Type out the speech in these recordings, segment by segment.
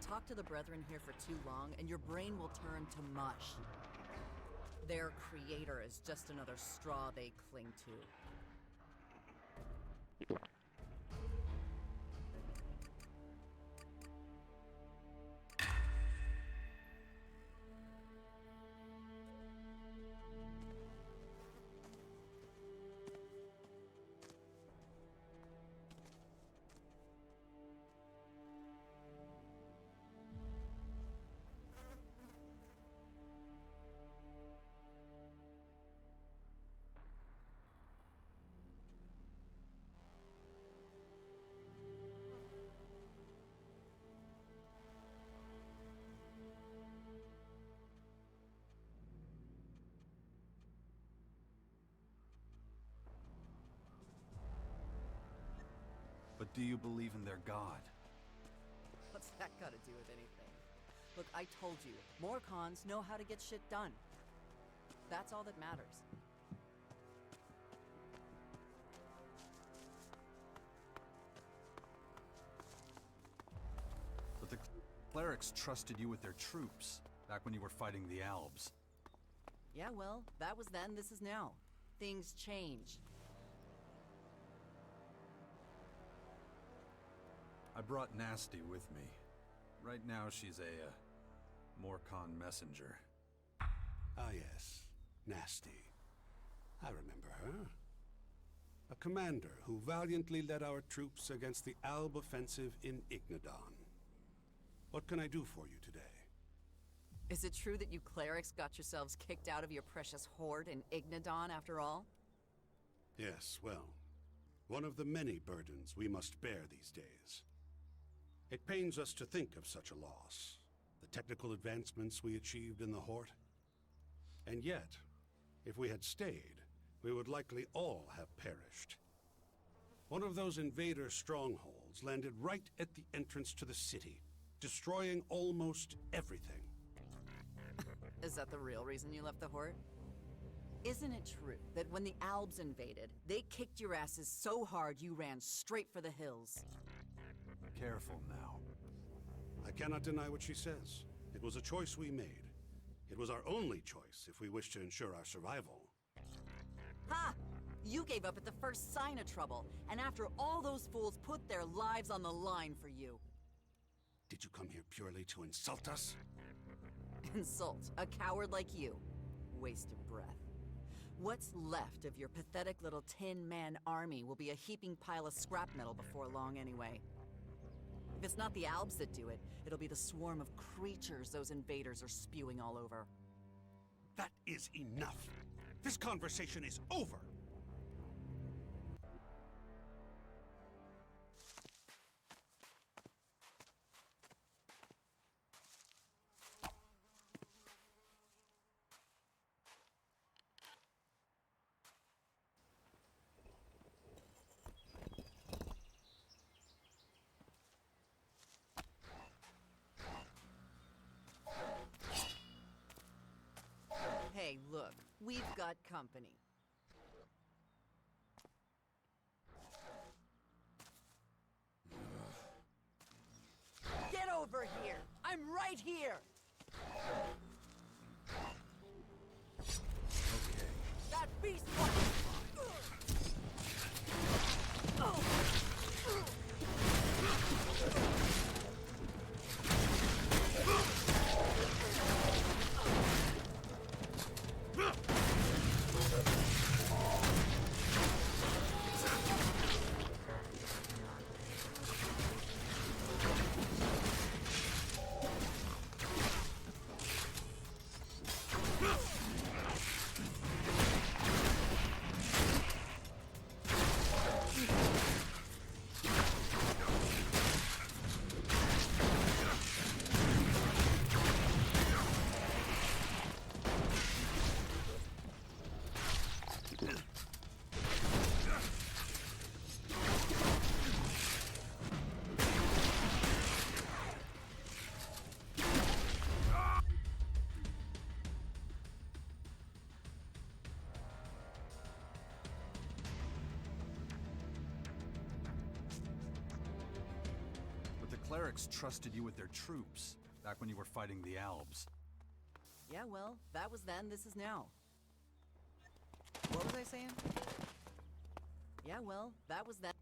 talk to the Brethren here for too long, and your brain will turn to mush. Their creator is just another straw they cling to. But do you believe in their god? What's that got to do with anything? Look, I told you, more cons know how to get shit done. That's all that matters. But the clerics trusted you with their troops, back when you were fighting the Albs. Yeah, well, that was then, this is now. Things change. I brought Nasty with me. Right now she's a, Morcon messenger. Ah yes, Nasty. I remember her. A commander who valiantly led our troops against the Alb offensive in Ignadon. What can I do for you today? Is it true that you clerics got yourselves kicked out of your precious horde in Ignadon after all? Yes, well, one of the many burdens we must bear these days. It pains us to think of such a loss, the technical advancements we achieved in the Horde. And yet, if we had stayed, we would likely all have perished. One of those invader strongholds landed right at the entrance to the city, destroying almost everything. Is that the real reason you left the Horde? Isn't it true that when the Albs invaded, they kicked your asses so hard you ran straight for the hills? Careful now. I cannot deny what she says. It was a choice we made. It was our only choice if we wished to ensure our survival. Ha! You gave up at the first sign of trouble, and after all those fools put their lives on the line for you. Did you come here purely to insult us? Insult a coward like you. Waste of breath. What's left of your pathetic little tin-man army will be a heaping pile of scrap metal before long anyway. If it's not the Albs that do it, it'll be the swarm of creatures those invaders are spewing all over. That is enough. This conversation is over. Hey, look, we've got company. Get over here! I'm right here! Okay. That beast clerics trusted you with their troops, back when you were fighting the Albs. Yeah, well, that was then, this is now. What was I saying? Yeah, well, that was then.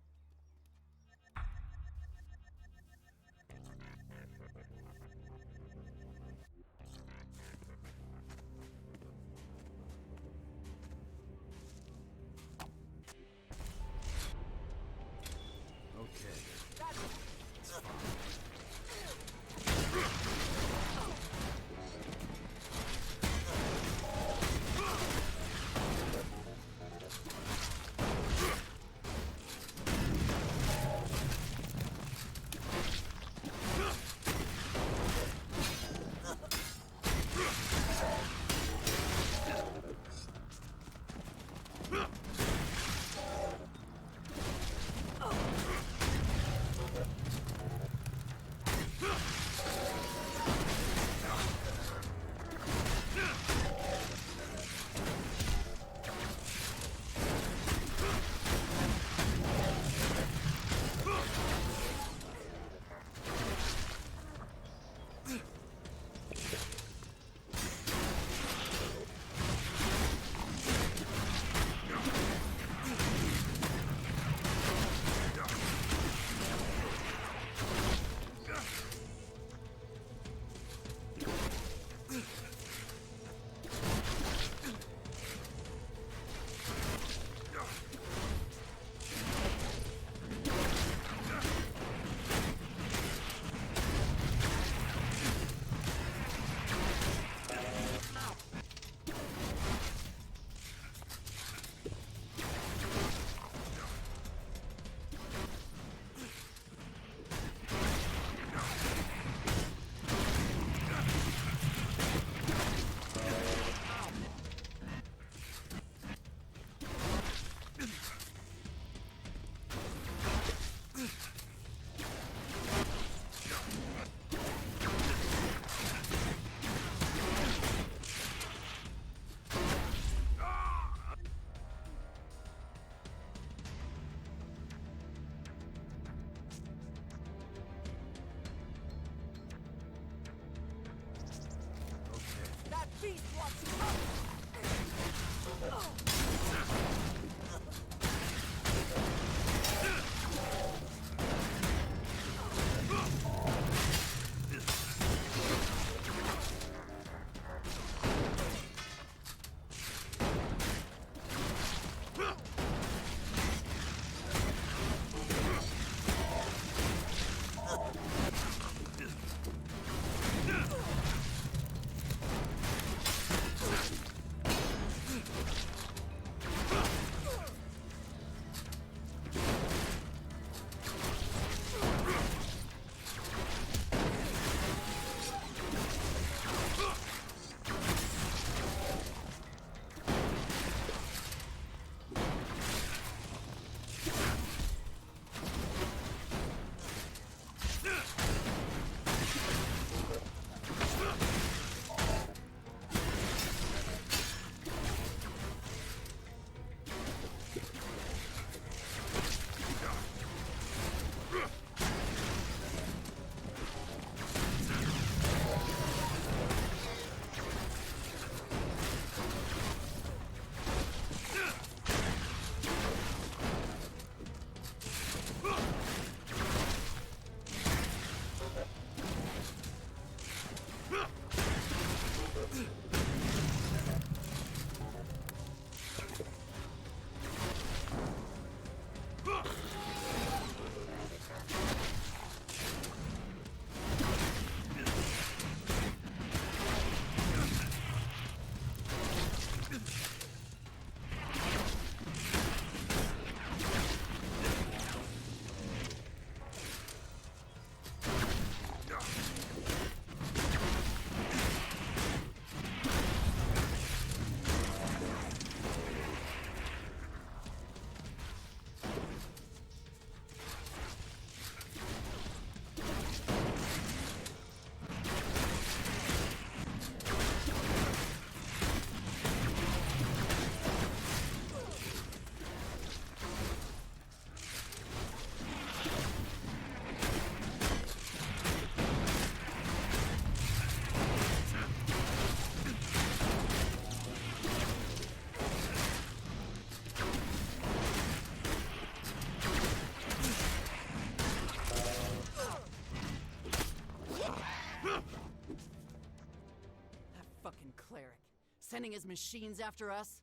sending his machines after us?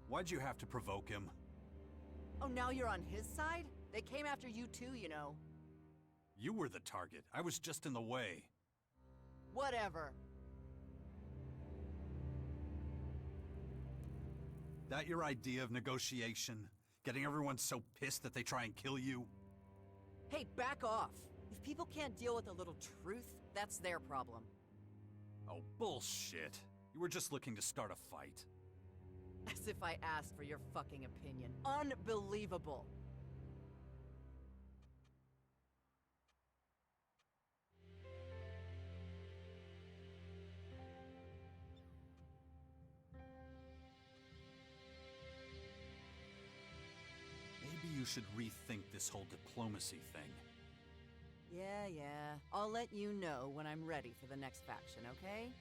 Why'd you have to provoke him? Oh, now you're on his side? They came after you too, you know. You were the target. I was just in the way. Whatever. That your idea of negotiation? Getting everyone so pissed that they try and kill you? Hey, back off. If people can't deal with a little truth, that's their problem. Oh, bullshit. You were just looking to start a fight. As if I asked for your fucking opinion. Unbelievable. Maybe you should rethink this whole diplomacy thing. Yeah. I'll let you know when I'm ready for the next faction, okay?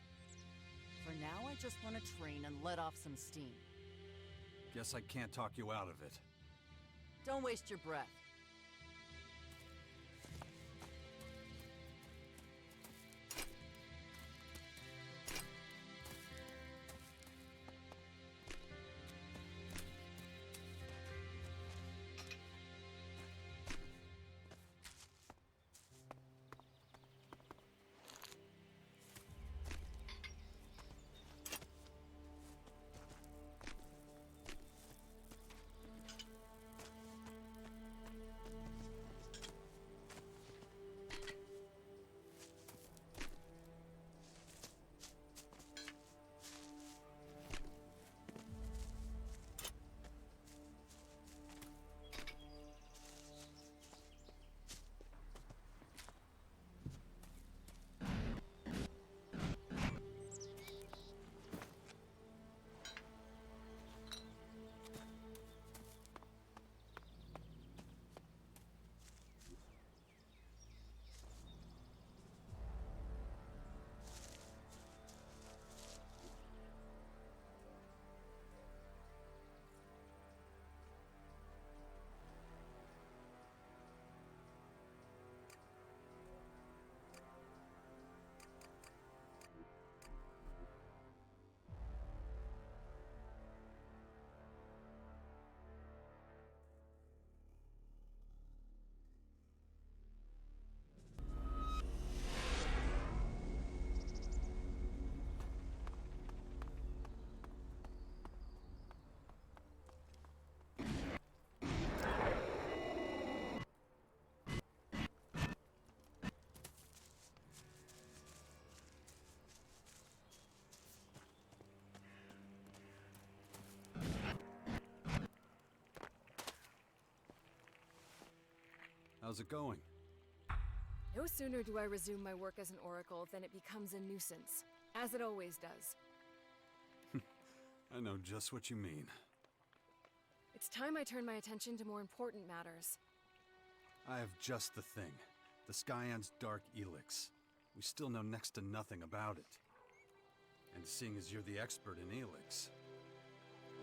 For now, I just want to train and let off some steam. Guess I can't talk you out of it. Don't waste your breath. How's it going? No sooner do I resume my work as an oracle than it becomes a nuisance, as it always does. I know just what you mean. It's time I turn my attention to more important matters. I have just the thing. The Skyan's Dark Elex. We still know next to nothing about it. And seeing as you're the expert in Elex,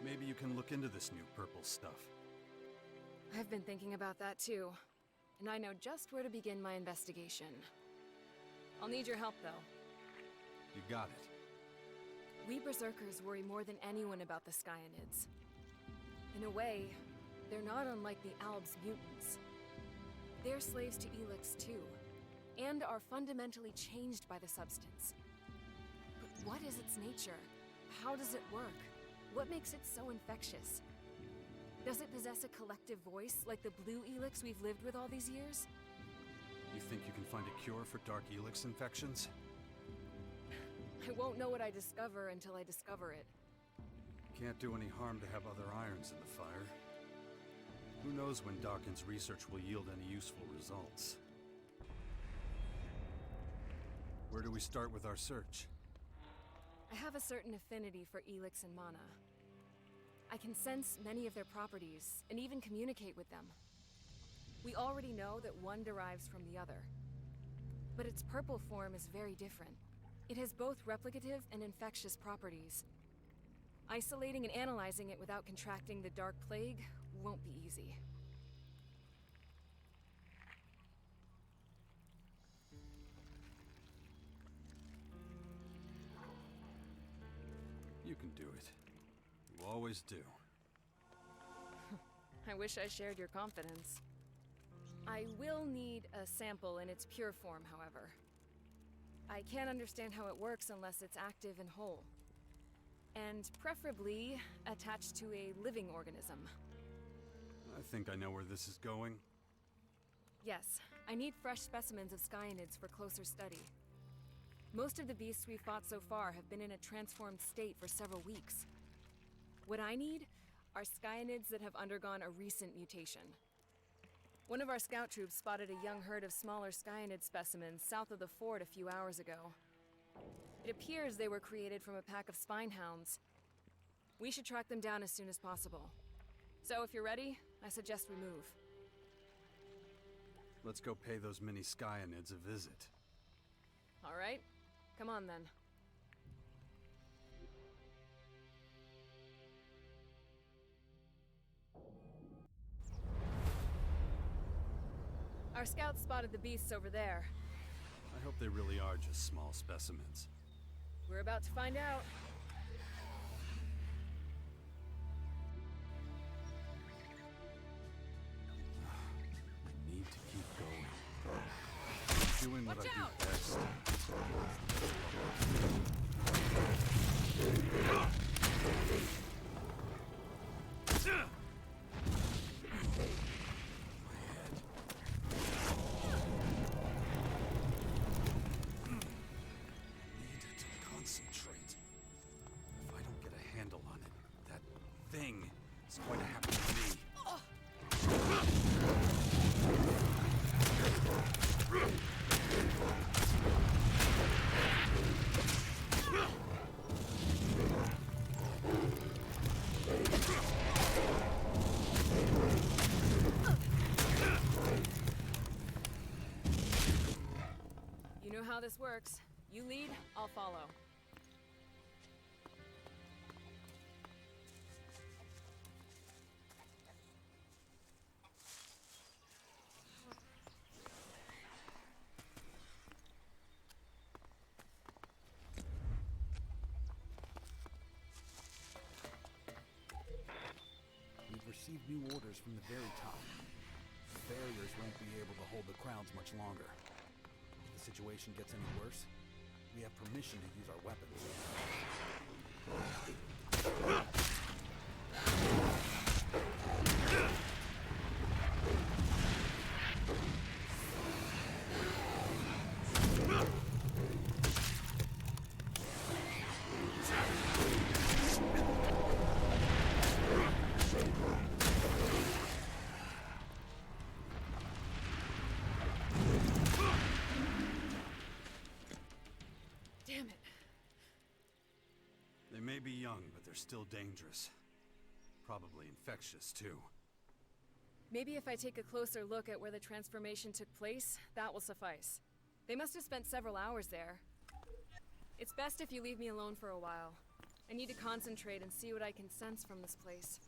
maybe you can look into this new purple stuff. I've been thinking about that too, and I know just where to begin my investigation. I'll need your help, though. You got it. We Berserkers worry more than anyone about the Skyanids. In a way, they're not unlike the Albs mutants. They're slaves to Elex too, and are fundamentally changed by the substance. But what is its nature? How does it work? What makes it so infectious? Does it possess a collective voice like the blue Elex we've lived with all these years? You think you can find a cure for Dark Elex infections? I won't know what I discover until I discover it. Can't do any harm to have other irons in the fire. Who knows when Dawkins' research will yield any useful results? Where do we start with our search? I have a certain affinity for Elex and mana. I can sense many of their properties, and even communicate with them. We already know that one derives from the other. But its purple form is very different. It has both replicative and infectious properties. Isolating and analyzing it without contracting the Dark Plague won't be easy. You always do. I wish I shared your confidence. I will need a sample in its pure form, however. I can't understand how it works unless it's active and whole. And preferably attached to a living organism. I think I know where this is going. Yes, I need fresh specimens of skyanids for closer study. Most of the beasts we've fought so far have been in a transformed state for several weeks. What I need are skyanids that have undergone a recent mutation. One of our scout troops spotted a young herd of smaller skyanid specimens south of the fort a few hours ago. It appears they were created from a pack of spinehounds. We should track them down as soon as possible. So if you're ready, I suggest we move. Let's go pay those mini skyanids a visit. All right, come on then. Our scouts spotted the beasts over there. I hope they really are just small specimens. We're about to find out. I need to keep going. Doing what Watch I out! do best. Concentrate. If I don't get a handle on it, that thing is going to happen to me. You know how this works. You lead, I'll follow. We've received new orders from the very top. The barriers won't be able to hold the crowds much longer. If the situation gets any worse, we have permission to use our weapons. Damn it. They may be young, but they're still dangerous. Probably infectious, too. Maybe if I take a closer look at where the transformation took place, that will suffice. They must have spent several hours there. It's best if you leave me alone for a while. I need to concentrate and see what I can sense from this place.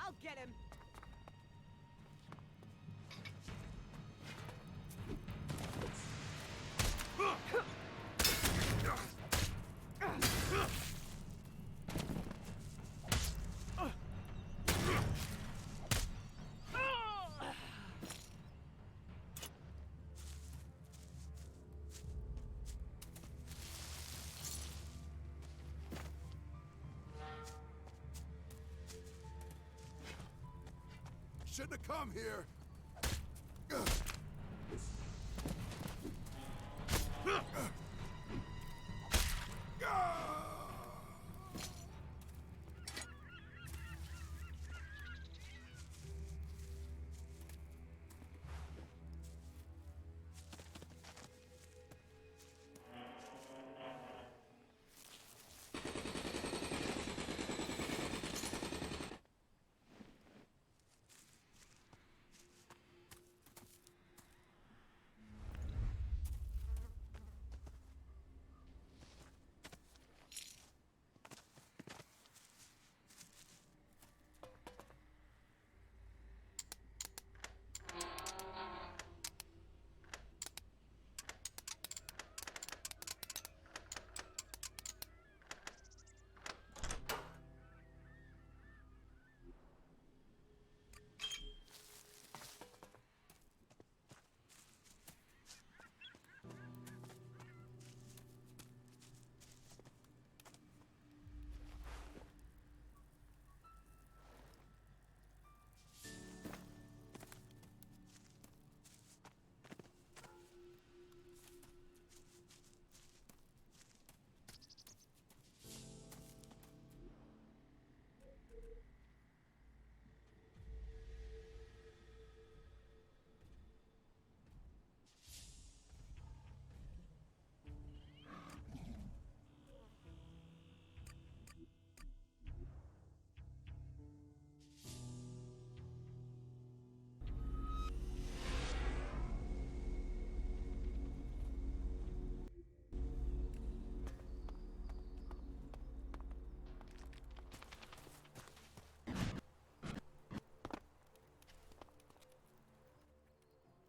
I'll get him. Shouldn't have come here.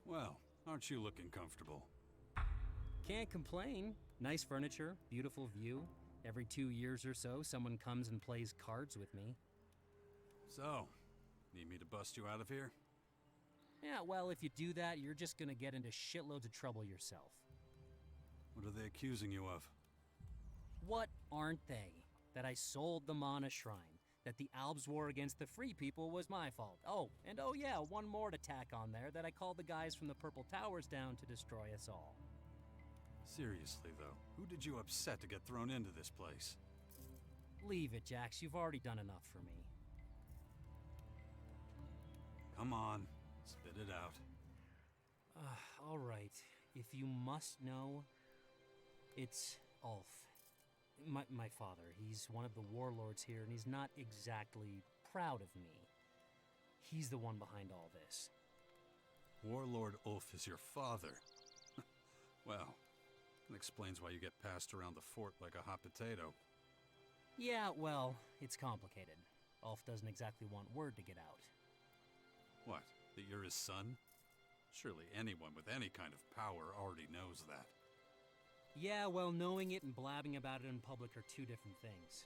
Well, aren't you looking comfortable? Can't complain. Nice furniture, beautiful view. Every 2 years or so, someone comes and plays cards with me. So, need me to bust you out of here? Yeah, well, if you do that, you're just gonna get into shitloads of trouble yourself. What are they accusing you of? What aren't they? That I sold the Mana Shrine. That the Albs' war against the Free People was my fault. Oh, and oh yeah, one more to tack on there, that I called the guys from the Purple Towers down to destroy us all. Seriously, though, who did you upset to get thrown into this place? Leave it, Jax. You've already done enough for me. Come on, spit it out. All right. If you must know, it's Ulf. My father. He's one of the warlords here, and he's not exactly proud of me. He's the one behind all this. Warlord Ulf is your father. Well, that explains why you get passed around the fort like a hot potato. Yeah, well, it's complicated. Ulf doesn't exactly want word to get out. What, that you're his son? Surely anyone with any kind of power already knows that. Yeah, well, knowing it and blabbing about it in public are two different things.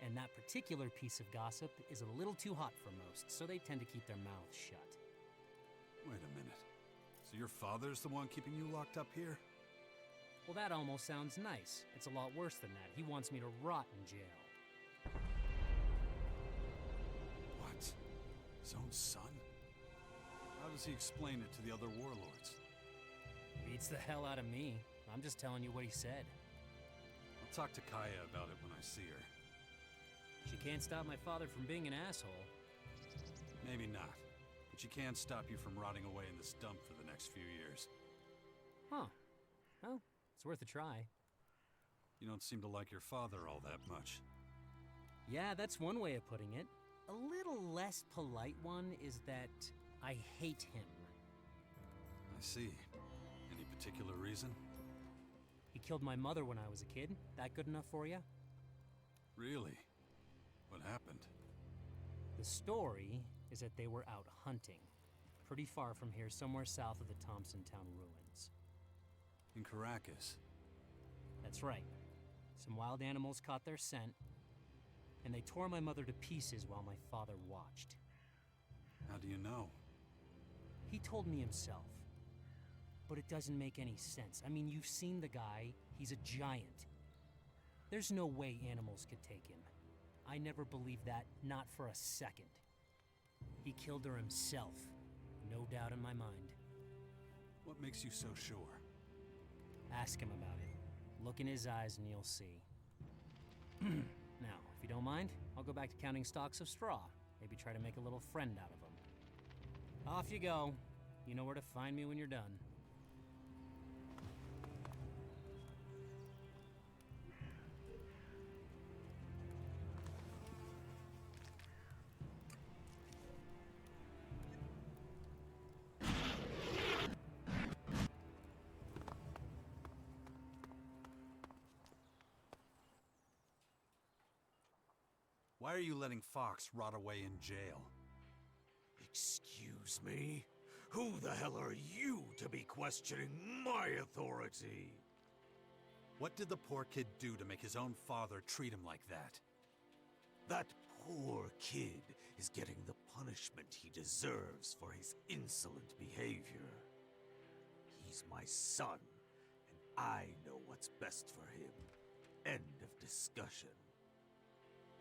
And that particular piece of gossip is a little too hot for most, so they tend to keep their mouths shut. Wait a minute. So your father's the one keeping you locked up here? Well, that almost sounds nice. It's a lot worse than that. He wants me to rot in jail. What? His own son? How does he explain it to the other warlords? Beats the hell out of me. I'm just telling you what he said. I'll talk to Kaya about it when I see her. She can't stop my father from being an asshole. Maybe not. But she can stop you from rotting away in this dump for the next few years. Huh. Well, it's worth a try. You don't seem to like your father all that much. Yeah, that's one way of putting it. A little less polite one is that I hate him. I see. Any particular reason? He killed my mother when I was a kid. That good enough for you? Really? What happened? The story is that they were out hunting. Pretty far from here, somewhere south of the Thompson Town ruins. In Caracas? That's right. Some wild animals caught their scent, and they tore my mother to pieces while my father watched. How do you know? He told me himself. But it doesn't make any sense. I mean, you've seen the guy. He's a giant. There's no way animals could take him. I never believed that, not for a second. He killed her himself. No doubt in my mind. What makes you so sure? Ask him about it. Look in his eyes and you'll see. Now, if you don't mind, I'll go back to counting stalks of straw. Maybe try to make a little friend out of him. Off you go. You know where to find me when you're done. Why are you letting Fox rot away in jail? Excuse me? Who the hell are you to be questioning my authority? What did the poor kid do to make his own father treat him like that? That poor kid is getting the punishment he deserves for his insolent behavior. He's my son, and I know what's best for him. End of discussion.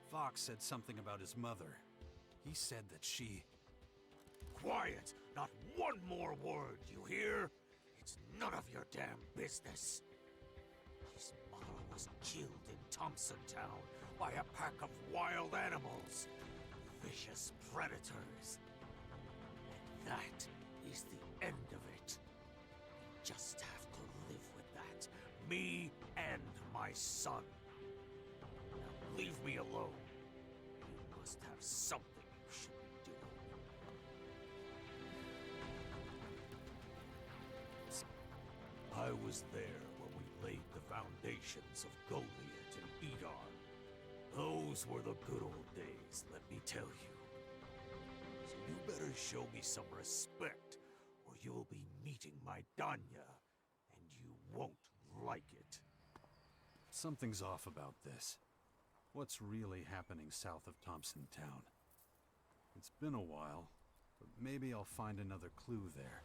Fox said something about his mother. He said that she... Quiet! Not one more word, you hear? It's none of your damn business. His mother was killed in Thompson Town by a pack of wild animals. Vicious predators. And that is the end of it. We just have to live with that. Me and my son. Now leave me alone. You must have something you should be doing. I was there when we laid the foundations of Goliath and Edar. Those were the good old days, let me tell you. So you better show me some respect, or you'll be meeting my Danya, and you won't like it. Something's off about this. What's really happening south of Thompson Town? It's been a while, but maybe I'll find another clue there.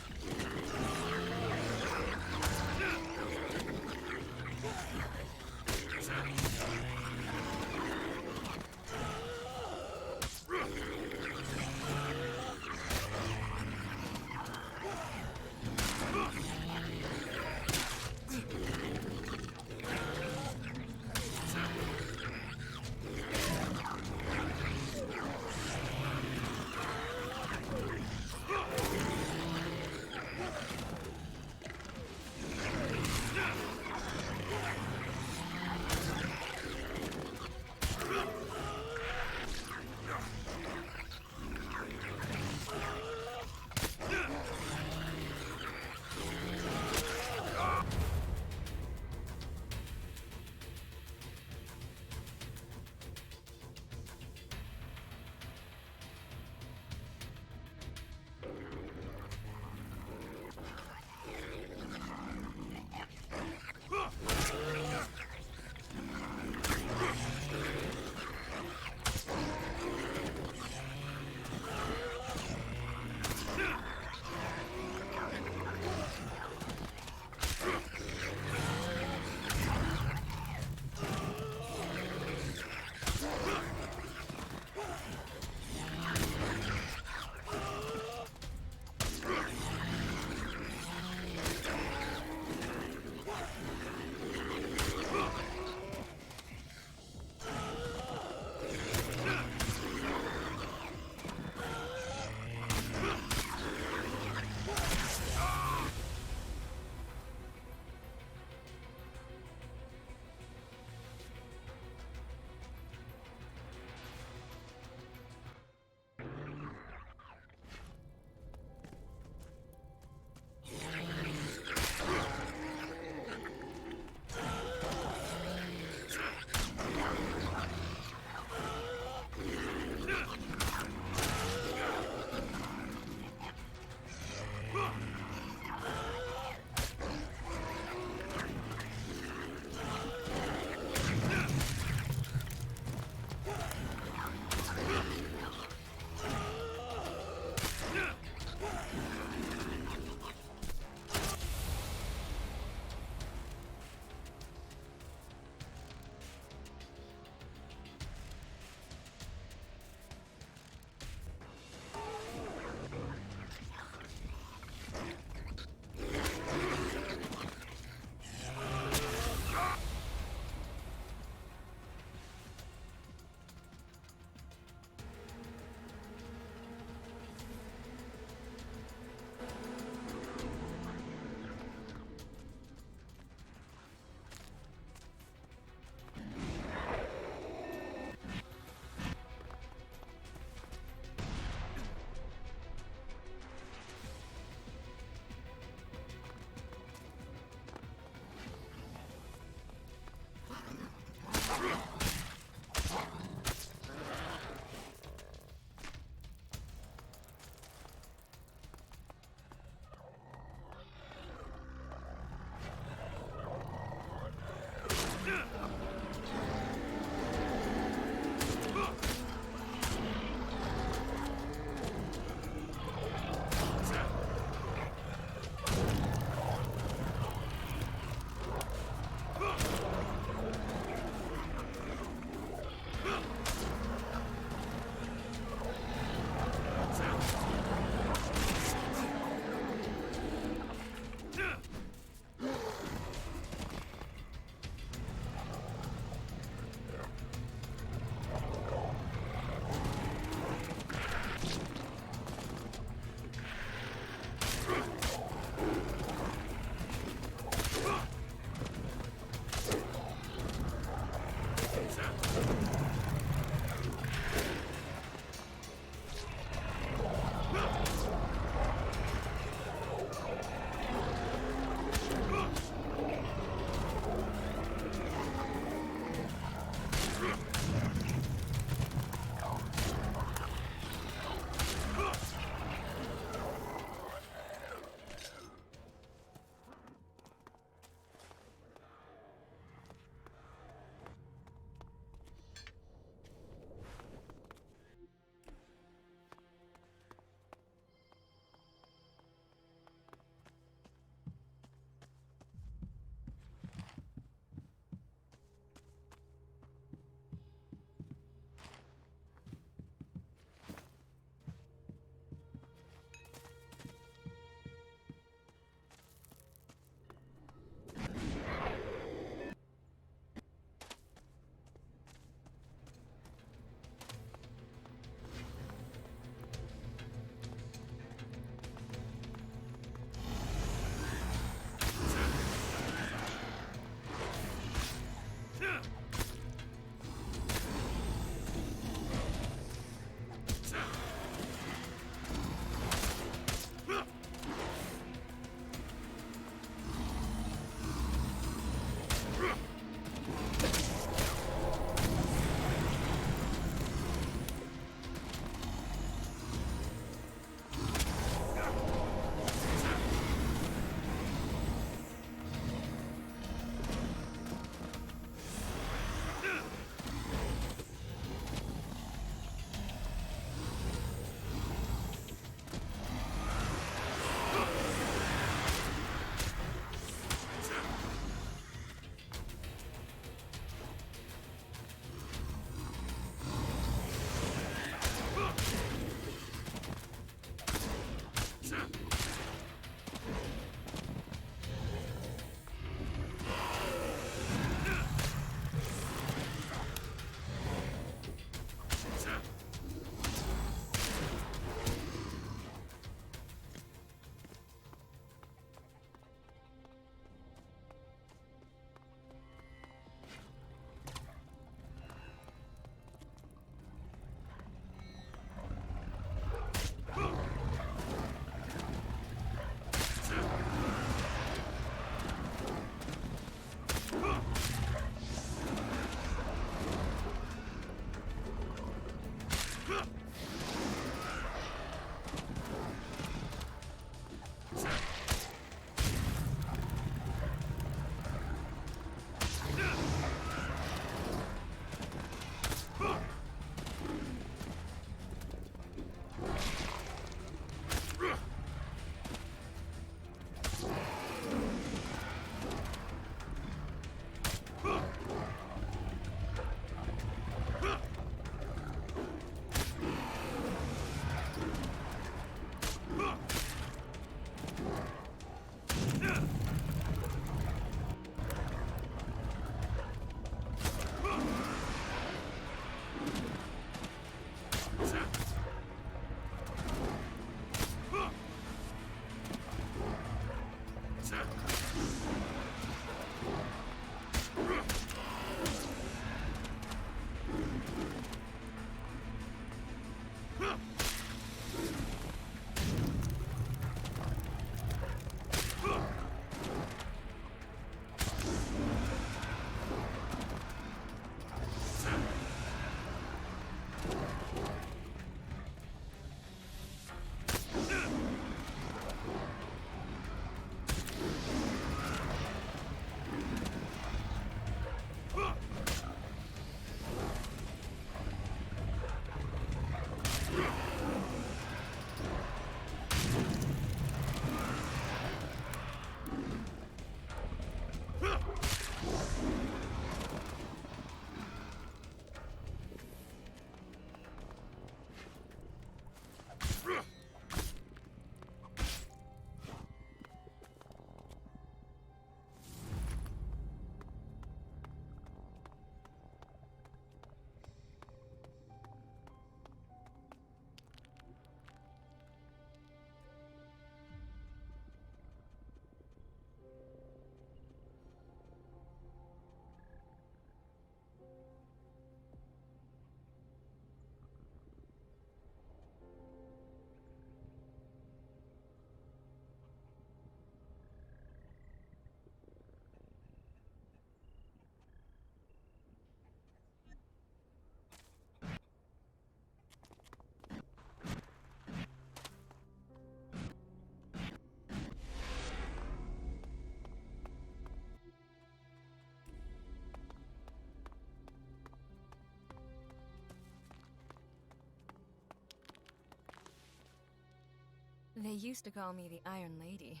They used to call me the Iron Lady.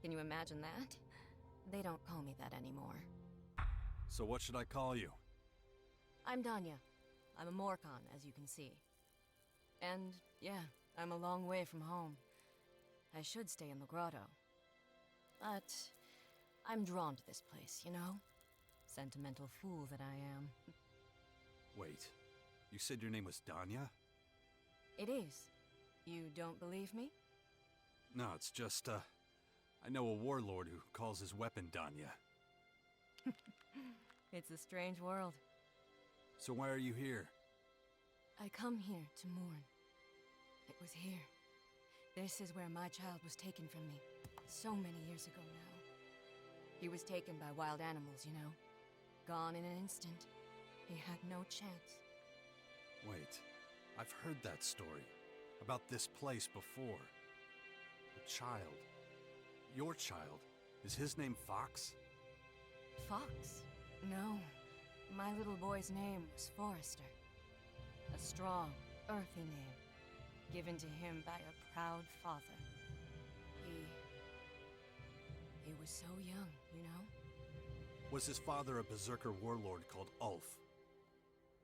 Can you imagine that? They don't call me that anymore. So what should I call you? I'm Danya. I'm a Morcon, as you can see. And, yeah, I'm a long way from home. I should stay in the grotto. But I'm drawn to this place, you know? Sentimental fool that I am. Wait, you said your name was Danya? It is. You don't believe me? No, it's just, I know a warlord who calls his weapon Danya. It's a strange world. So why are you here? I come here to mourn. It was here. This is where my child was taken from me. So many years ago now. He was taken by wild animals, you know. Gone in an instant. He had no chance. Wait, I've heard that story. About this place before. The child. Your child. Is his name Fox? Fox? No. My little boy's name was Forrester. A strong, earthy name. Given to him by a proud father. He was so young, you know? Was his father a berserker warlord called Ulf?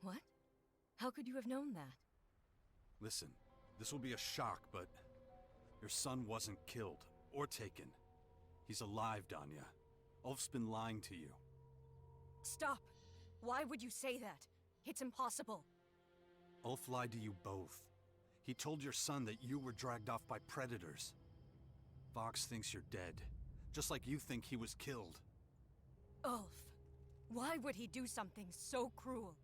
What? How could you have known that? Listen, this will be a shock, but your son wasn't killed or taken. He's alive, Danya. Ulf's been lying to you. Stop! Why would you say that? It's impossible. Ulf lied to you both. He told your son that you were dragged off by predators. Fox thinks you're dead, just like you think he was killed. Ulf, why would he do something so cruel?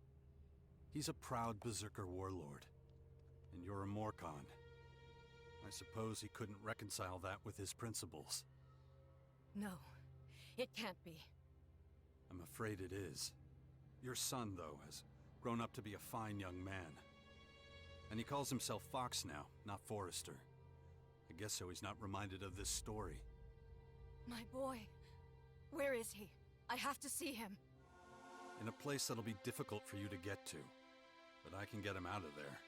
He's a proud berserker warlord, and you're a Morcon. I suppose he couldn't reconcile that with his principles. No, it can't be. I'm afraid it is. Your son, though, has grown up to be a fine young man. And he calls himself Fox now, not Forrester. I guess so he's not reminded of this story. My boy, where is he? I have to see him. In a place that'll be difficult for you to get to. But I can get him out of there.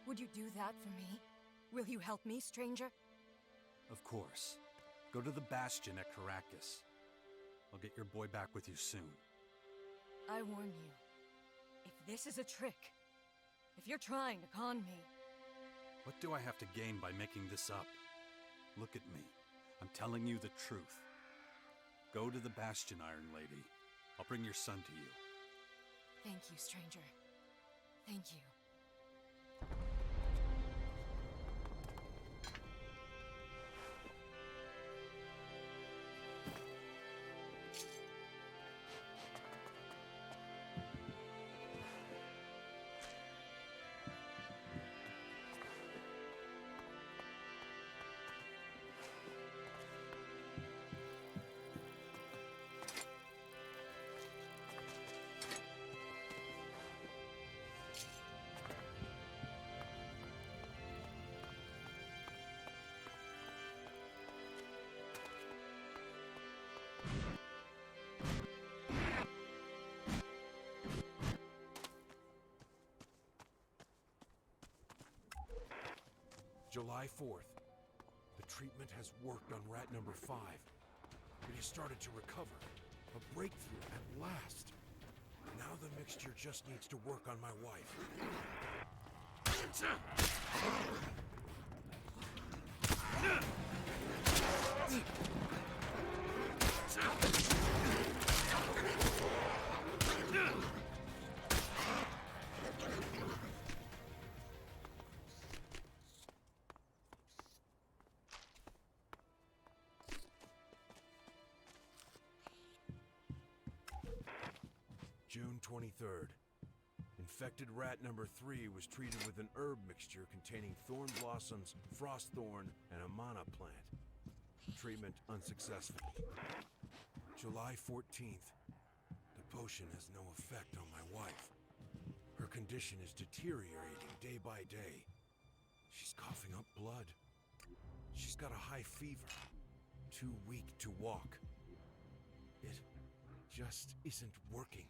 Would you do that for me? Will you help me, stranger? Of course. Go to the Bastion at Caracas. I'll get your boy back with you soon. I warn you. If this is a trick, if you're trying to con me... What do I have to gain by making this up? Look at me. I'm telling you the truth. Go to the Bastion, Iron Lady. I'll bring your son to you. Thank you, stranger. Thank you. July 4th. The treatment has worked on rat number 5. It has started to recover. A breakthrough at last. Now the mixture just needs to work on my wife. June 23rd. Infected rat number 3 was treated with an herb mixture containing thorn blossoms, frost thorn, and a mana plant. Treatment unsuccessful. July 14th. The potion has no effect on my wife. Her condition is deteriorating day by day. She's coughing up blood. She's got a high fever. Too weak to walk. It just isn't working.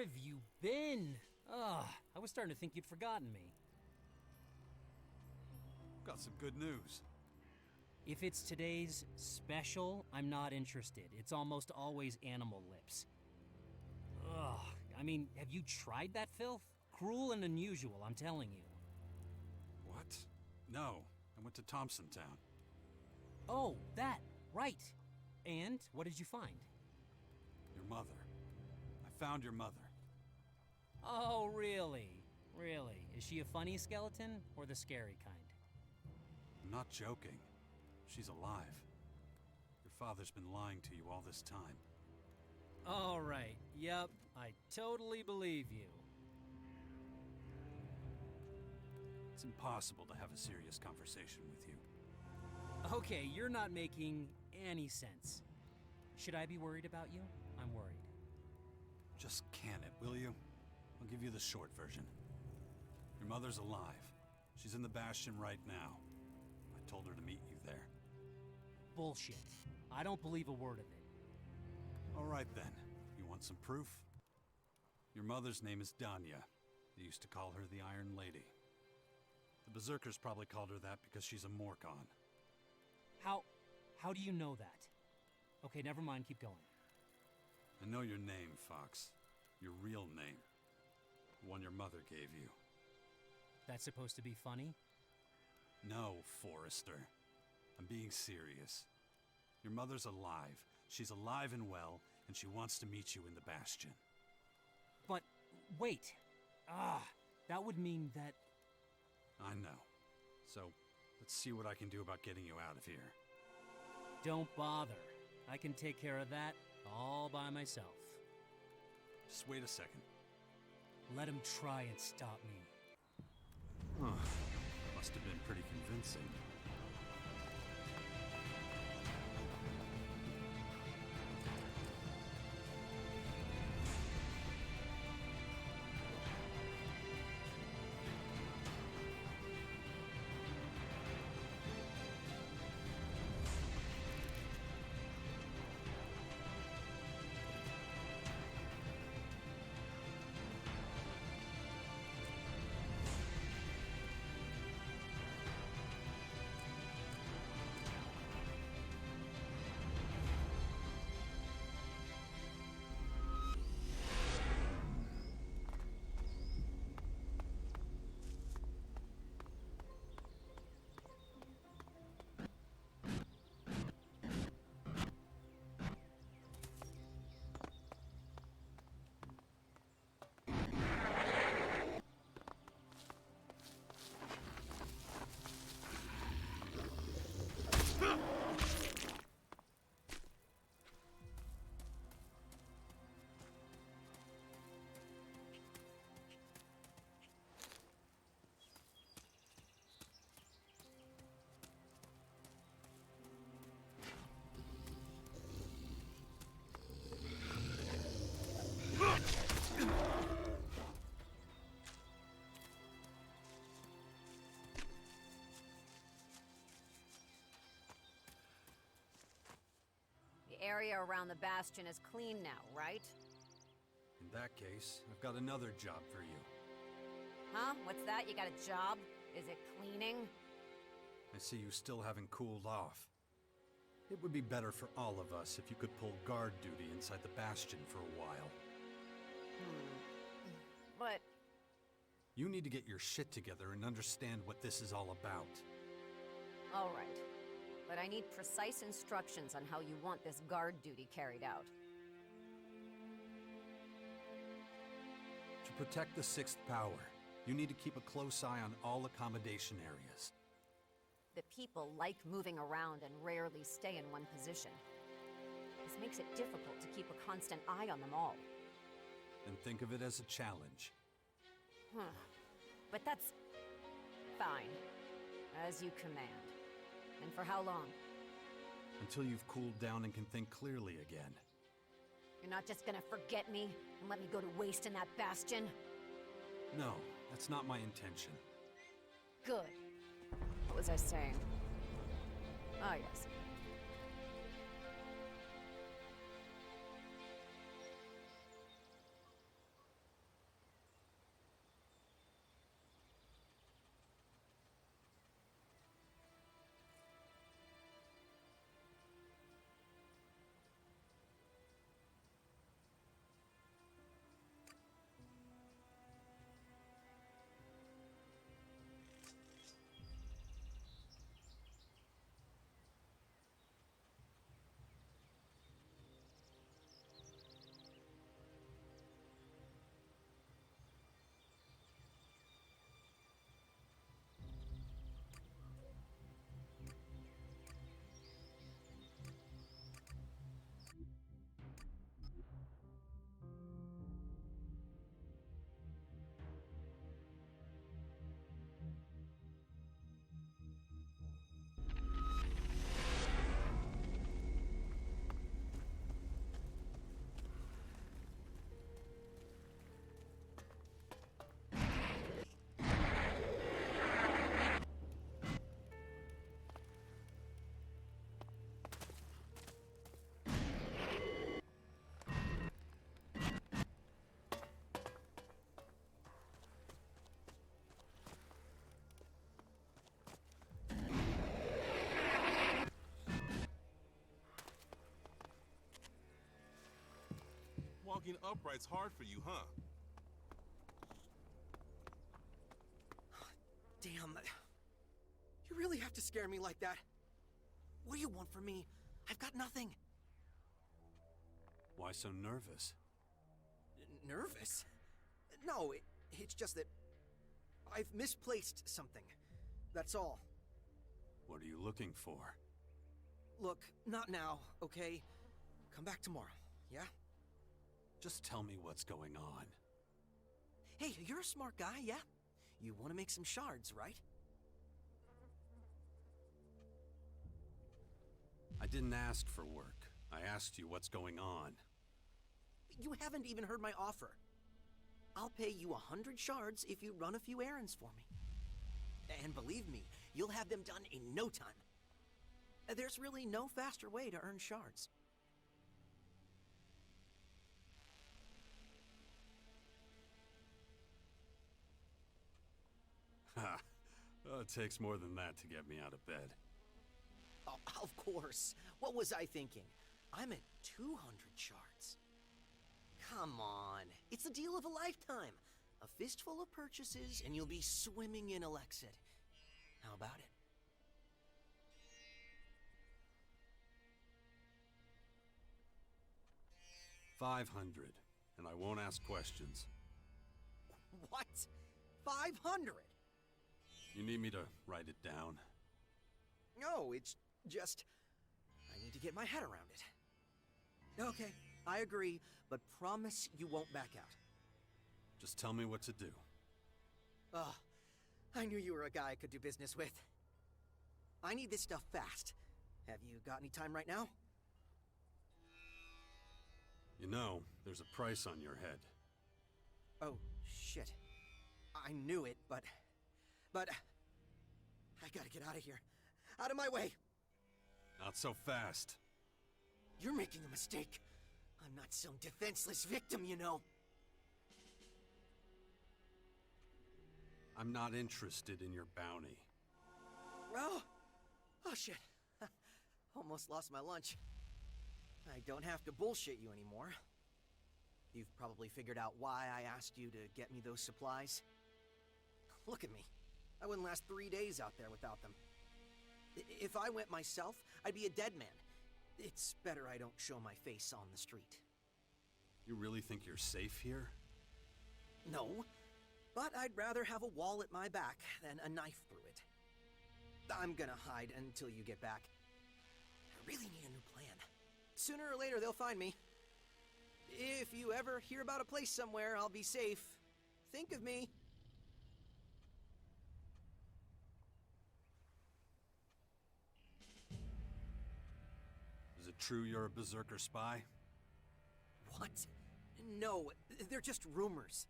have you been? Ugh, I was starting to think you'd forgotten me. Got some good news. If it's today's special, I'm not interested. It's almost always animal lips. Ugh, I mean, have you tried that filth? Cruel and unusual, I'm telling you. What? No, I went to Thompson Town. Oh, that, right. And what did you find? Your mother. I found your mother. Oh, really? Really? Is she a funny skeleton or the scary kind? I'm not joking. She's alive. Your father's been lying to you all this time. All right. Yep, I totally believe you. It's impossible to have a serious conversation with you. Okay, you're not making any sense. Should I be worried about you? I'm worried. Just can it, will you? I'll give you the short version. Your mother's alive. She's in the Bastion right now. I told her to meet you there. Bullshit. I don't believe a word of it. All right then. You want some proof? Your mother's name is Danya. They used to call her the Iron Lady. The Berserkers probably called her that because she's a Morcon. How do you know that? Okay, never mind, keep going. I know your name, Fox. Your real name. The one your mother gave you. That's supposed to be funny? No, Forrester. I'm being serious. Your mother's alive. She's alive and well, and she wants to meet you in the Bastion. But, wait. That would mean that... I know. So, let's see what I can do about getting you out of here. Don't bother. I can take care of that all by myself. Just wait a second. Let him try and stop me. Huh. Must have been pretty convincing. The area around the Bastion is clean now, right? In that case, I've got another job for you. Huh? What's that? You got a job? Is it cleaning? I see you still haven't cooled off. It would be better for all of us if you could pull guard duty inside the Bastion for a while. But... You need to get your shit together and understand what this is all about. all right. But I need precise instructions on how you want this guard duty carried out. To protect the Sixth Power, you need to keep a close eye on all accommodation areas. The people like moving around and rarely stay in one position. This makes it difficult to keep a constant eye on them all. And think of it as a challenge. But that's... fine. As you command. And for how long? Until you've cooled down and can think clearly again. You're not just gonna forget me and let me go to waste in that Bastion? No, that's not my intention. Good. What was I saying? Ah, yes. walking upright's hard for you, huh? Damn. You really have to scare me like that. What do you want from me? I've got nothing. Why so nervous? Nervous? No, it's just that I've misplaced something. That's all. What are you looking for? Look, not now, okay? Come back tomorrow, yeah? Just tell me what's going on. Hey, you're a smart guy, yeah? You want to make some shards, right? I didn't ask for work. I asked you what's going on. You haven't even heard my offer. I'll pay you 100 shards if you run a few errands for me. And believe me, you'll have them done in no time. There's really no faster way to earn shards. Ha! Oh, it takes more than that to get me out of bed. Oh, of course. What was I thinking? I'm at 200 shards. Come on. It's the deal of a lifetime. A fistful of purchases, and you'll be swimming in Elexit. How about it? $500, and I won't ask questions. What? 500? You need me to write it down? No, it's just... I need to get my head around it. Okay, I agree, but promise you won't back out. Just tell me what to do. Ugh, I knew you were a guy I could do business with. I need this stuff fast. Have you got any time right now? You know, there's a price on your head. Oh, shit. I knew it, but... I gotta get out of here. Out of my way! Not so fast. You're making a mistake. I'm not some defenseless victim, you know. I'm not interested in your bounty. Oh shit. Almost lost my lunch. I don't have to bullshit you anymore. You've probably figured out why I asked you to get me those supplies. Look at me. I wouldn't last 3 days out there without them. If I went myself, I'd be a dead man. It's better I don't show my face on the street. You really think you're safe here? No, but I'd rather have a wall at my back than a knife through it. I'm gonna hide until you get back. I really need a new plan. Sooner or later, they'll find me. If you ever hear about a place somewhere I'll be safe, think of me. Is it true you're a Berserker spy? What? No, they're just rumors.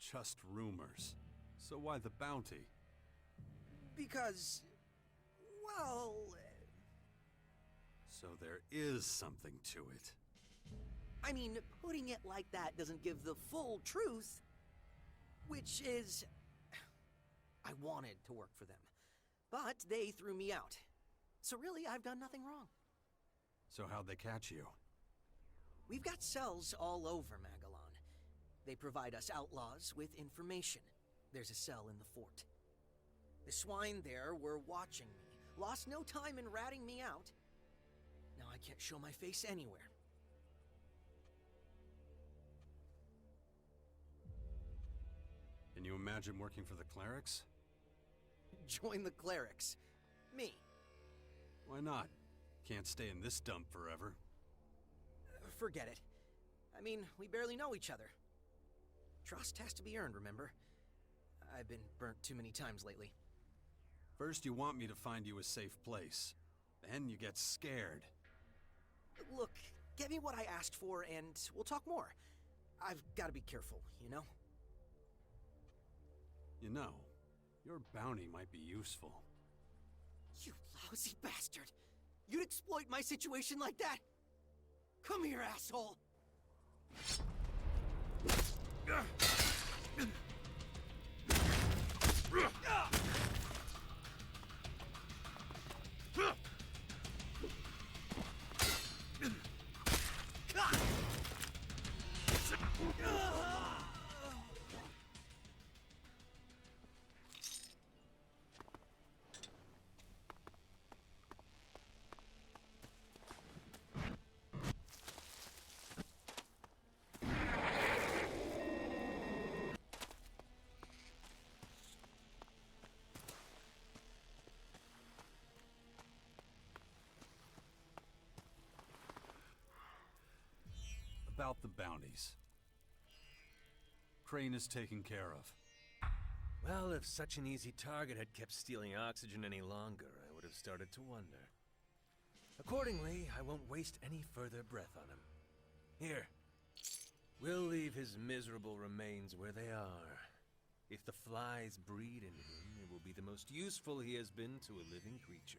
Just rumors. So why the bounty? Because... well... So there is something to it. I mean, putting it like that doesn't give the full truth. Which is... I wanted to work for them. But they threw me out. So really, I've done nothing wrong. So how'd they catch you? We've got cells all over Magalan. They provide us outlaws with information. There's a cell in the fort. The swine there were watching me. Lost no time in ratting me out. Now I can't show my face anywhere. Can you imagine working for the clerics? Join the clerics. Me. Why not? Can't stay in this dump forever. Forget it. I mean, we barely know each other. Trust has to be earned, remember? I've been burnt too many times lately. First you want me to find you a safe place. Then you get scared. Look, get me what I asked for and we'll talk more. I've got to be careful, you know? You know, your bounty might be useful. You lousy bastard! You'd exploit my situation like that? Come here, asshole! About the bounties. Crane is taken care of. Well, if such an easy target had kept stealing oxygen any longer, I would have started to wonder. Accordingly, I won't waste any further breath on him. Here. We'll leave his miserable remains where they are. If the flies breed in him, it will be the most useful he has been to a living creature.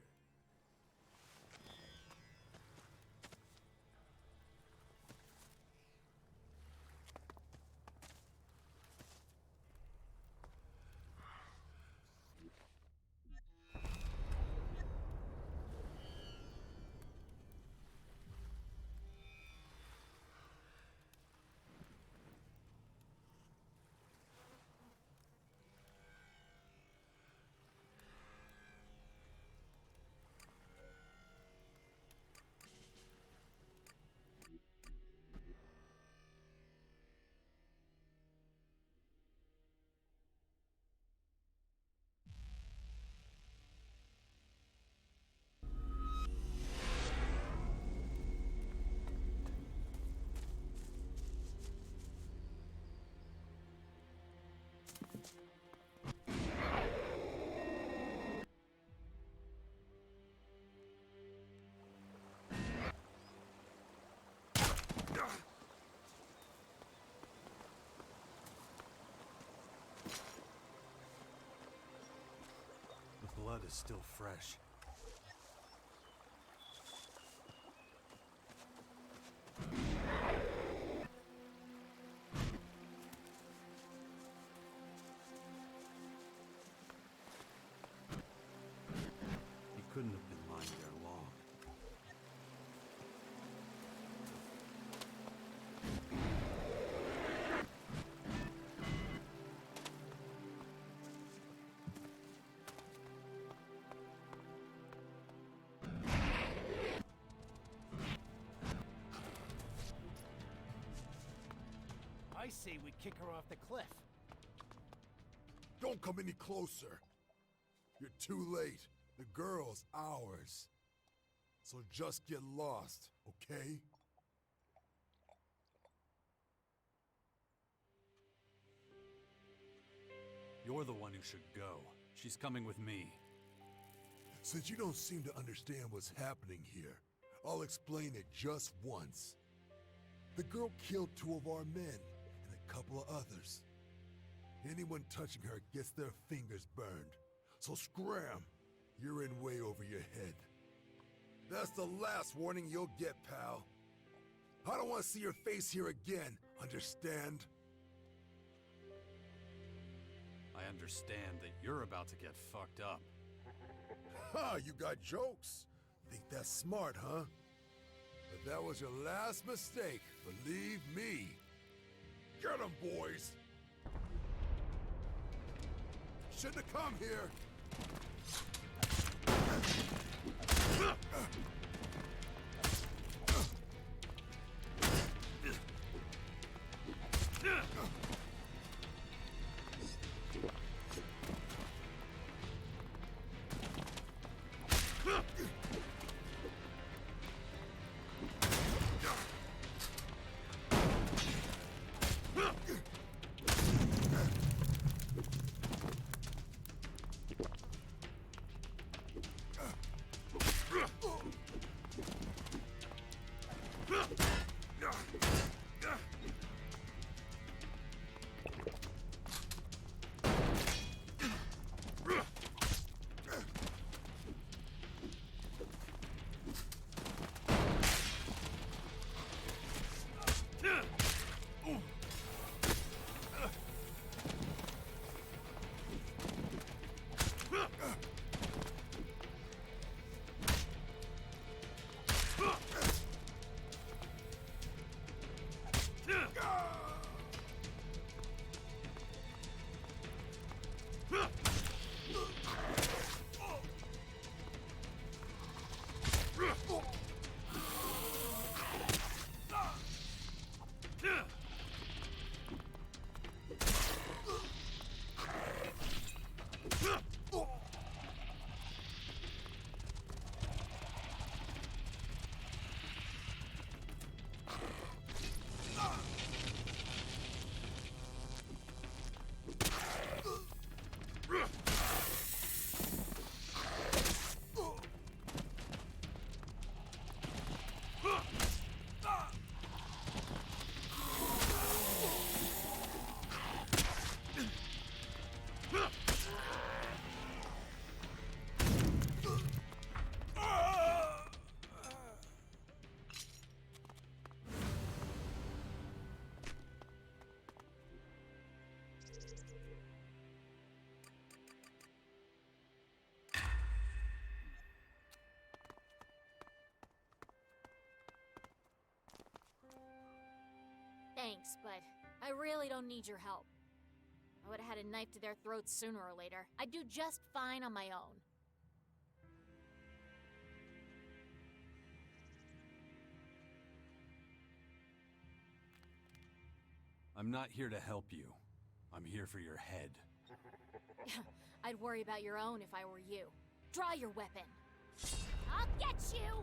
The blood is still fresh. He couldn't have been lying there long. I say we kick her off the cliff. Don't come any closer. You're too late. The girl's ours. So just get lost, okay? You're the one who should go. She's coming with me. Since you don't seem to understand what's happening here, I'll explain it just once. The girl killed 2 of our men and a couple of others. Anyone touching her gets their fingers burned. So scram! You're in way over your head. That's the last warning you'll get, pal. I don't want to see your face here again, understand? I understand that you're about to get fucked up. Ha! You got jokes. Think that's smart, huh? But that was your last mistake, believe me. Get 'em, boys! Shouldn't have come here! Thanks, but I really don't need your help. I would have had a knife to their throats sooner or later. I'd do just fine on my own. I'm not here to help you. I'm here for your head. I'd worry about your own if I were you. Draw your weapon. I'll get you!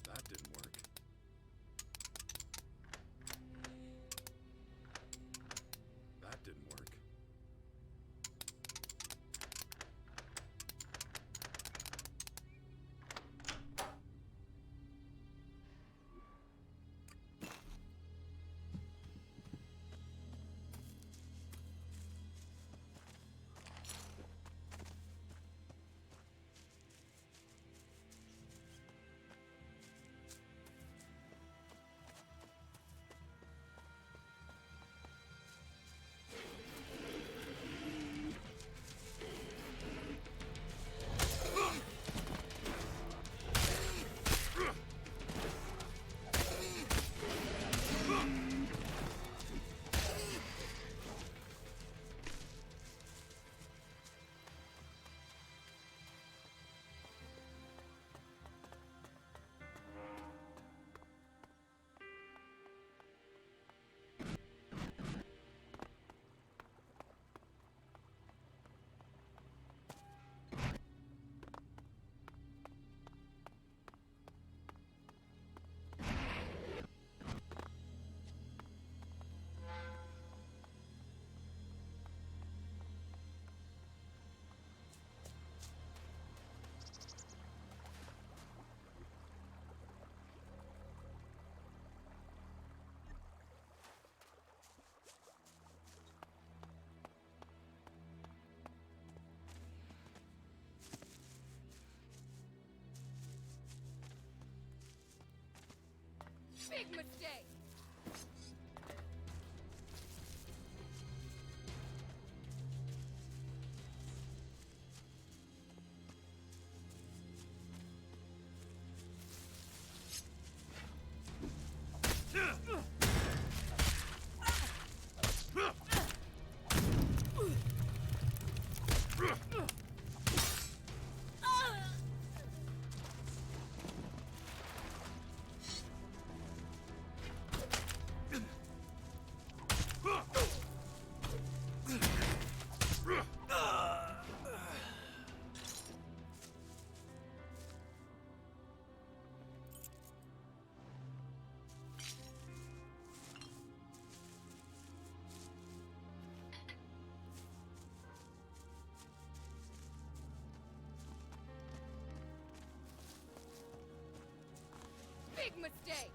That didn't work. That didn't work. Big mistake! Big mistake!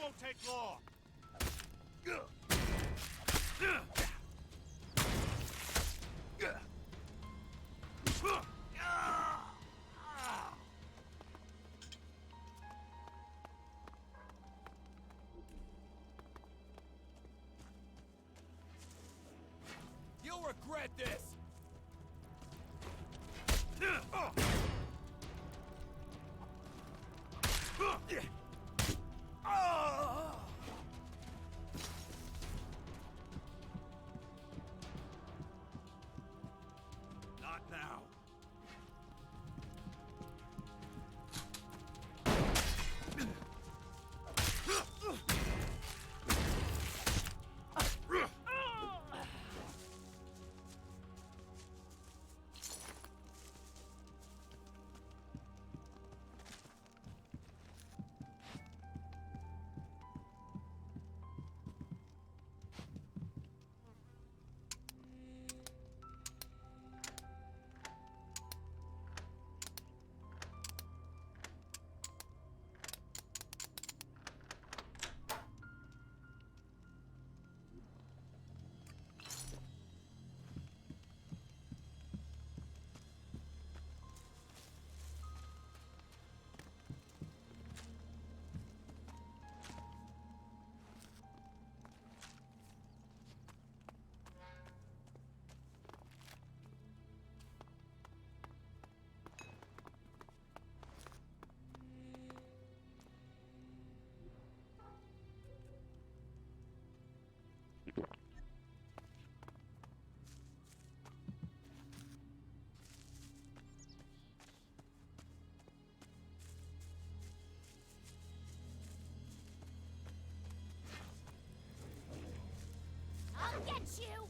won't take long! You'll regret this! Not now. I'll get you!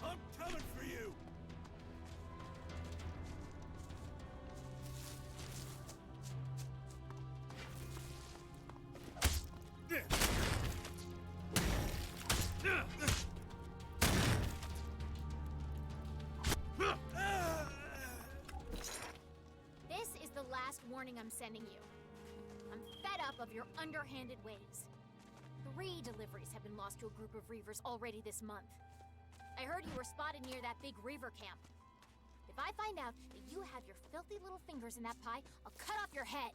I'm coming for you! This is the last warning I'm sending you. I'm fed up of your underhanded ways. 3 deliveries have been lost to a group of Reavers already this month. I heard you were spotted near that big Reaver camp. If I find out that you have your filthy little fingers in that pie, I'll cut off your head.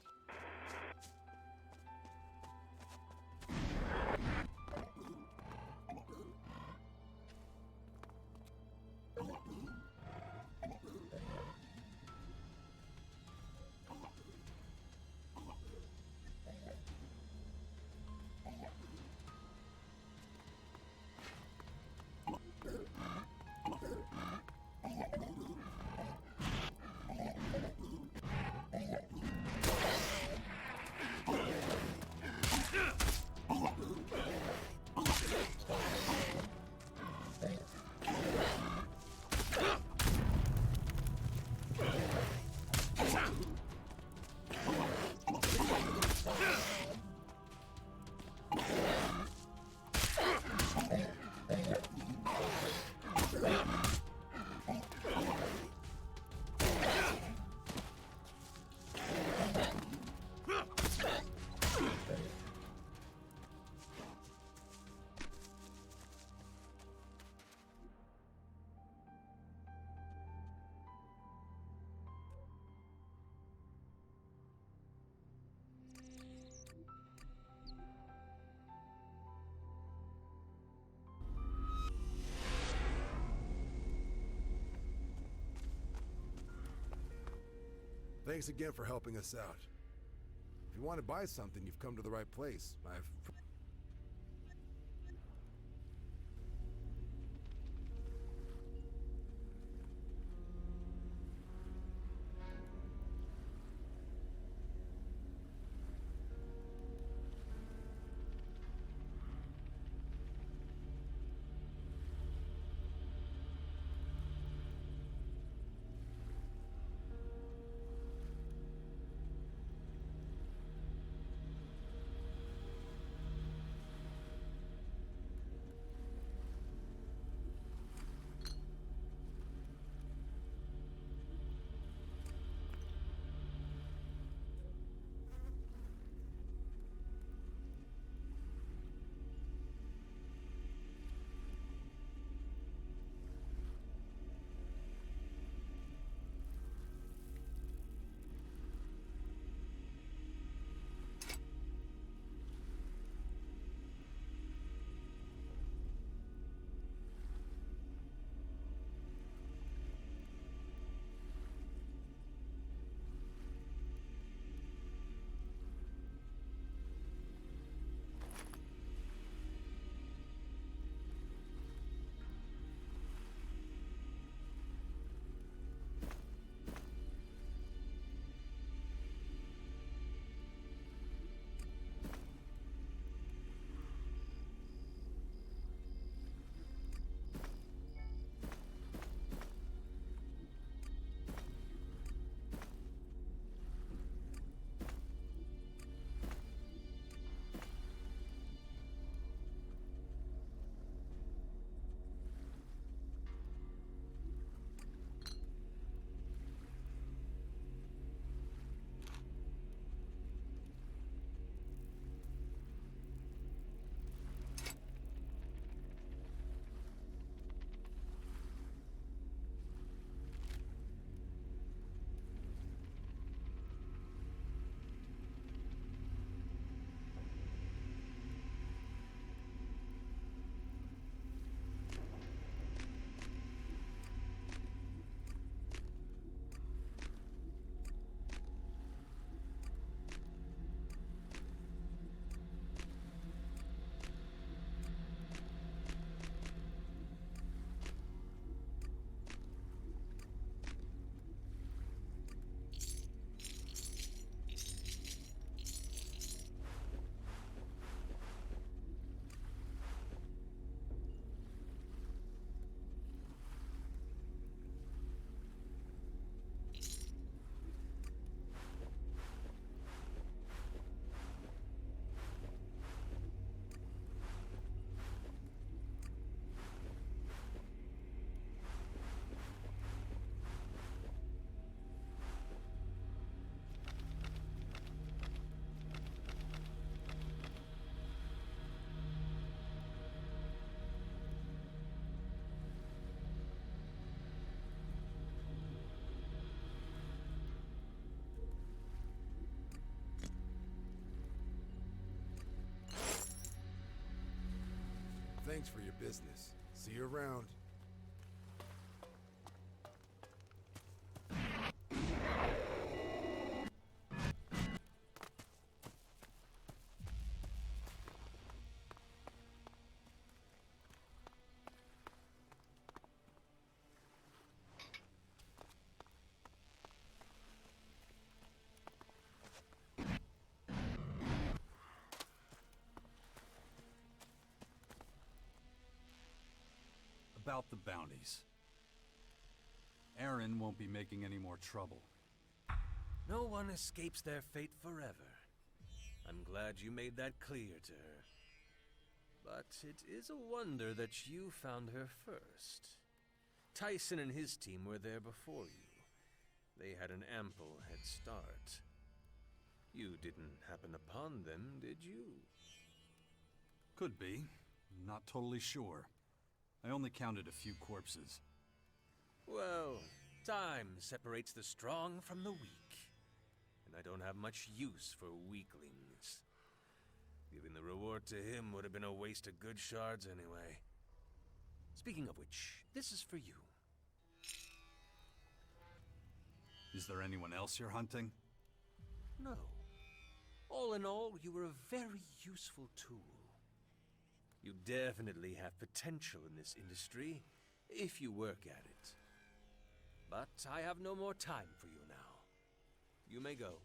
Thanks again for helping us out. If you want to buy something, you've come to the right place. Thanks for your business. See you around. About the bounties. Aaron won't be making any more trouble. No one escapes their fate forever. I'm glad you made that clear to her. But it is a wonder that you found her first. Tyson and his team were there before you. They had an ample head start. You didn't happen upon them, did you? Could be. Not totally sure. I only counted a few corpses. Well, time separates the strong from the weak. And I don't have much use for weaklings. Giving the reward to him would have been a waste of good shards anyway. Speaking of which, this is for you. Is there anyone else you're hunting? No. All in all, you were a very useful tool. You definitely have potential in this industry, if you work at it. But I have no more time for you now. You may go.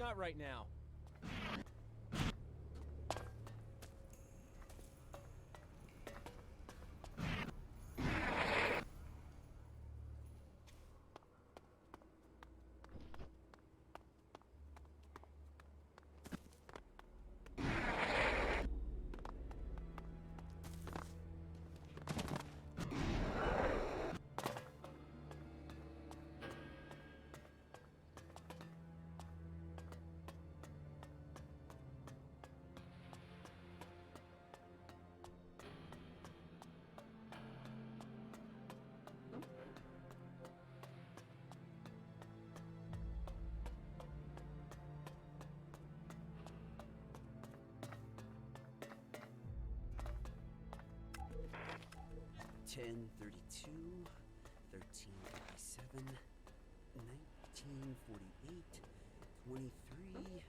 not right now. Ten 32, 1337, 1948, 23.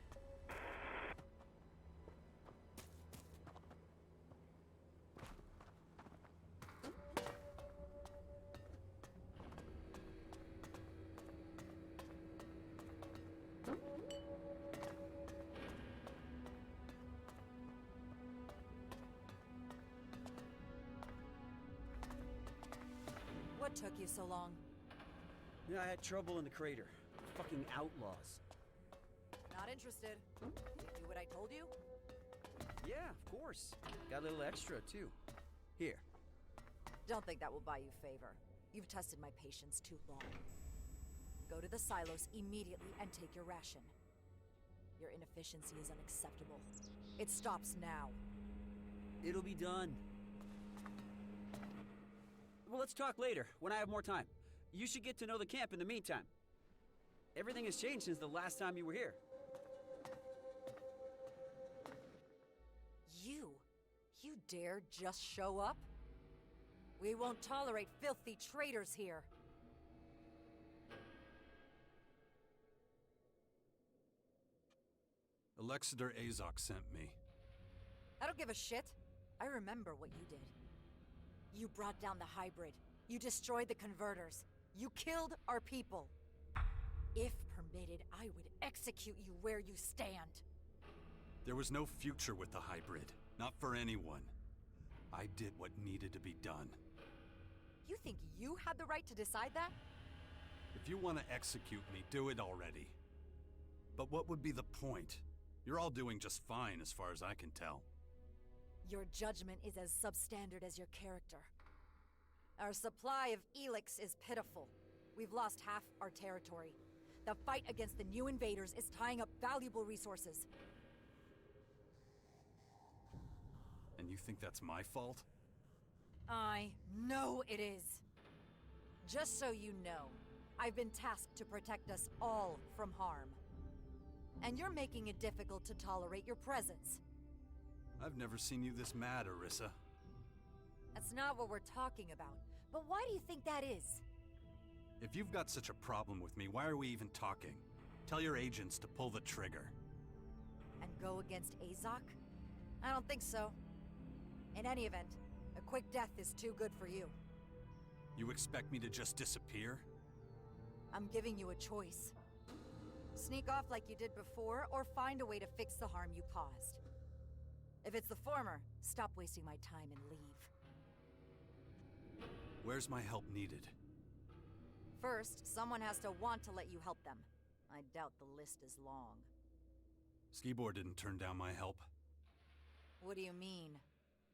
What took you so long? Yeah, I had trouble in the crater. Fucking outlaws. Not interested. Did you do what I told you? Yeah, of course. Got a little extra, too. Here. Don't think that will buy you favor. You've tested my patience too long. Go to the silos immediately and take your ration. Your inefficiency is unacceptable. It stops now. It'll be done. Well, let's talk later, when I have more time. You should get to know the camp in the meantime. Everything has changed since the last time you were here. You dare just show up? We won't tolerate filthy traitors here. Alexander Azok sent me. I don't give a shit. I remember what you did. You brought down the hybrid. You destroyed the converters. You killed our people. If permitted, I would execute you where you stand. There was no future with the hybrid. Not for anyone. I did what needed to be done. You think you had the right to decide that? If you want to execute me, do it already. But what would be the point? You're all doing just fine as far as I can tell. Your judgment is as substandard as your character. Our supply of Elex is pitiful. We've lost half our territory. The fight against the new invaders is tying up valuable resources. And you think that's my fault? I know it is. Just so you know, I've been tasked to protect us all from harm. And you're making it difficult to tolerate your presence. I've never seen you this mad, Arissa. That's not what we're talking about. But why do you think that is? If you've got such a problem with me, why are we even talking? Tell your agents to pull the trigger. And go against Azok? I don't think so. In any event, a quick death is too good for you. You expect me to just disappear? I'm giving you a choice. Sneak off like you did before, or find a way to fix the harm you caused. If it's the former, stop wasting my time and leave. Where's my help needed? First, someone has to want to let you help them. I doubt the list is long. Skibor didn't turn down my help. What do you mean?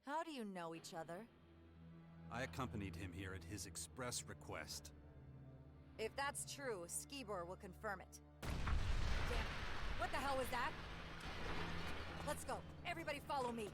How do you know each other? I accompanied him here at his express request. If that's true, Skibor will confirm it. Damn it. What the hell was that? Let's go. Everybody follow me.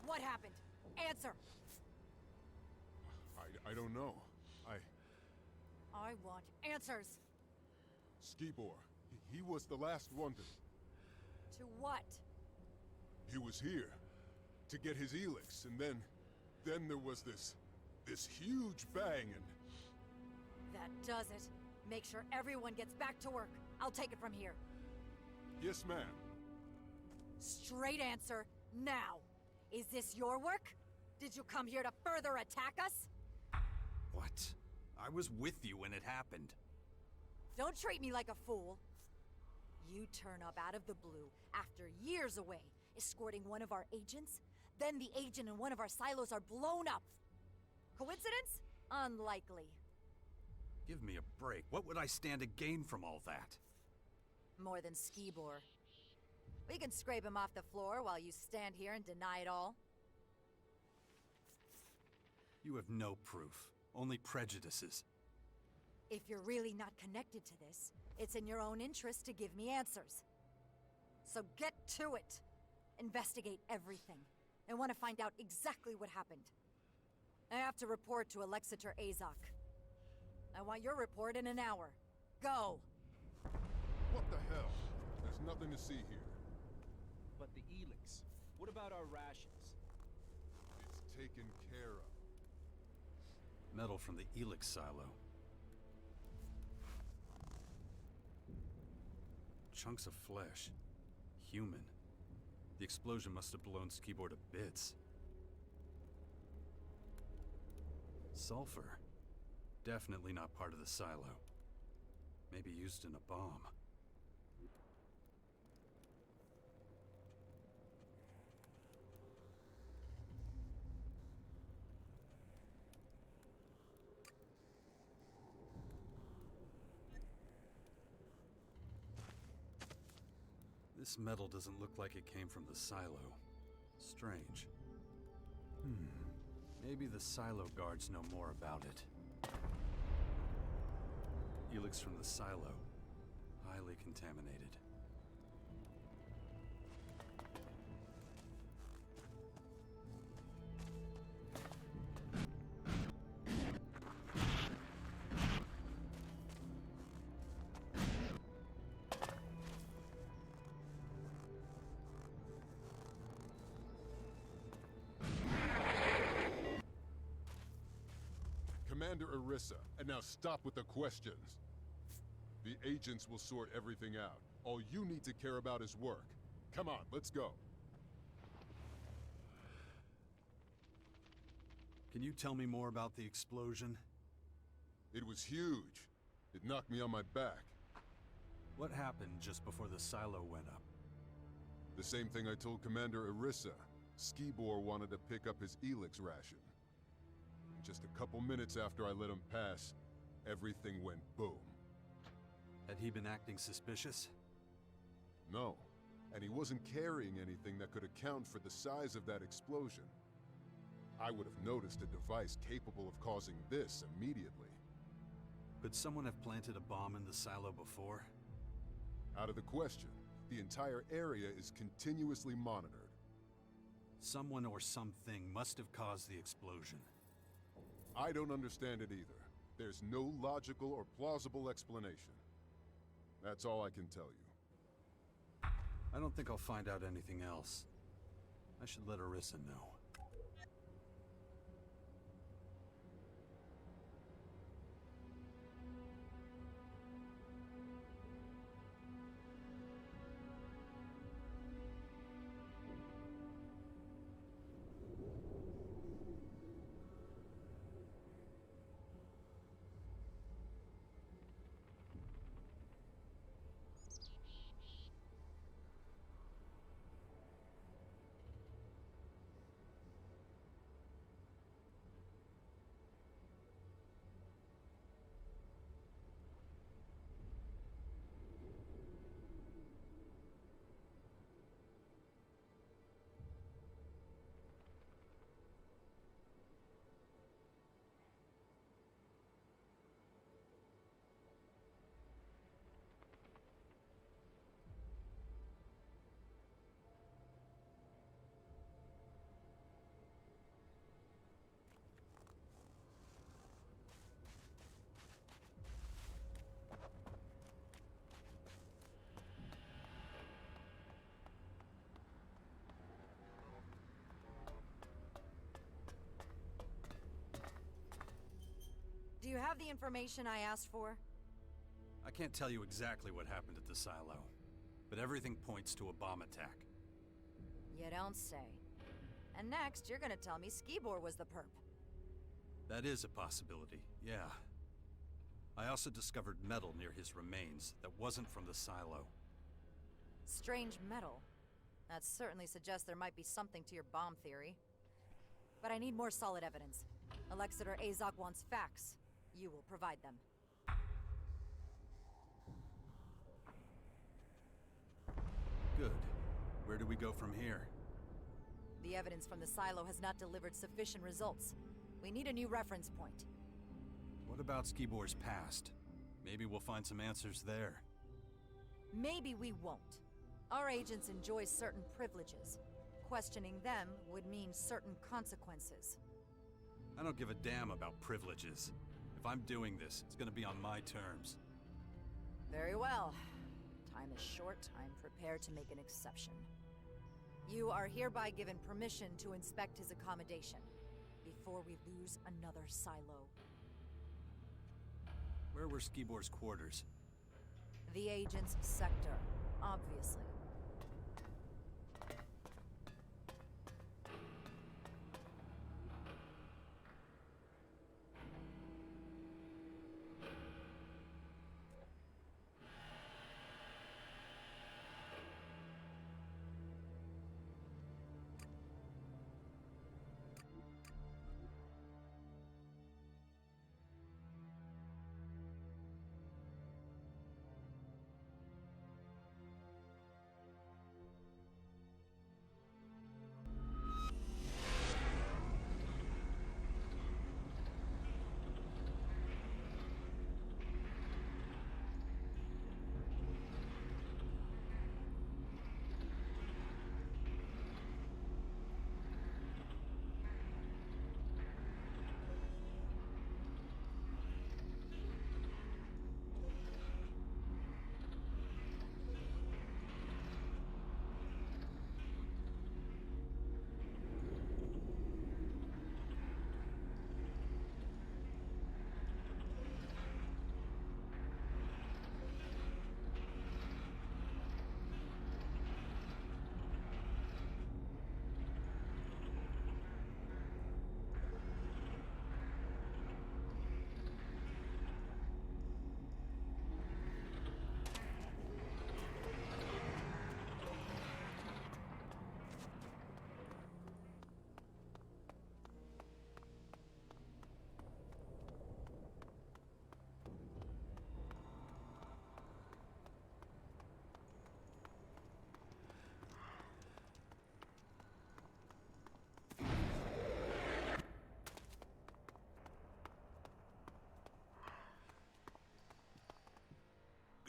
What happened? Answer! I don't know. I want answers! Skibor, he was the last one to... To what? He was here. to get his Elex, and then there was this huge bang, and That does it. Make sure everyone gets back to work. I'll take it from here. yes, ma'am. Straight answer, now. Is this your work? Did you come here to further attack us? What? I was with you when it happened. Don't treat me like a fool. You turn up out of the blue after years away, escorting one of our agents. Then the agent in one of our silos are blown up. Coincidence? Unlikely. Give me a break. What would I stand to gain from all that? More than Skibor. We can scrape him off the floor while you stand here and deny it all. You have no proof. Only prejudices. If you're really not connected to this, it's in your own interest to give me answers. So get to it. Investigate everything. I want to find out exactly what happened. I have to report to Alexator Azok. I want your report in an hour. Go! What the hell? There's nothing to see here. But the Elex, what about our rations? It's taken care of. Metal from the Elex silo. Chunks of flesh. Human. The explosion must have blown Skibor to bits. Sulfur. Definitely not part of the silo. Maybe used in a bomb. This metal doesn't look like it came from the silo. Strange. Maybe the silo guards know more about it. Elex from the silo. Highly contaminated. Commander Orissa, and now stop with the questions. The agents will sort everything out. All you need to care about is work. Come on, let's go. Can you tell me more about the explosion? It was huge. It knocked me on my back. What happened just before the silo went up? The same thing I told Commander Orissa. Skibor wanted to pick up his Elex ration. And just a couple minutes after I let him pass, everything went boom. Had he been acting suspicious? No, and he wasn't carrying anything that could account for the size of that explosion. I would have noticed a device capable of causing this immediately. Could someone have planted a bomb in the silo before? Out of the question. The entire area is continuously monitored. Someone or something must have caused the explosion. I don't understand it either. There's no logical or plausible explanation. That's all I can tell you. I don't think I'll find out anything else. I should let Orissa know. Do you have the information I asked for? I can't tell you exactly what happened at the silo, but everything points to a bomb attack. You don't say. And next, you're gonna tell me Skibor was the perp. That is a possibility, yeah. I also discovered metal near his remains that wasn't from the silo. Strange metal. That certainly suggests there might be something to your bomb theory. But I need more solid evidence. Alexander Azok wants facts. You will provide them. Good. Where do we go from here? The evidence from the silo has not delivered sufficient results. We need a new reference point. What about Skibor's past? Maybe we'll find some answers there. Maybe we won't. Our agents enjoy certain privileges. Questioning them would mean certain consequences. I don't give a damn about privileges. If I'm doing this, it's gonna be on my terms. Very well. Time is short. I'm prepared to make an exception. You are hereby given permission to inspect his accommodation before we lose another silo. Where were Skibor's quarters? The agent's sector, obviously.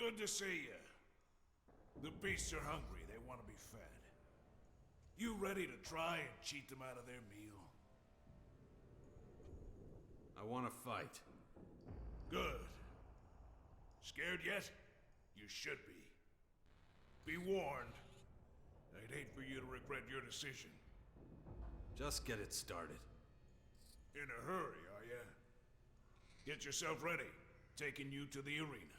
Good to see you. The beasts are hungry. They want to be fed. You ready to try and cheat them out of their meal? I want to fight. Good. Scared yet? You should be. Be warned. I'd hate for you to regret your decision. Just get it started. In a hurry, are ya? Get yourself ready. Taking you to the arena.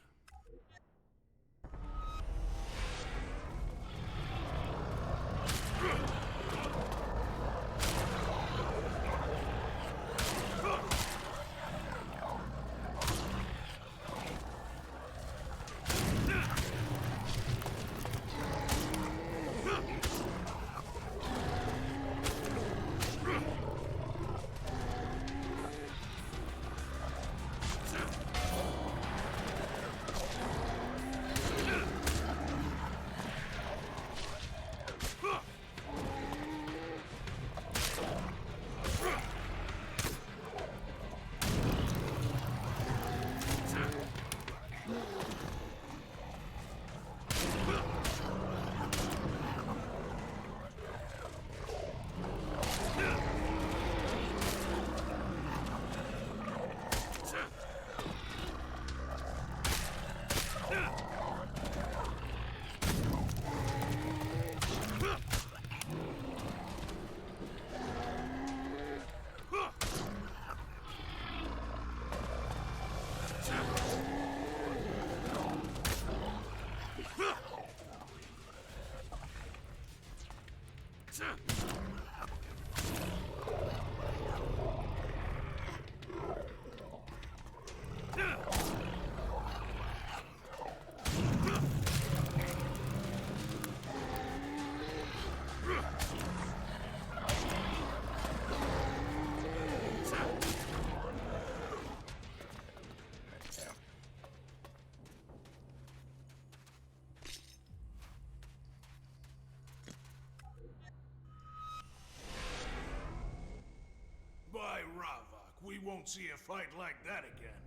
won't see a fight like that again.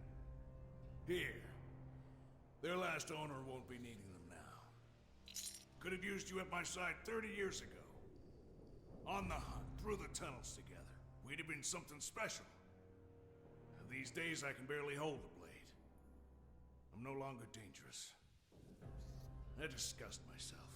Here. Their last owner won't be needing them now. Could have used you at my side 30 years ago. On the hunt, through the tunnels together. We'd have been something special. These days I can barely hold the blade. I'm no longer dangerous. I disgust myself.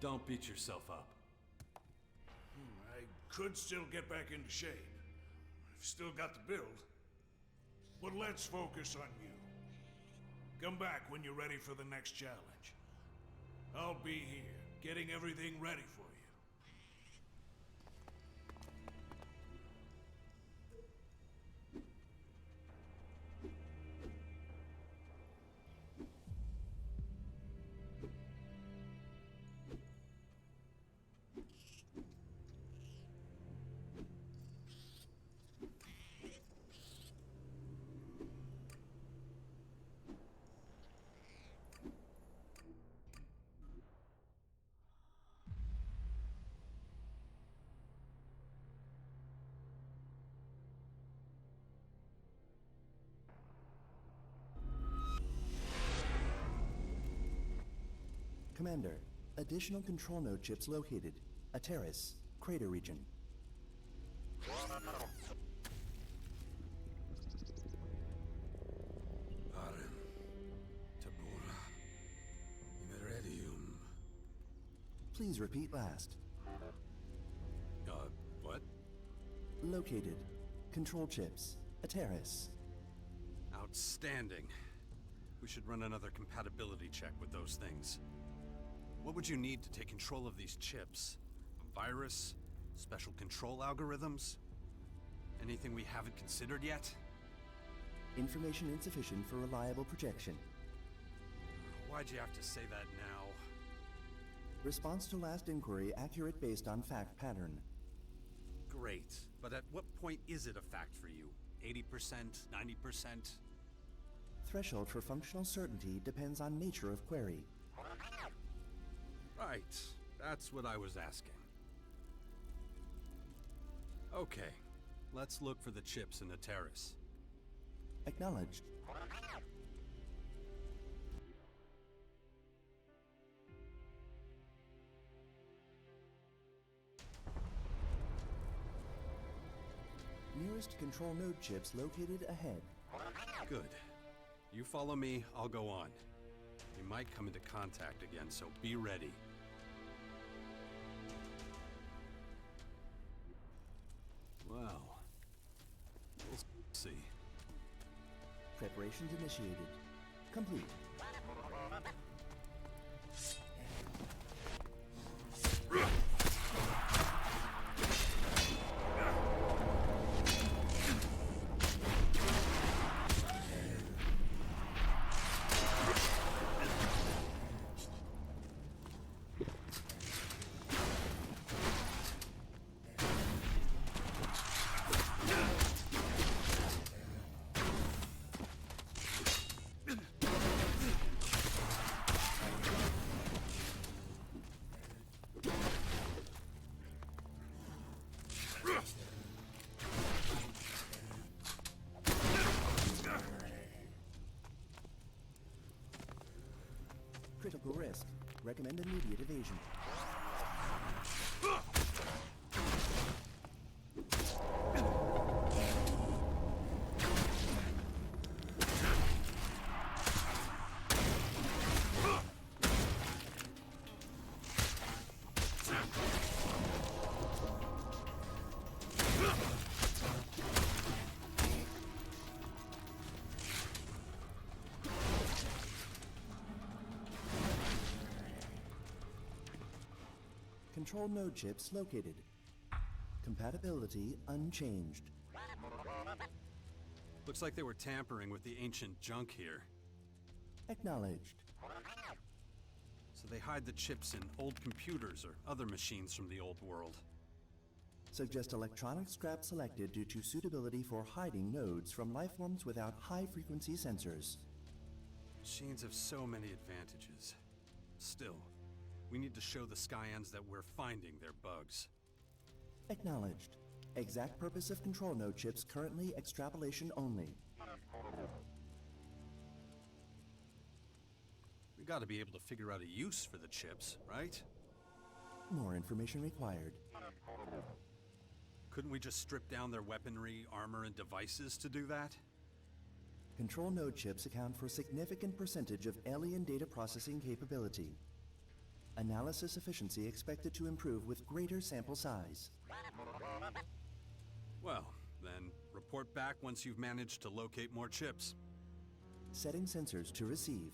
Don't beat yourself up. I could still get back into shape. I've still got the build. But let's focus on you. Come back when you're ready for the next challenge. I'll be here, getting everything ready for you. Commander, additional control node chips located. A terrace, crater region. Arem, Tabora, Imeredium. Please repeat last. What? Located. Control chips. A terrace. Outstanding. We should run another compatibility check with those things. What would you need to take control of these chips? A virus? Special control algorithms? Anything we haven't considered yet? Information insufficient for reliable projection. Why'd you have to say that now? Response to last inquiry accurate based on fact pattern. Great, but at what point is it a fact for you? 80%? 90%? Threshold for functional certainty depends on nature of query. Right, that's what I was asking. Okay, let's look for the chips in the terrace. Acknowledged. Nearest control node chips located ahead. Good. You follow me, I'll go on. We might come into contact again, so be ready. Well, we'll see. Preparations initiated. Complete. Critical risk. Recommend immediate evasion. Control node chips located. Compatibility unchanged. Looks like they were tampering with the ancient junk here. Acknowledged. So they hide the chips in old computers or other machines from the old world. Suggest electronic scrap selected due to suitability for hiding nodes from lifeforms without high-frequency sensors. Machines have so many advantages. Still, we need to show the Skyans that we're finding their bugs. Acknowledged. Exact purpose of control node chips currently extrapolation only. We gotta be able to figure out a use for the chips, right? More information required. Couldn't we just strip down their weaponry, armor, and devices to do that? Control node chips account for a significant percentage of alien data processing capability. Analysis efficiency expected to improve with greater sample size. Well, then report back once you've managed to locate more chips. Setting sensors to receive.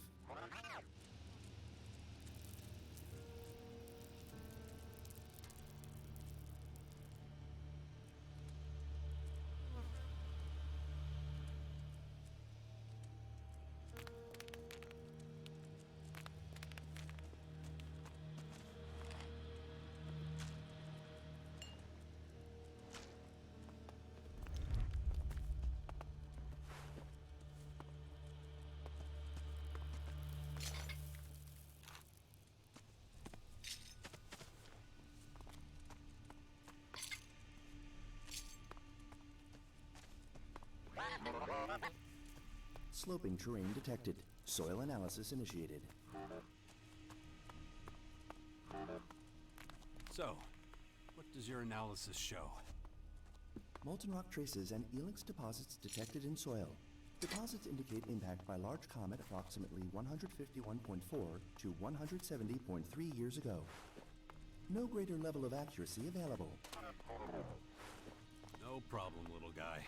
Sloping terrain detected. Soil analysis initiated. So, what does your analysis show? Molten rock traces and Elex deposits detected in soil. Deposits indicate impact by large comet approximately 151.4 to 170.3 years ago. No greater level of accuracy available. No problem, little guy.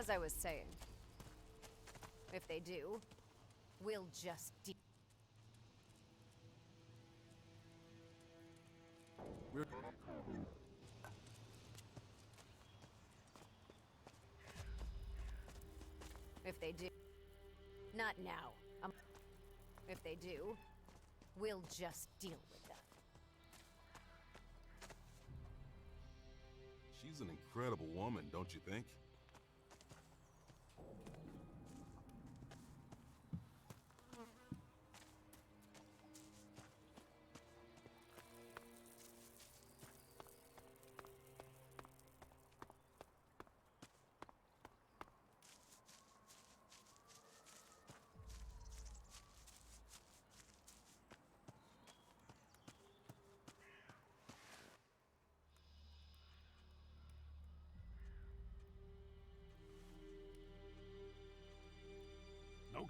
As I was saying, if they do, we'll just If they do, not now. If they do, we'll just deal with them. She's an incredible woman, don't you think?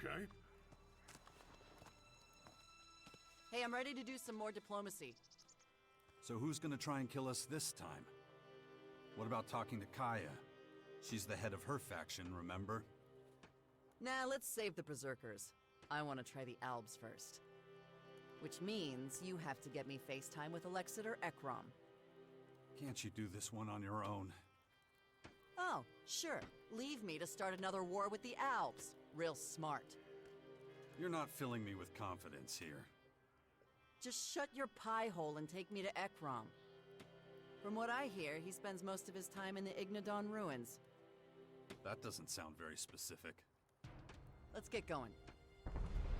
Okay. Hey, I'm ready to do some more diplomacy. So who's gonna try and kill us this time? What about talking to Kaya? She's the head of her faction, remember? Nah, let's save the Berserkers. I want to try the Albs first. Which means you have to get me FaceTime with Alexit or Ekrom. Can't you do this one on your own? Oh, sure. Leave me to start another war with the Albs. Real smart. You're not filling me with confidence here. Just shut your pie hole and take me to Ekrom. From what I hear, he spends most of his time in the Ignadon ruins. That doesn't sound very specific. Let's get going.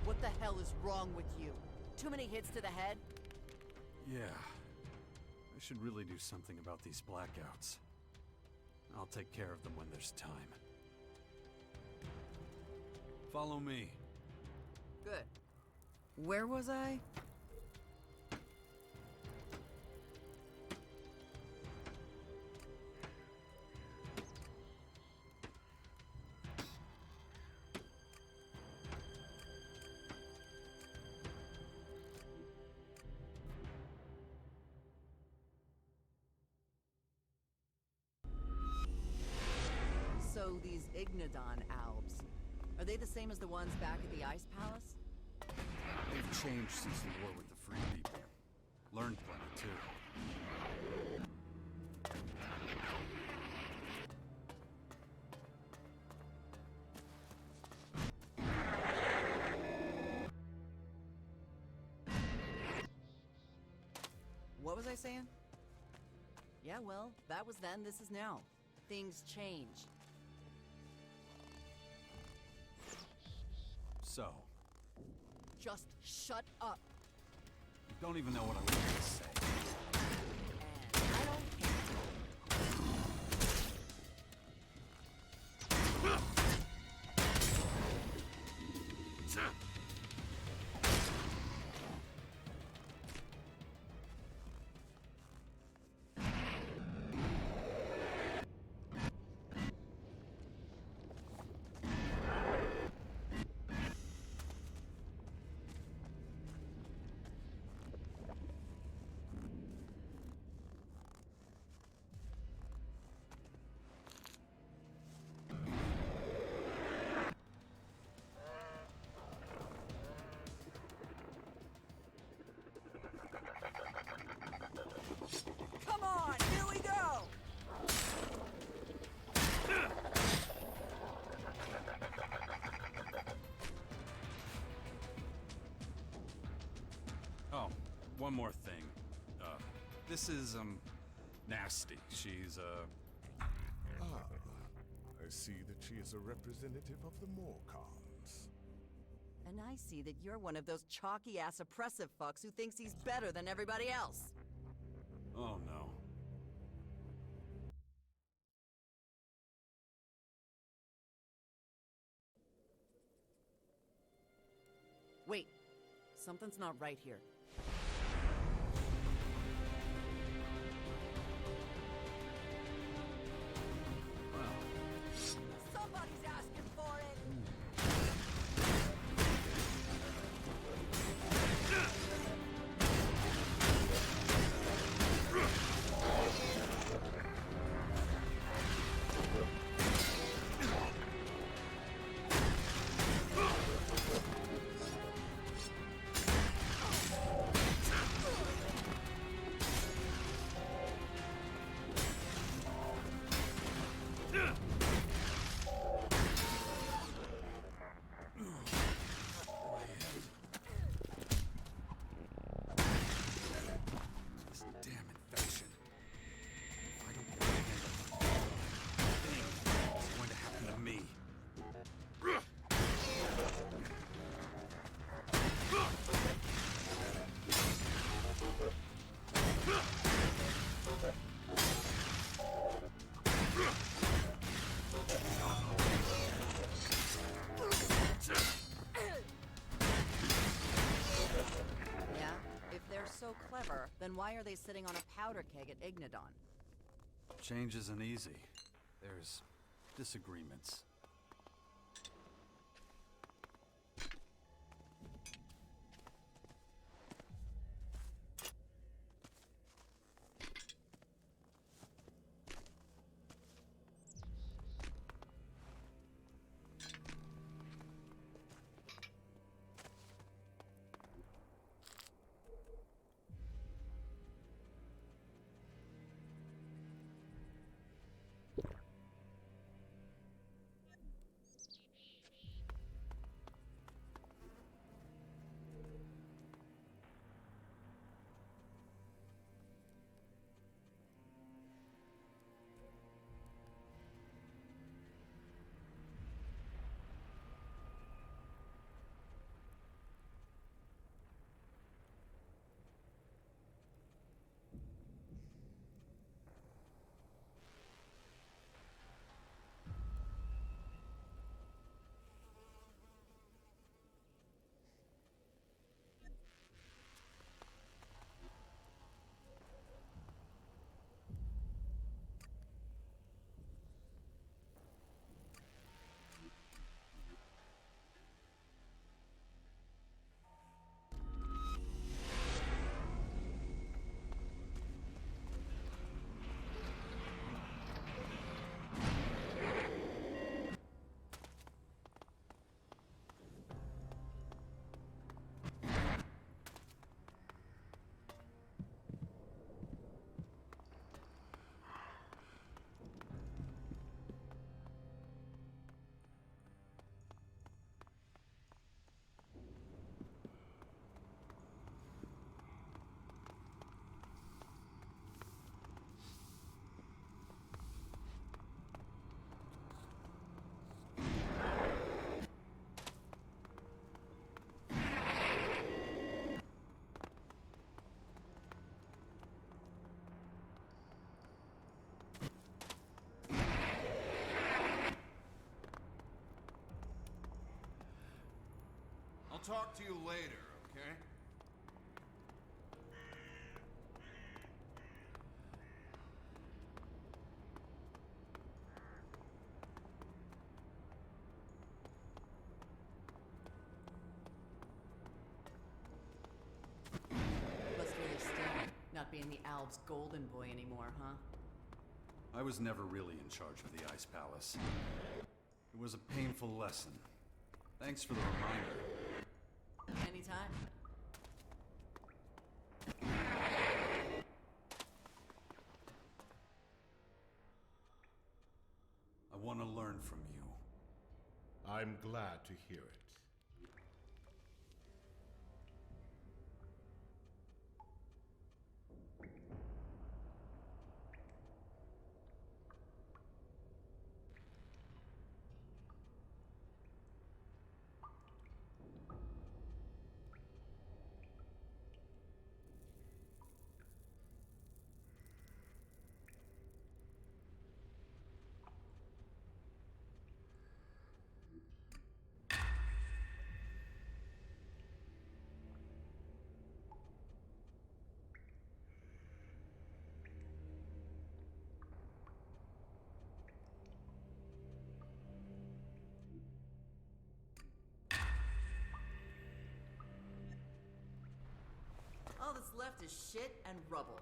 What the hell is wrong with you? Too many hits to the head? Yeah. I should really do something about these blackouts. I'll take care of them when there's time. Follow me. Good. Where was I? So these Ignadon Albs, are they the same as the ones back at the Ice Palace? They've changed since the war with the Free People. Learned plenty, too. What was I saying? Yeah, well, that was then, this is now. Things change. So, Just shut up. you don't even know what I wanted to say. And I don't care. Come on, here we go! Oh, one more thing. This is, Nasty. She's, Ah, I see that she is a representative of the Morcons. And I see that you're one of those chalky-ass oppressive fucks who thinks he's better than everybody else. oh no. Wait, something's not right here. Somebody's asking for it! so clever, then why are they sitting on a powder keg at Ignadon? Change isn't easy. There's disagreements. I'll talk to you later, okay? Must really sting, not being the Alb's golden boy anymore, huh? I was never really in charge of the Ice Palace. It was a painful lesson. Thanks for the reminder. Anytime. I want to learn from you. I'm glad to hear it. All that's left is shit and rubble.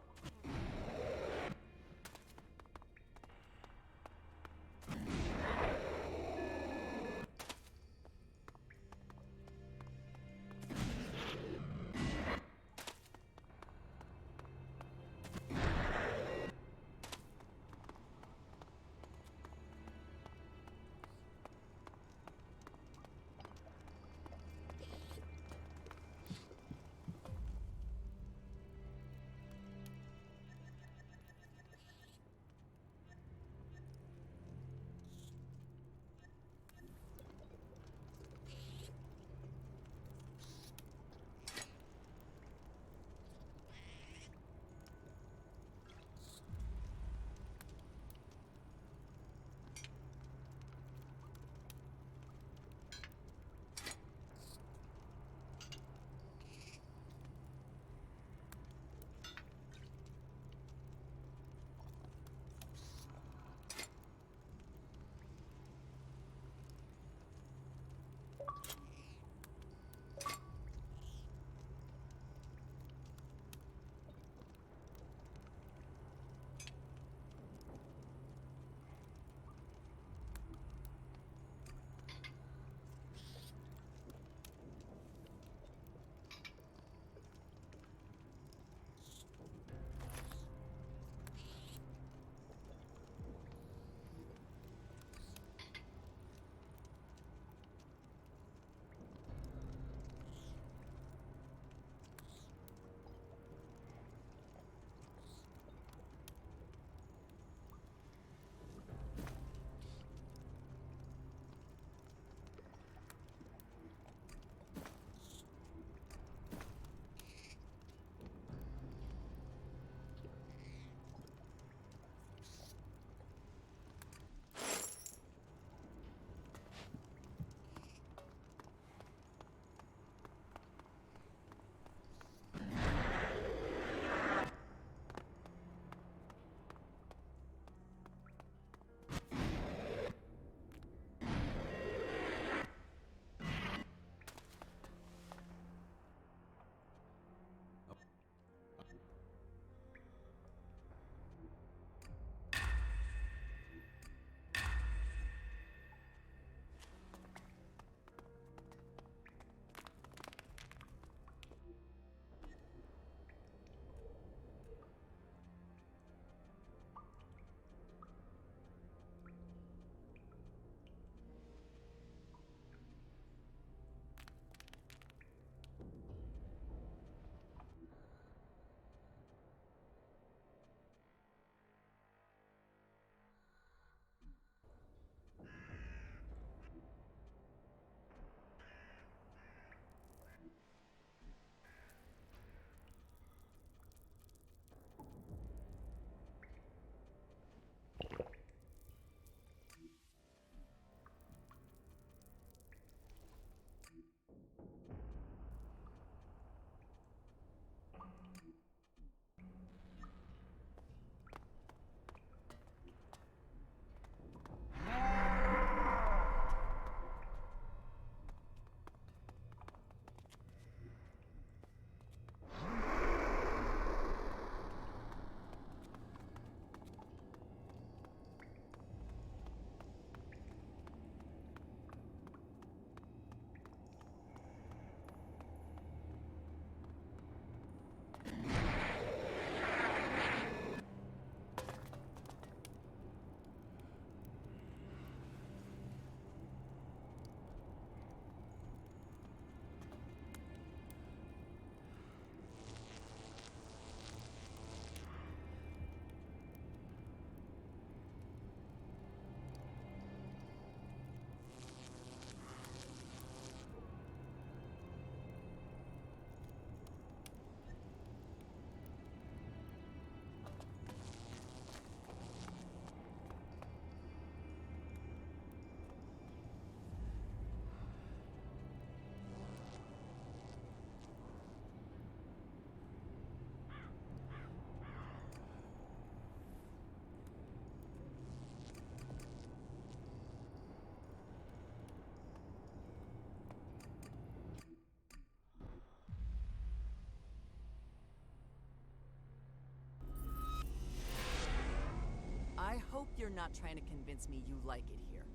I hope you're not trying to convince me you like it here.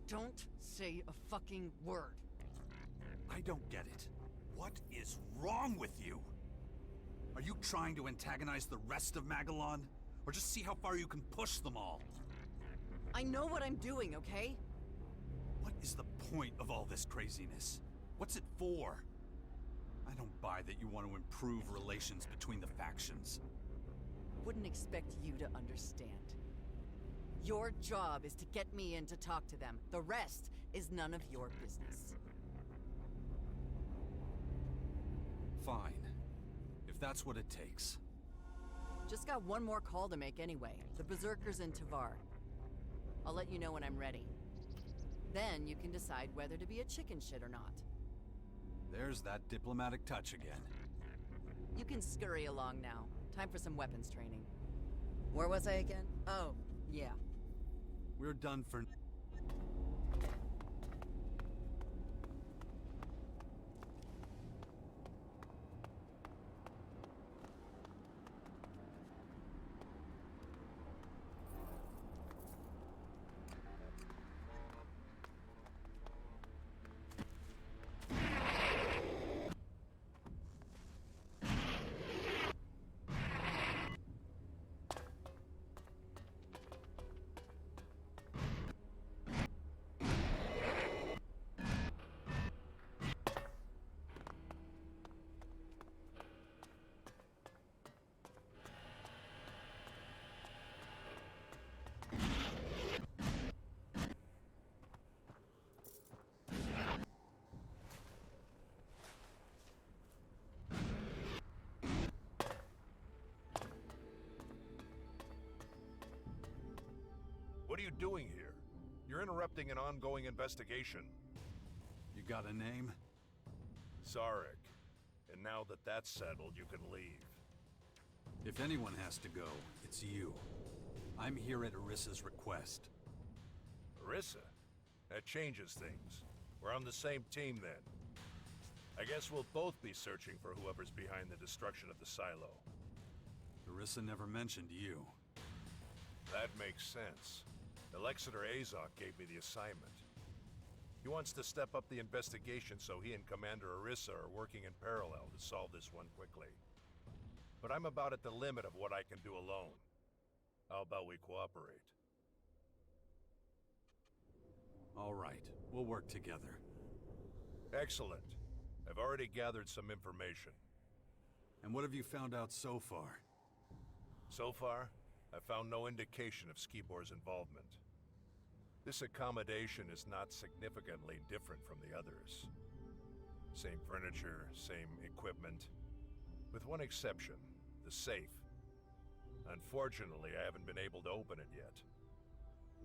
Don't say a fucking word. I don't get it. What is wrong with you? Are you trying to antagonize the rest of Magalan? Or just see how far you can push them all? I know what I'm doing, okay? What is the point of all this craziness? What's it for? I don't buy that you want to improve relations between the factions. Wouldn't expect you to understand. Your job is to get me in to talk to them. The rest is none of your business. Fine. If that's what it takes. Just got one more call to make anyway. The Berserkers in Tavar. I'll let you know when I'm ready. Then you can decide whether to be a chicken shit or not. There's that diplomatic touch again. You can scurry along now. Time for some weapons training. Where was I again? Oh, yeah. We're done for... What are you doing here? You're interrupting an ongoing investigation. You got a name? Zarek. And now that that's settled, you can leave. If anyone has to go, it's you. I'm here at Arissa's request. Arissa? That changes things. We're on the same team then. I guess we'll both be searching for whoever's behind the destruction of the silo. Arissa never mentioned you. That makes sense. Alexander Azok gave me the assignment. He wants to step up the investigation so he and Commander Arissa are working in parallel to solve this one quickly. But I'm about at the limit of what I can do alone. How about we cooperate? All right, we'll work together. Excellent. I've already gathered some information. And what have you found out so far? So far, I've found no indication of Skibor's involvement. This accommodation is not significantly different from the others. Same furniture, same equipment. With one exception, the safe. Unfortunately, I haven't been able to open it yet.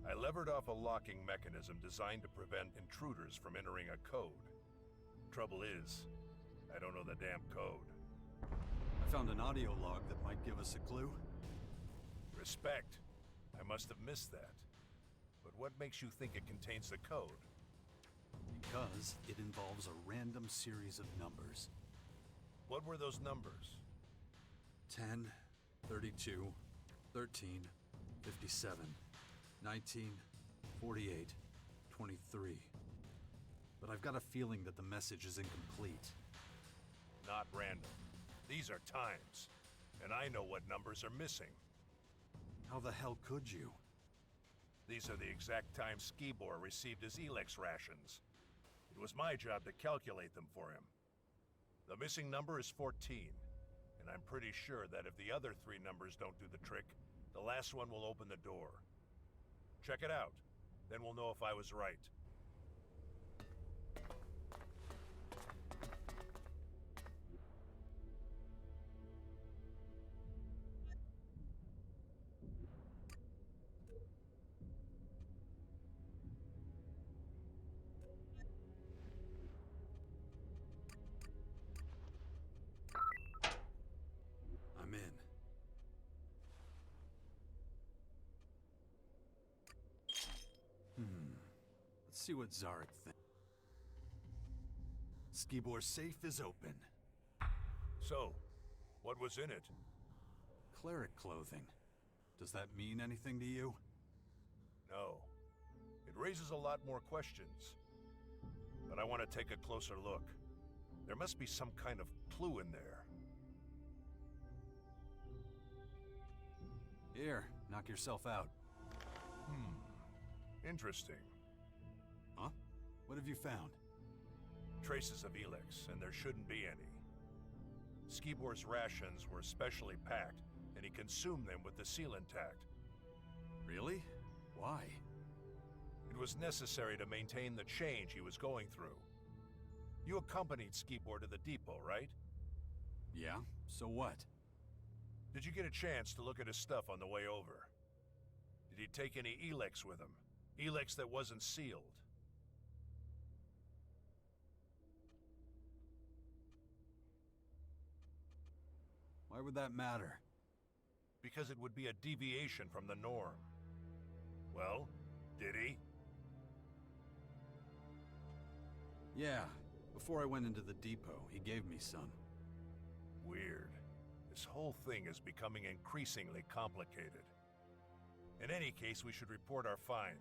I levered off a locking mechanism designed to prevent intruders from entering a code. Trouble is, I don't know the damn code. I found an audio log that might give us a clue. Respect. I must have missed that. But what makes you think it contains the code? Because it involves a random series of numbers. What were those numbers? 10, 32, 13, 57, 19, 48, 23. But I've got a feeling that the message is incomplete. Not random. These are times, and I know what numbers are missing. How the hell could you? These are the exact times Skibor received his Elex rations. It was my job to calculate them for him. The missing number is 14, and I'm pretty sure that if the other 3 numbers don't do the trick, the last one will open the door. Check it out, then we'll know if I was right. I'm in. Let's see what Zarek thinks. Skibor's safe is open. So, what was in it? Cleric clothing. Does that mean anything to you? No. It raises a lot more questions. But I want to take a closer look. There must be some kind of clue in there. Here, knock yourself out. Interesting. Huh? What have you found? Traces of Elex, and there shouldn't be any. Skibor's rations were specially packed, and he consumed them with the seal intact. Really? Why? It was necessary to maintain the change he was going through. You accompanied Skibor to the depot, right? Yeah, so what? Did you get a chance to look at his stuff on the way over? Did he take any Elex with him? Elex that wasn't sealed? Why would that matter? Because it would be a deviation from the norm. Well, did he? Yeah, before I went into the depot, he gave me some. Weird. This whole thing is becoming increasingly complicated. In any case, we should report our find.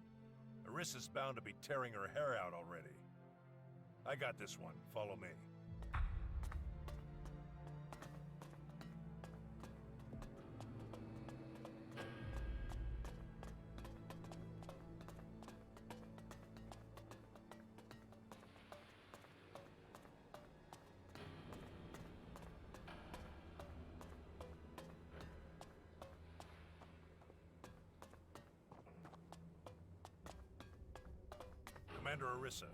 Arissa's bound to be tearing her hair out already. I got this one. Follow me. Commander Arissa,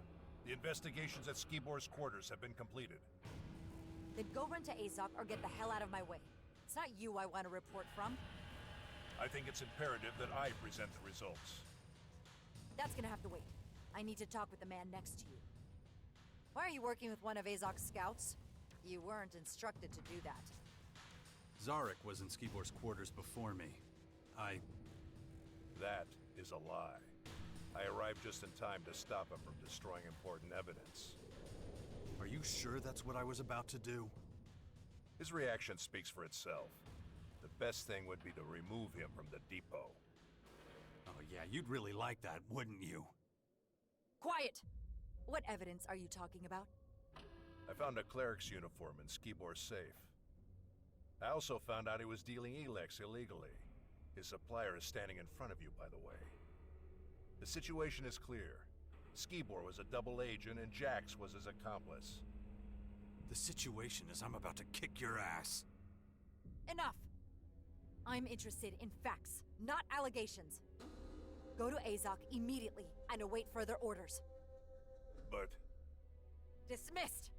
the investigations at Skibor's quarters have been completed. Then go run to Azok or get the hell out of my way. It's not you I want to report from. I think it's imperative that I present the results. That's gonna have to wait. I need to talk with the man next to you. Why are you working with one of Azok's scouts? You weren't instructed to do that. Zarek was in Skibor's quarters before me. That is a lie. I arrived just in time to stop him from destroying important evidence. Are you sure that's what I was about to do? His reaction speaks for itself. The best thing would be to remove him from the depot. Oh yeah, you'd really like that, wouldn't you? Quiet! What evidence are you talking about? I found a cleric's uniform in Skibor's safe. I also found out he was dealing Elex illegally. His supplier is standing in front of you, by the way. The situation is clear. Skibor was a double agent and Jax was his accomplice. The situation is I'm about to kick your ass. Enough! I'm interested in facts, not allegations. Go to Azok immediately and await further orders. But... Dismissed!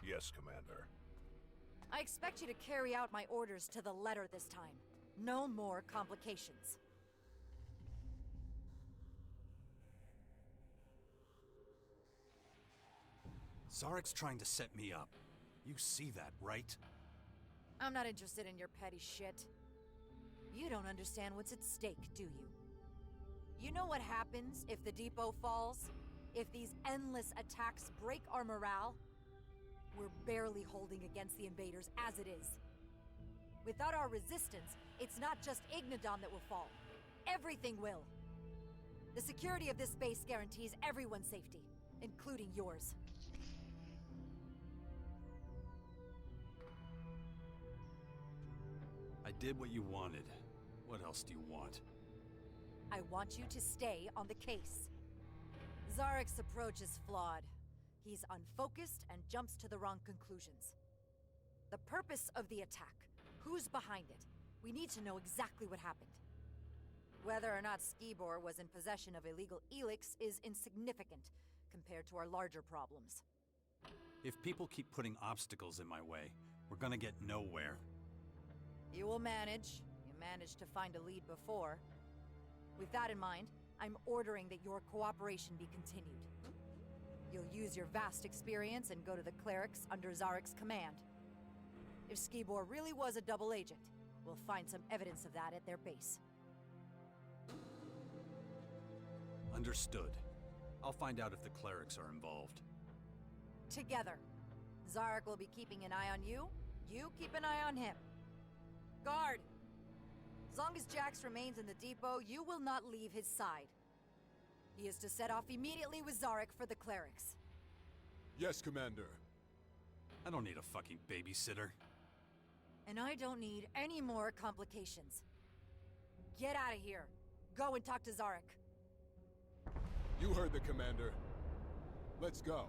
Yes, Commander. I expect you to carry out my orders to the letter this time. No more complications. Zarek's trying to set me up. You see that, right? I'm not interested in your petty shit. You don't understand what's at stake, do you? You know what happens if the depot falls? If these endless attacks break our morale? We're barely holding against the invaders as it is. Without our resistance, it's not just Ignodon that will fall. Everything will. The security of this base guarantees everyone's safety, including yours. did what you wanted. What else do you want? I want you to stay on the case. Zarek's approach is flawed. He's unfocused and jumps to the wrong conclusions. The purpose of the attack, who's behind it? We need to know exactly what happened. Whether or not Skibor was in possession of illegal Elex is insignificant compared to our larger problems. If people keep putting obstacles in my way, we're gonna get nowhere. You will manage. You managed to find a lead before. With that in mind, I'm ordering that your cooperation be continued. You'll use your vast experience and go to the clerics under Zarek's command. If Skibor really was a double agent, we'll find some evidence of that at their base. Understood. I'll find out if the clerics are involved. Together. Zarek will be keeping an eye on you, you keep an eye on him. Guard! As long as Jax remains in the depot, you will not leave his side. He is to set off immediately with Zarek for the clerics. Yes, Commander. I don't need a fucking babysitter. And I don't need any more complications. Get out of here. Go and talk to Zarek. You heard the Commander. Let's go.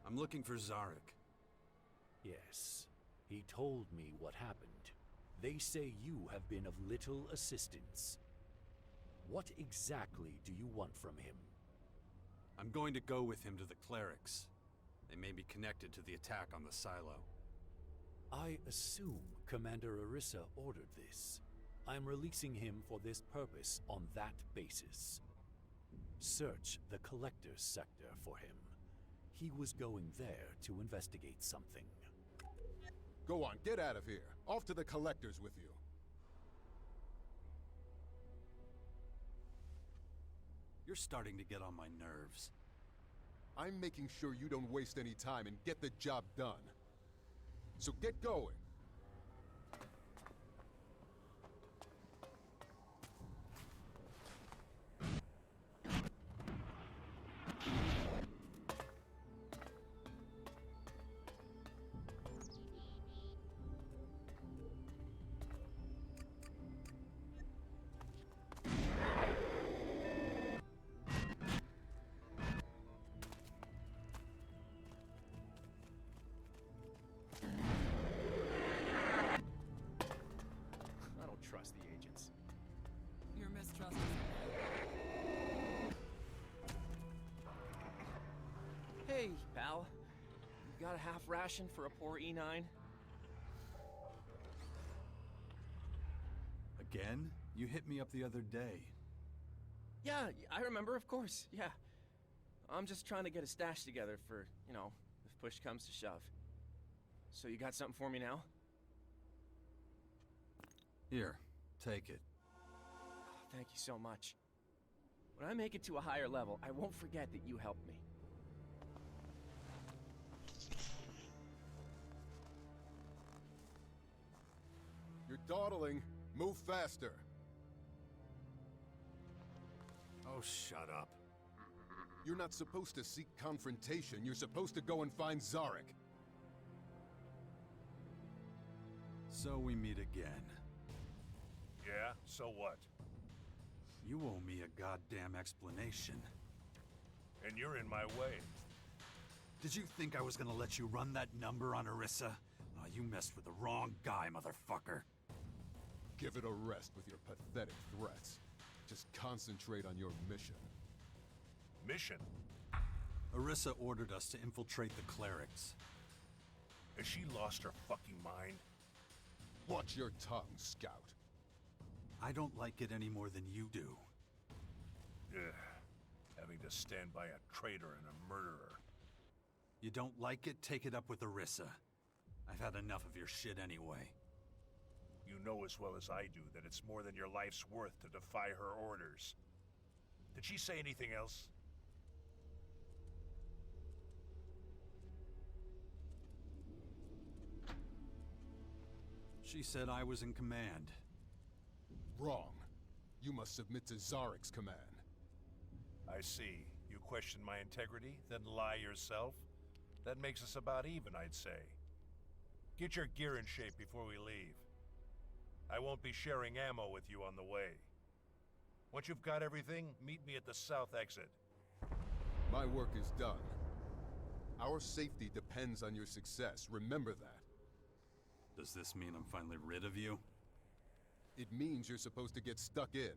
I'm looking for Zarek. Yes. He told me what happened. They say you have been of little assistance. What exactly do you want from him? I'm going to go with him to the clerics. They may be connected to the attack on the silo. I assume Commander Arissa ordered this. I'm releasing him for this purpose on that basis. Search the Collector's sector for him. He was going there to investigate something. Go on, get out of here. Off to the Collectors with you. You're starting to get on my nerves. I'm making sure you don't waste any time and get the job done. So get going. Hey, pal. You got a half ration for a poor E9? Again? You hit me up the other day. Yeah, I remember, of course, yeah. I'm just trying to get a stash together for, you know, if push comes to shove. So you got something for me now? Here, take it. Thank you so much. When I make it to a higher level, I won't forget that you helped me. You're dawdling. Move faster. Oh, shut up. You're not supposed to seek confrontation. You're supposed to go and find Zarek. So we meet again. Yeah, so what? You owe me a goddamn explanation. And you're in my way. Did you think I was gonna let you run that number on Arissa? Oh, you messed with the wrong guy, motherfucker. Give it a rest with your pathetic threats. Just concentrate on your mission. Mission? Orisa ordered us to infiltrate the clerics. Has she lost her fucking mind? Watch your tongue, Scout. I don't like it any more than you do. Ugh. Having to stand by a traitor and a murderer. You don't like it? Take it up with Orisa. I've had enough of your shit anyway. You know as well as I do that it's more than your life's worth to defy her orders. Did she say anything else? She said I was in command. Wrong. You must submit to Zarek's command. I see. You question my integrity, then lie yourself? That makes us about even, I'd say. Get your gear in shape before we leave. I won't be sharing ammo with you on the way. Once you've got everything, meet me at the south exit. My work is done. Our safety depends on your success. Remember that. Does this mean I'm finally rid of you? It means you're supposed to get stuck in.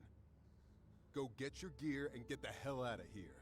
Go get your gear and get the hell out of here.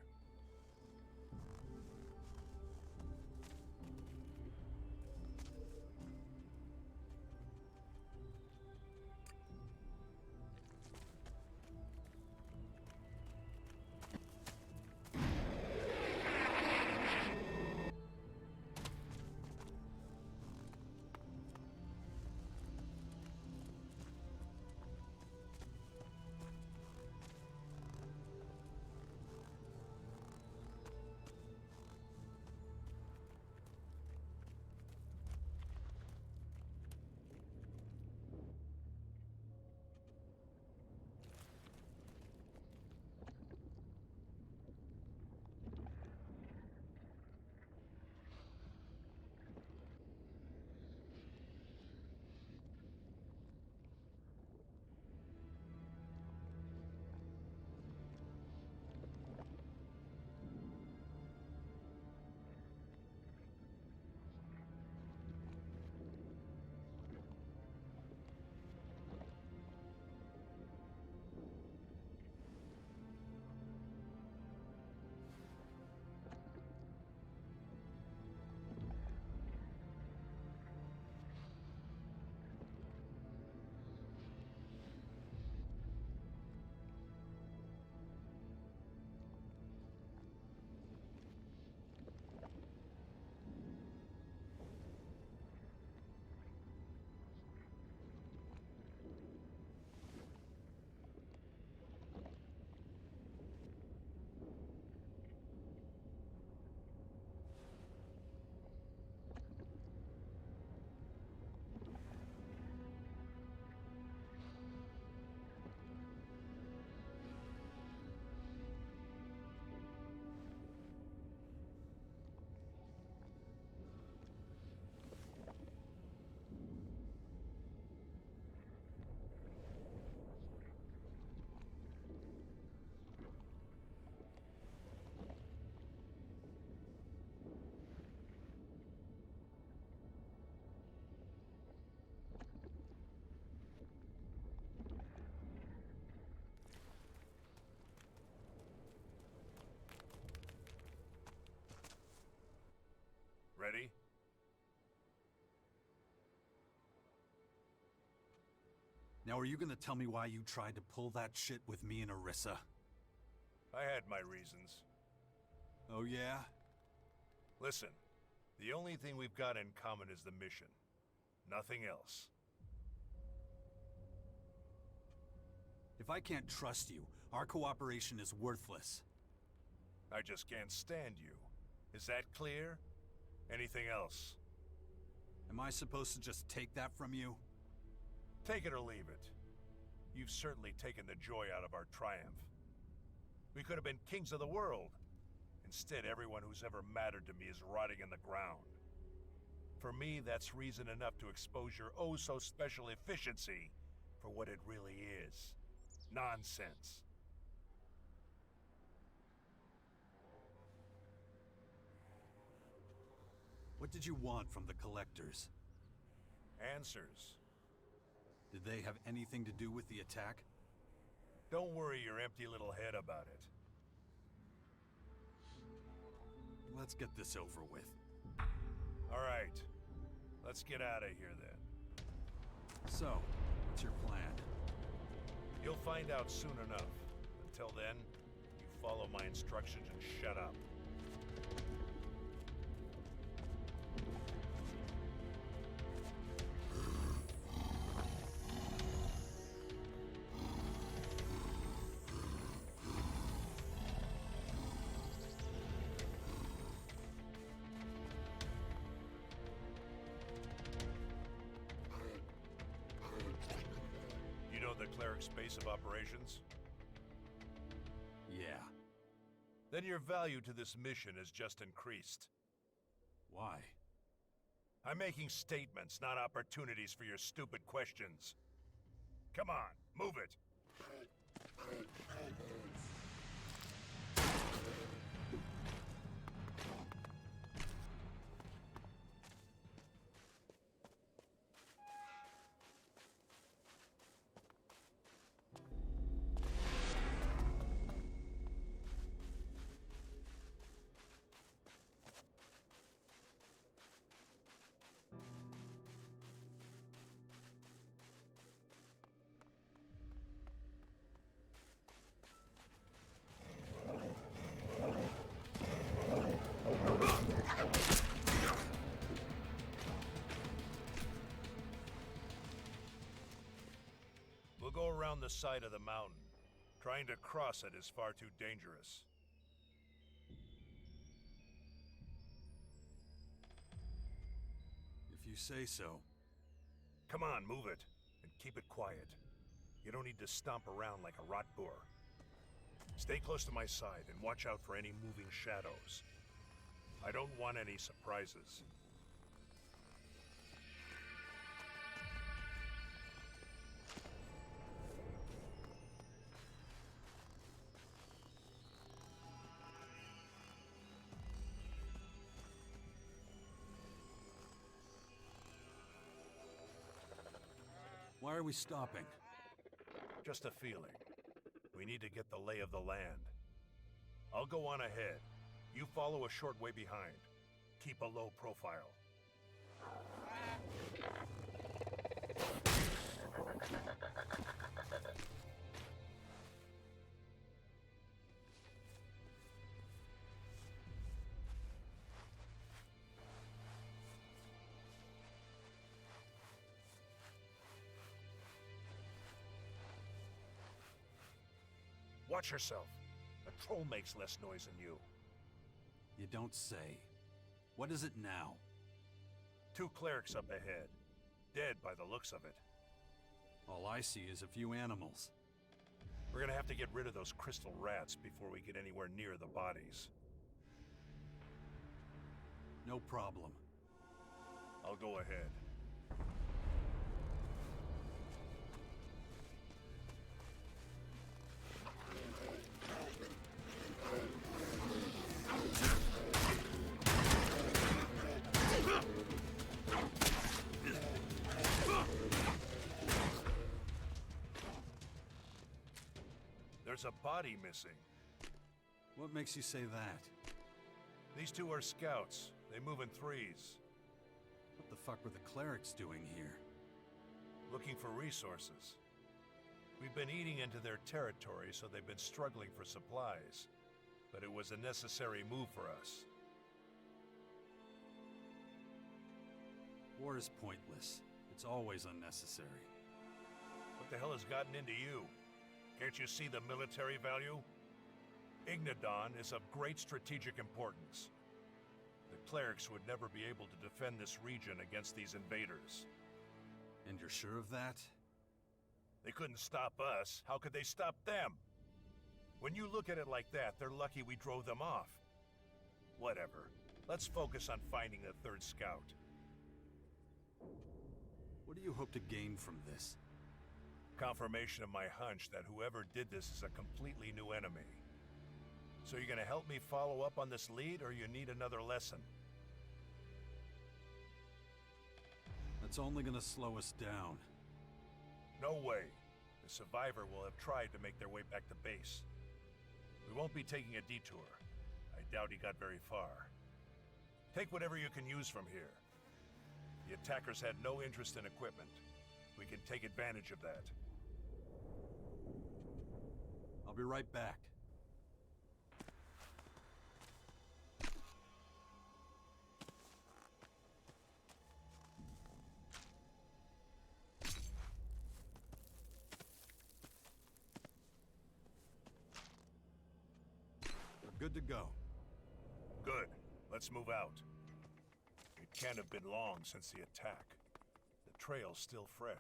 Ready? Now are you gonna tell me why you tried to pull that shit with me and Orisa? I had my reasons. Oh yeah? Listen, the only thing we've got in common is the mission. Nothing else. If I can't trust you, our cooperation is worthless. I just can't stand you. Is that clear? Anything else? Am I supposed to just take that from you? Take it or leave it. You've certainly taken the joy out of our triumph. We could have been kings of the world. Instead, everyone who's ever mattered to me is rotting in the ground. For me, that's reason enough to expose your oh-so-special efficiency for what it really is. Nonsense. What did you want from the collectors? Answers. Did they have anything to do with the attack? Don't worry your empty little head about it. Let's get this over with. All right. Let's get out of here then. So, what's your plan? You'll find out soon enough. Until then, you follow my instructions and shut up. You know the cleric's base of operations? Yeah. Then your value to this mission has just increased. Why? I'm making statements, not opportunities for your stupid questions. Come on, move it! We'll go around the side of the mountain. Trying to cross it is far too dangerous. If you say so. Come on, move it. And keep it quiet. You don't need to stomp around like a rot boar. Stay close to my side and watch out for any moving shadows. I don't want any surprises. Why are we stopping? Just a feeling. We need to get the lay of the land. I'll go on ahead. You follow a short way behind. Keep a low profile. Watch yourself. A troll makes less noise than you. You don't say. What is it now? 2 clerics up ahead. Dead by the looks of it. All I see is a few animals. We're gonna have to get rid of those crystal rats before we get anywhere near the bodies. No problem. I'll go ahead. There's a body missing. What makes you say that? These 2 are scouts. They move in 3s. What the fuck were the clerics doing here? Looking for resources. We've been eating into their territory, so they've been struggling for supplies. But it was a necessary move for us. War is pointless. It's always unnecessary. What the hell has gotten into you? Can't you see the military value? Ignadon is of great strategic importance. The clerics would never be able to defend this region against these invaders. And you're sure of that? They couldn't stop us. How could they stop them? When you look at it like that, they're lucky we drove them off. Whatever. Let's focus on finding the 3rd scout. What do you hope to gain from this? Confirmation of my hunch that whoever did this is a completely new enemy. So you're gonna help me follow up on this lead, or you need another lesson? That's only gonna slow us down. No way. The survivor will have tried to make their way back to base. We won't be taking a detour. I doubt he got very far. Take whatever you can use from here. The attackers had no interest in equipment. We can take advantage of that. I'll be right back. We're good to go. Good. Let's move out. It can't have been long since the attack. The trail's still fresh.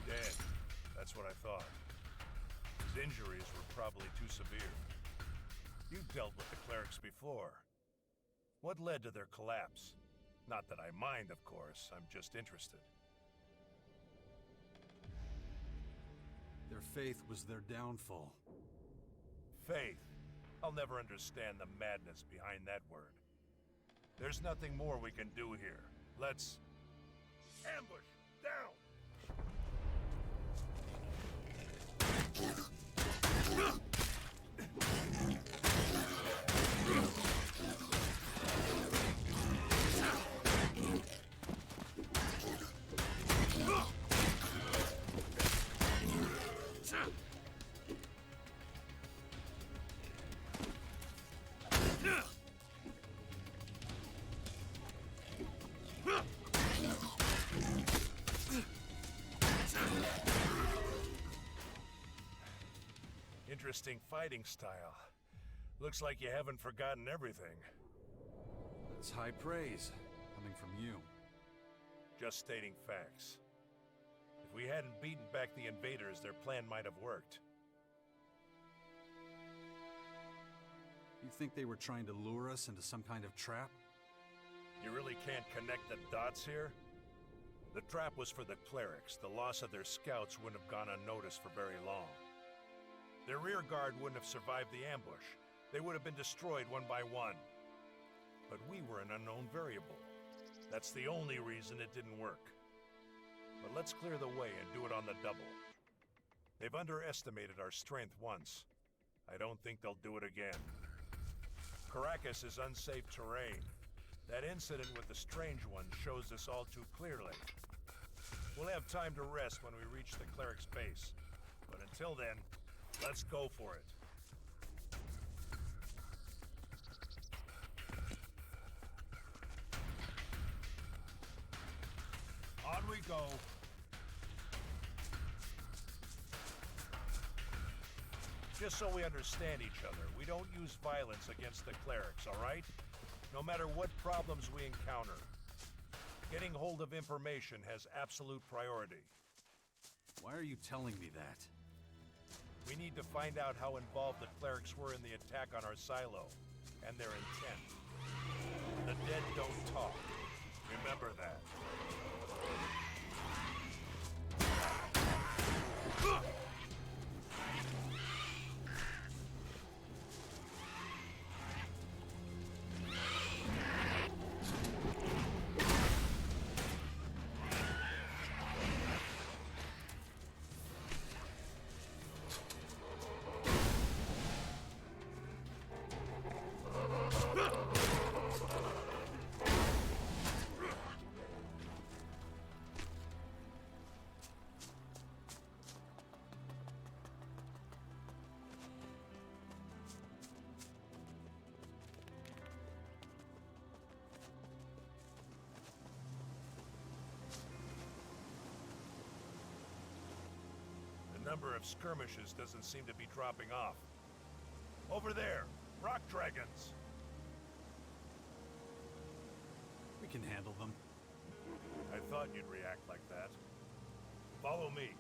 Dead. That's what I thought. His injuries were probably too severe. You've dealt with the clerics before. What led to their collapse? Not that I mind, of course. I'm just interested. Their faith was their downfall. Faith. I'll never understand the madness behind that word. There's nothing more we can do here. Let's... ambush! Down! Interesting fighting style. Looks like you haven't forgotten everything. That's high praise, coming from you. Just stating facts. If we hadn't beaten back the invaders, their plan might have worked. You think they were trying to lure us into some kind of trap? You really can't connect the dots here? The trap was for the clerics. The loss of their scouts wouldn't have gone unnoticed for very long. Their rear guard wouldn't have survived the ambush. They would have been destroyed one by one. But we were an unknown variable. That's the only reason it didn't work. But let's clear the way and do it on the double. They've underestimated our strength once. I don't think they'll do it again. Caracas is unsafe terrain. That incident with the Strange One shows this all too clearly. We'll have time to rest when we reach the cleric's base. But until then, let's go for it. On we go. Just so we understand each other, we don't use violence against the clerics, all right? No matter what problems we encounter. Getting hold of information has absolute priority. Why are you telling me that? We need to find out how involved the clerics were in the attack on our silo, and their intent. The dead don't talk. Remember that. The number of skirmishes doesn't seem to be dropping off. Over there, rock dragons. We can handle them. I thought you'd react like that. Follow me.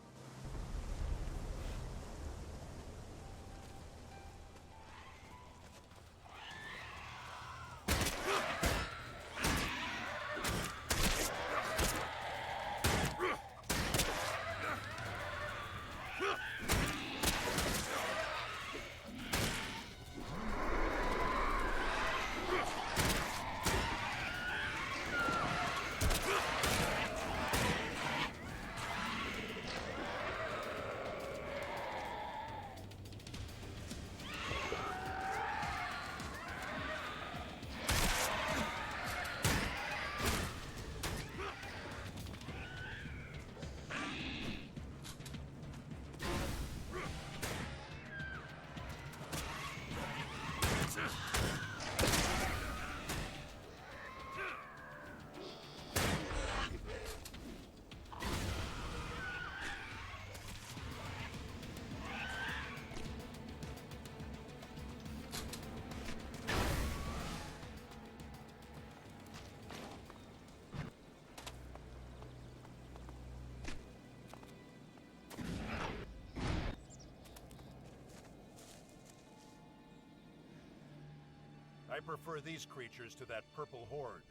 I prefer these creatures to that purple horde.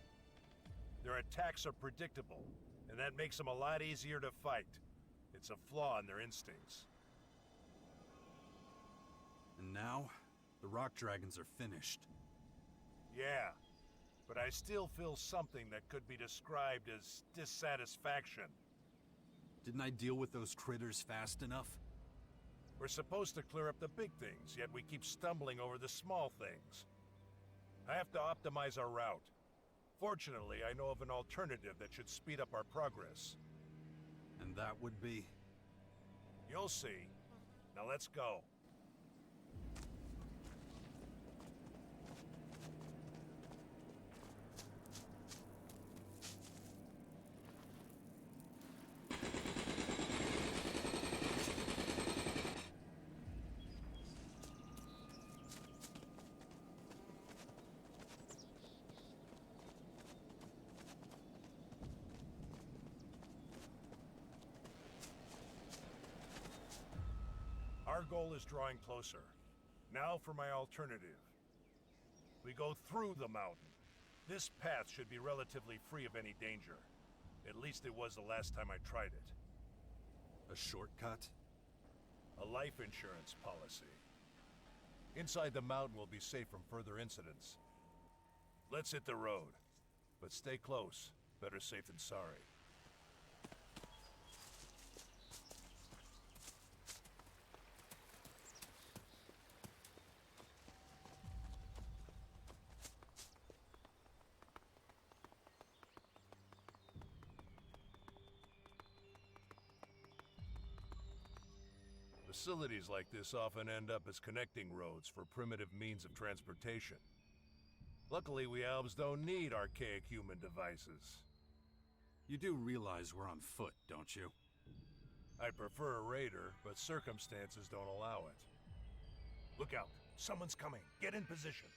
Their attacks are predictable, and that makes them a lot easier to fight. It's a flaw in their instincts. And now, the rock dragons are finished. Yeah, but I still feel something that could be described as dissatisfaction. Didn't I deal with those critters fast enough? We're supposed to clear up the big things, yet we keep stumbling over the small things. I have to optimize our route. Fortunately, I know of an alternative that should speed up our progress. And that would be? You'll see. Now let's go. Our goal is drawing closer. Now for my alternative. We go through the mountain. This path should be relatively free of any danger. At least it was the last time I tried it. A shortcut? A life insurance policy. Inside the mountain will be safe from further incidents. Let's hit the road. But stay close. Better safe than sorry. Facilities like this often end up as connecting roads for primitive means of transportation. Luckily, we elves don't need archaic human devices. You do realize we're on foot, don't you? I'd prefer a raider, but circumstances don't allow it. Look out! Someone's coming! Get in position!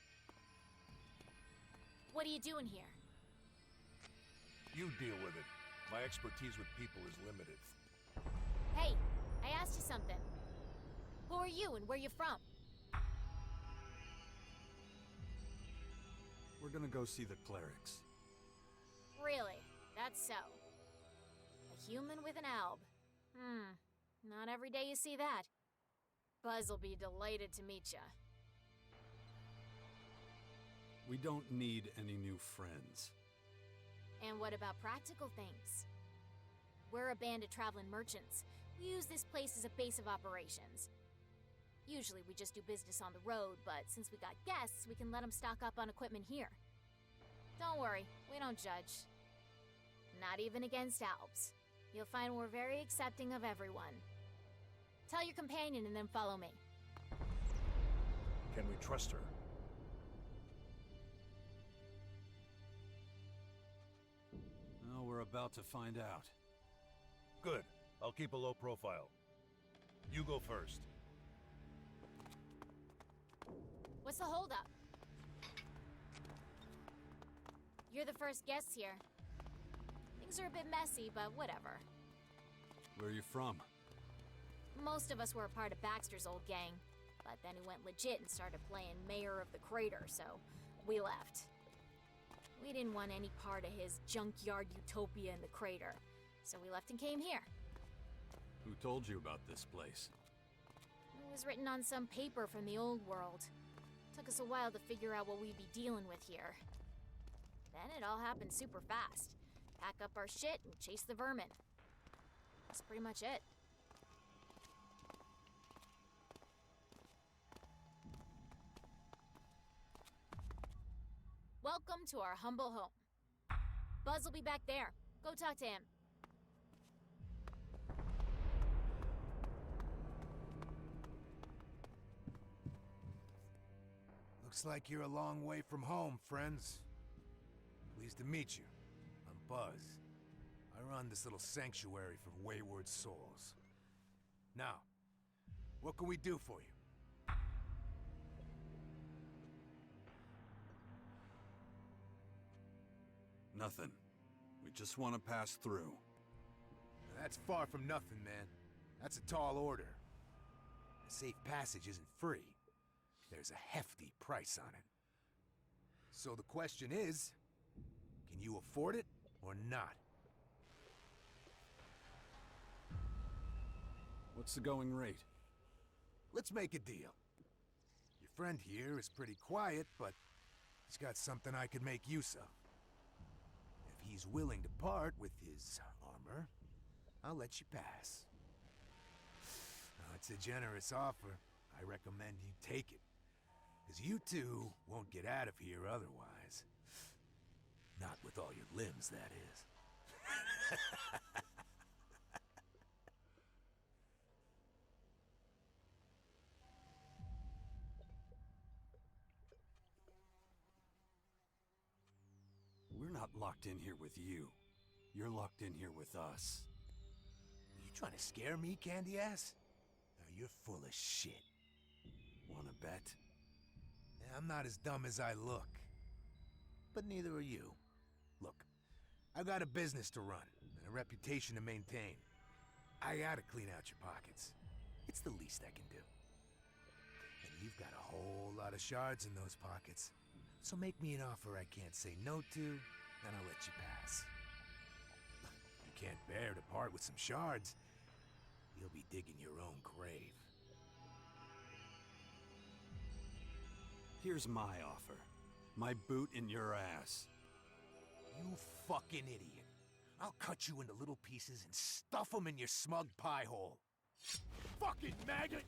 What are you doing here? You deal with it. My expertise with people is limited. Hey, I asked you something. Who are you and where you from? We're gonna go see the clerics. Really? That's so. A human with an alb. Not every day you see that. Buzz will be delighted to meet ya. We don't need any new friends. And what about practical things? We're a band of traveling merchants. We use this place as a base of operations. Usually we just do business on the road, but since we got guests, we can let them stock up on equipment here. Don't worry, we don't judge. Not even against Alps. You'll find we're very accepting of everyone. Tell your companion and then follow me. Can we trust her? Well, we're about to find out. Good. I'll keep a low profile. You go first. What's the holdup? You're the first guests here. Things are a bit messy, but whatever. Where are you from? Most of us were a part of Baxter's old gang, but then he went legit and started playing Mayor of the Crater, so we left. We didn't want any part of his junkyard utopia in the crater, so we left and came here. Who told you about this place? It was written on some paper from the old world. Took us a while to figure out what we'd be dealing with here. Then it all happened super fast. Pack up our shit and chase the vermin. That's pretty much it. Welcome to our humble home. Buzz will be back there. Go talk to him. Looks like you're a long way from home, friends. Pleased to meet you. I'm Buzz. I run this little sanctuary for wayward souls. Now, what can we do for you? Nothing. We just want to pass through. That's far from nothing, man. That's a tall order. A safe passage isn't free. There's a hefty price on it. So the question is, can you afford it or not? What's the going rate? Let's make a deal. Your friend here is pretty quiet, but he's got something I could make use of. If he's willing to part with his armor, I'll let you pass. Now, it's a generous offer. I recommend you take it. Because you two won't get out of here otherwise. Not with all your limbs, that is. We're not locked in here with you. You're locked in here with us. You trying to scare me, candy ass? Now you're full of shit. Wanna bet? Yeah, I'm not as dumb as I look. But neither are you. Look, I've got a business to run, and a reputation to maintain. I gotta clean out your pockets. It's the least I can do. And you've got a whole lot of shards in those pockets. So make me an offer I can't say no to, and I'll let you pass. You can't bear to part with some shards, you'll be digging your own grave. Here's my offer. My boot in your ass. You fucking idiot. I'll cut you into little pieces and stuff them in your smug pie hole. Fucking maggot!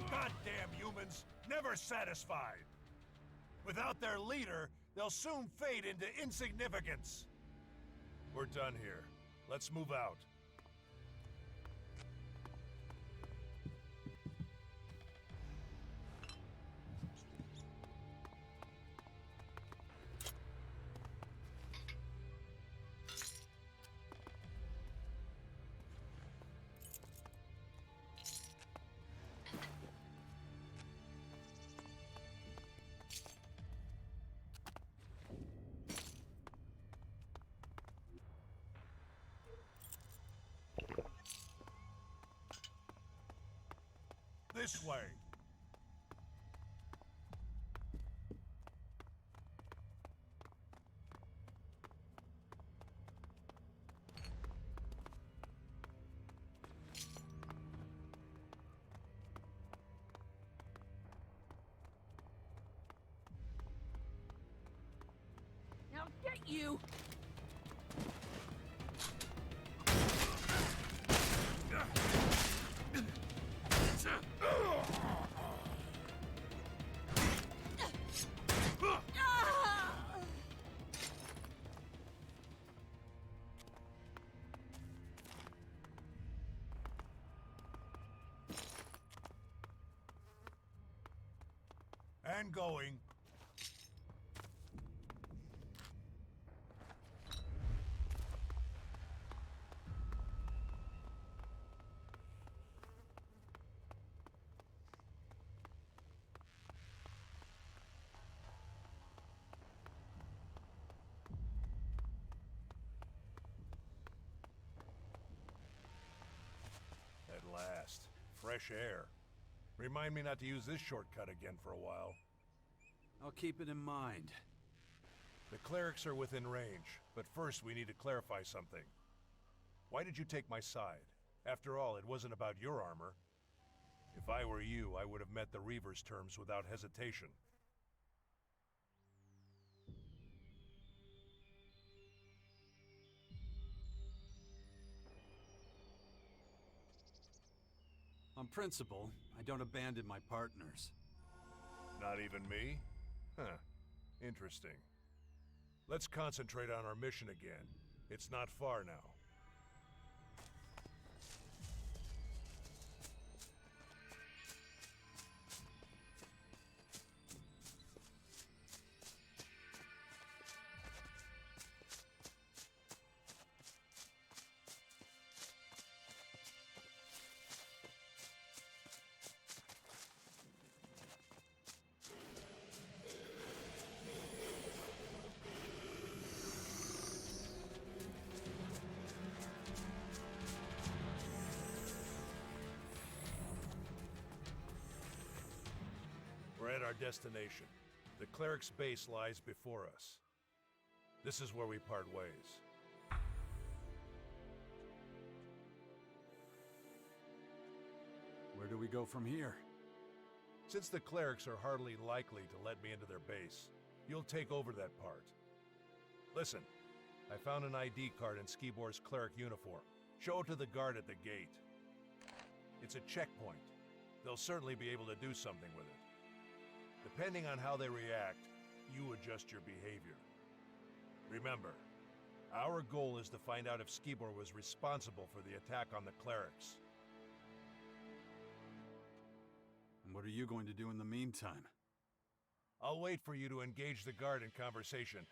Goddamn humans, never satisfied. Without their leader, they'll soon fade into insignificance. We're done here. Let's move out. This way. Now get you! And going. At last. Fresh air. Remind me not to use this shortcut again for a while. I'll keep it in mind. The clerics are within range, but first we need to clarify something. Why did you take my side? After all, it wasn't about your armor. If I were you, I would have met the Reaver's terms without hesitation. On principle, I don't abandon my partners. Not even me? Huh. Interesting. Let's concentrate on our mission again. It's not far now. We're at our destination. The cleric's base lies before us. This is where we part ways. Where do we go from here? Since the clerics are hardly likely to let me into their base, you'll take over that part. Listen, I found an ID card in Skibor's cleric uniform. Show it to the guard at the gate. It's a checkpoint. They'll certainly be able to do something with it. Depending on how they react, you adjust your behavior. Remember, our goal is to find out if Skibor was responsible for the attack on the clerics. And what are you going to do in the meantime? I'll wait for you to engage the guard in conversation,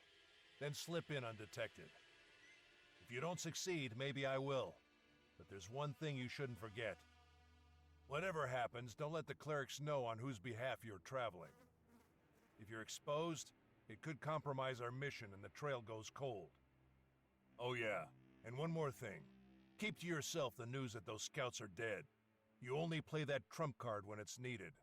then slip in undetected. If you don't succeed, maybe I will. But there's one thing you shouldn't forget. Whatever happens, don't let the clerics know on whose behalf you're traveling. If you're exposed, it could compromise our mission and the trail goes cold. Oh yeah, and one more thing. Keep to yourself the news that those scouts are dead. You only play that trump card when it's needed.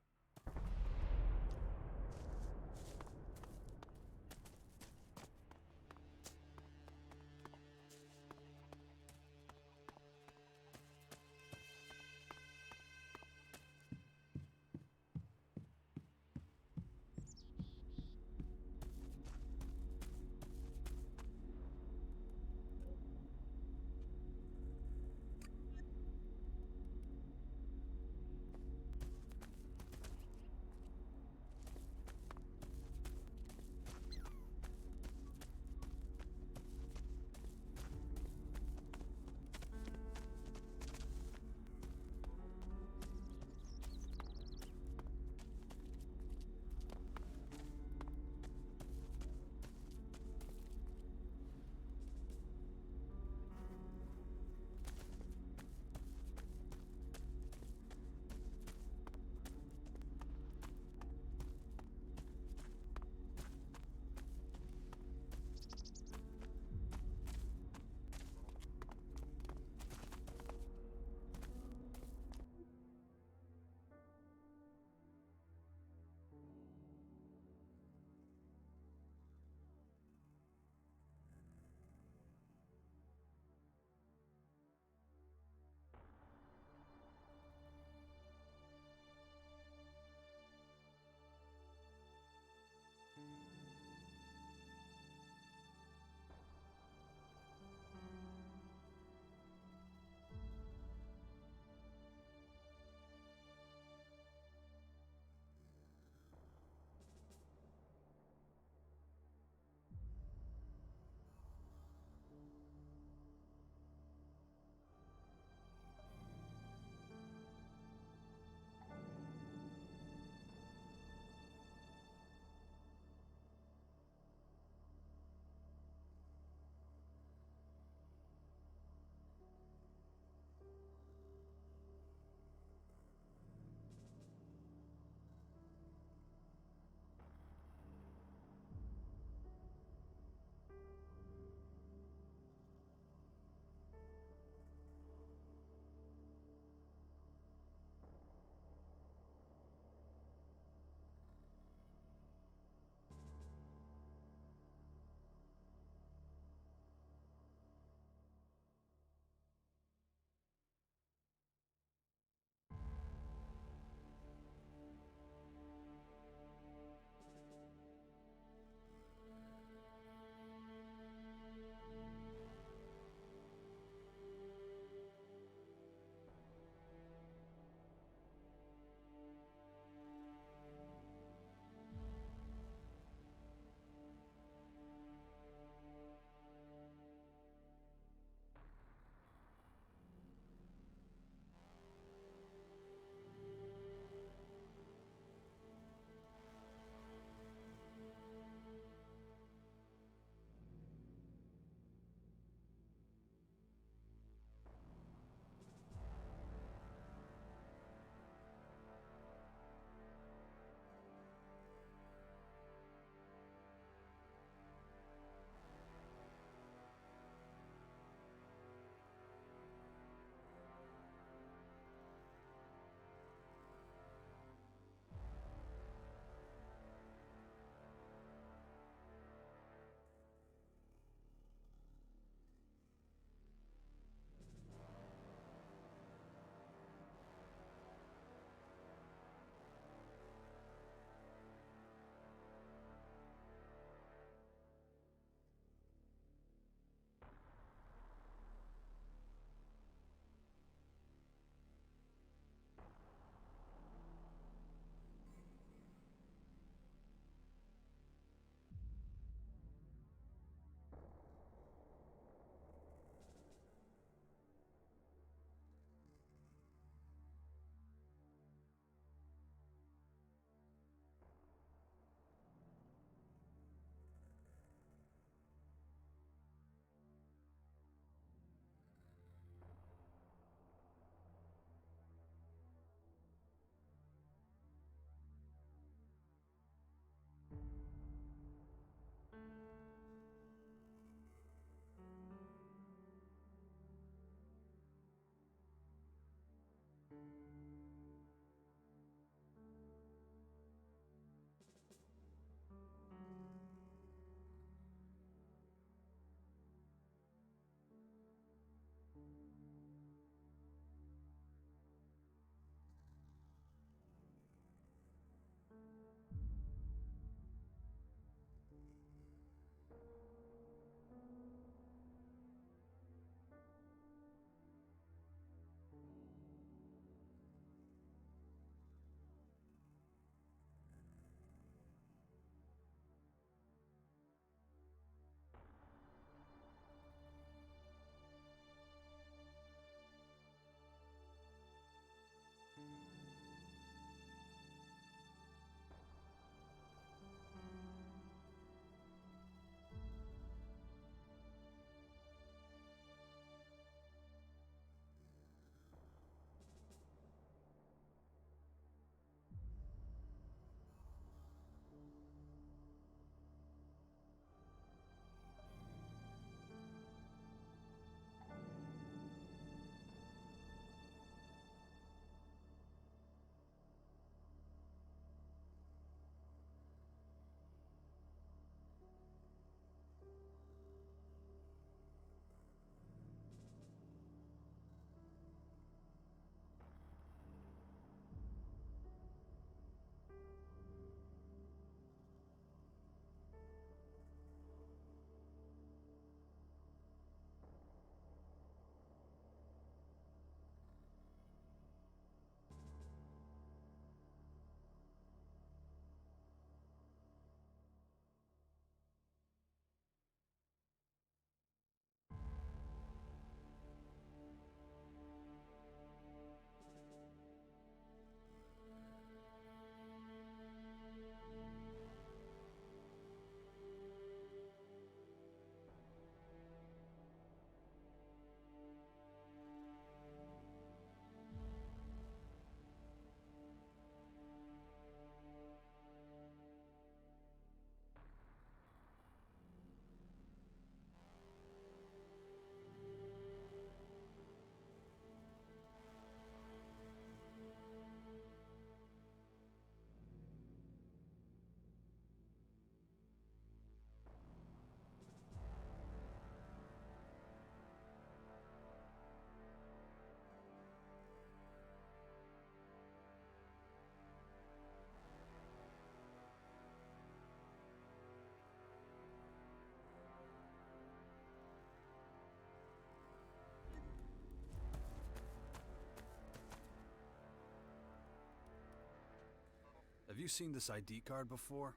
Have you seen this ID card before?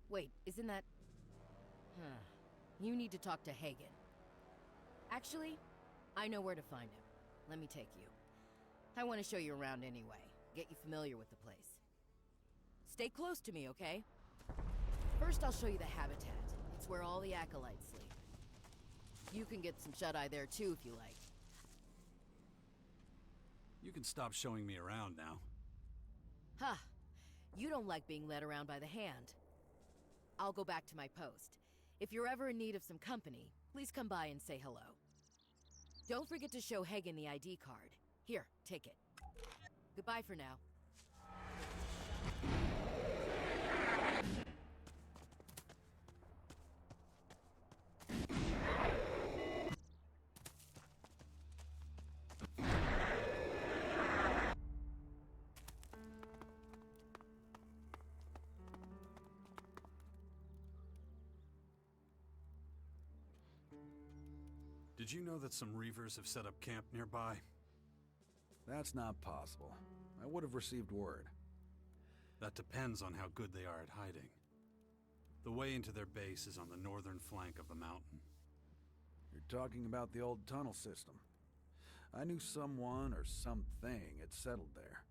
Wait, isn't that... Huh. You need to talk to Hagen. Actually, I know where to find him. Let me take you. I want to show you around anyway. Get you familiar with the place. Stay close to me, okay? First, I'll show you the habitat. It's where all the acolytes sleep. You can get some shut-eye there too if you like. You can stop showing me around now. Huh. You don't like being led around by the hand. I'll go back to my post. If you're ever in need of some company, please come by and say hello. Don't forget to show Hagen the ID card. Here, take it. Goodbye for now. Did you know that some Reavers have set up camp nearby? That's not possible. I would have received word. That depends on how good they are at hiding. The way into their base is on the northern flank of the mountain. You're talking about the old tunnel system. I knew someone or something had settled there.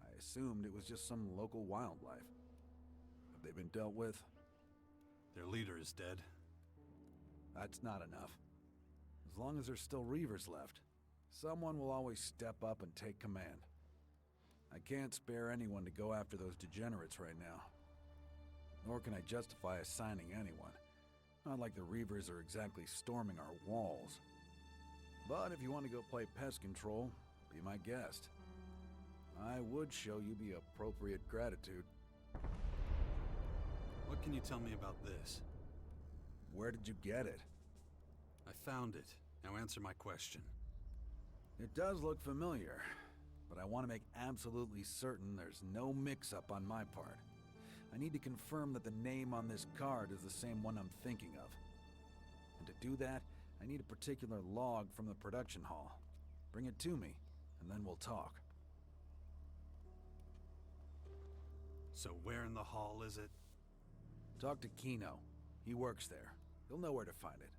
I assumed it was just some local wildlife. Have they been dealt with? Their leader is dead. That's not enough. As long as there's still Reavers left, someone will always step up and take command. I can't spare anyone to go after those degenerates right now. Nor can I justify assigning anyone. Not like the Reavers are exactly storming our walls. But if you want to go play pest control, be my guest. I would show you the appropriate gratitude. What can you tell me about this? Where did you get it? I found it. Now answer my question. It does look familiar, but I want to make absolutely certain there's no mix-up on my part. I need to confirm that the name on this card is the same one I'm thinking of. And to do that, I need a particular log from the production hall. Bring it to me, and then we'll talk. So where in the hall is it? Talk to Kino. He works there. He'll know where to find it.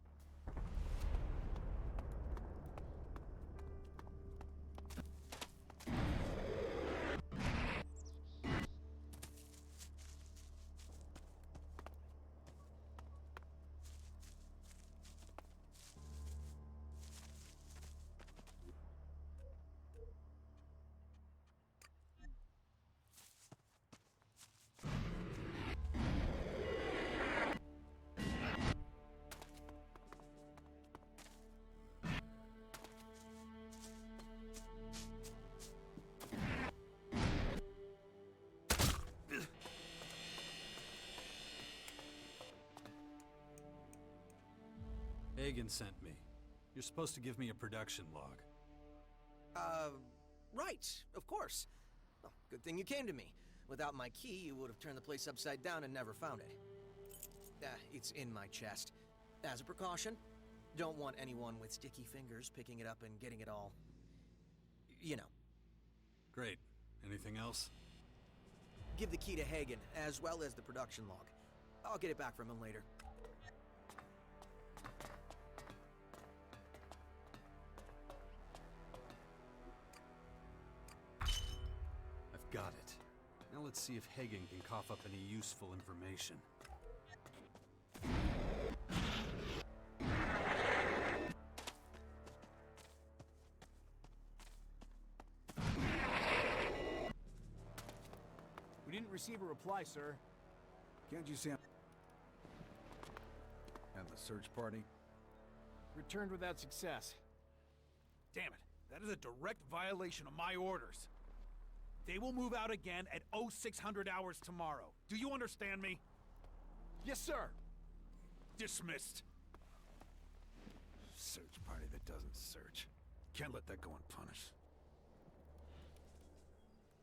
Hagen sent me. You're supposed to give me a production log. Right, of course. Well, good thing you came to me. Without my key, you would have turned the place upside down and never found it. It's in my chest. As a precaution, don't want anyone with sticky fingers picking it up and getting it all... you know. Great. Anything else? Give the key to Hagen, as well as the production log. I'll get it back from him later. Got it. Now let's see if Hagen can cough up any useful information. We didn't receive a reply, sir. Can't you see him? And the search party? Returned without success. Damn it. That is a direct violation of my orders. They will move out again at 0600 hours tomorrow. Do you understand me? Yes, sir. Dismissed. Search party that doesn't search. Can't let that go unpunished.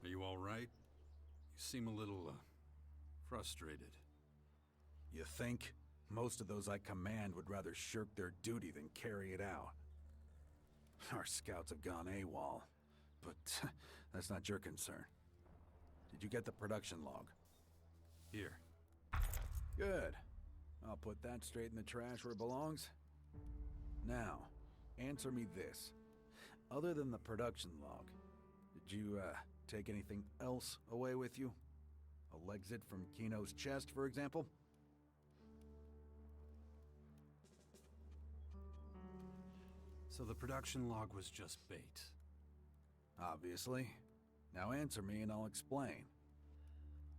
Are you all right? You seem a little, frustrated. You think? Most of those I command would rather shirk their duty than carry it out. Our scouts have gone AWOL. But that's not your concern. Did Did you get the production log? Here. Good. I'll put that straight in the trash where it belongs. Now, answer me this. Other than the production log, did you, take anything else away with you? A Lexit from Kino's chest, for example? So the production log was just bait. Obviously. Now answer me and I'll explain.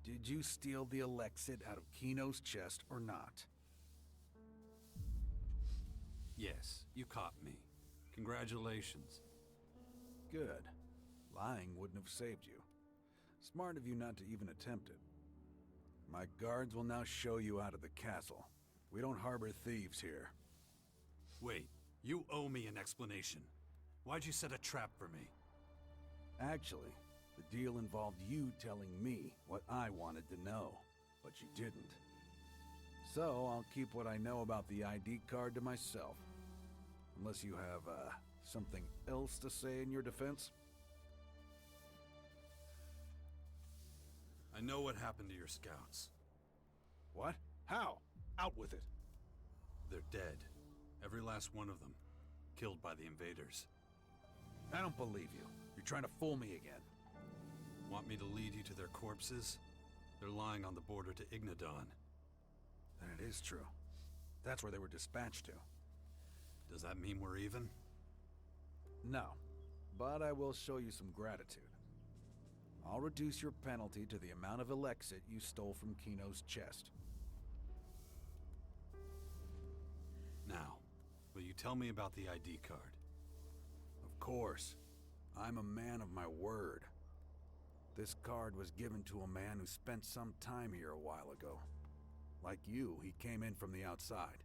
Did you steal the Elexit out of Kino's chest or not? Yes, you caught me. Congratulations. Good. Lying wouldn't have saved you. Smart of you not to even attempt it. My guards will now show you out of the castle. We don't harbor thieves here. Wait, you owe me an explanation. Why'd you set a trap for me? Actually, the deal involved you telling me what I wanted to know, but you didn't. So I'll keep what I know about the ID card to myself. Unless you have, something else to say in your defense? I know what happened to your scouts. What? How? Out with it. They're dead. Every last one of them. Killed by the invaders. I don't believe you. You're trying to fool me again. Want me to lead you to their corpses? They're lying on the border to Ignadon. Then it is true. That's where they were dispatched to. Does that mean we're even? No. But I will show you some gratitude. I'll reduce your penalty to the amount of Elexit you stole from Kino's chest. Now, will you tell me about the ID card? Of course. I'm a man of my word. This card was given to a man who spent some time here a while ago. Like you, he came in from the outside.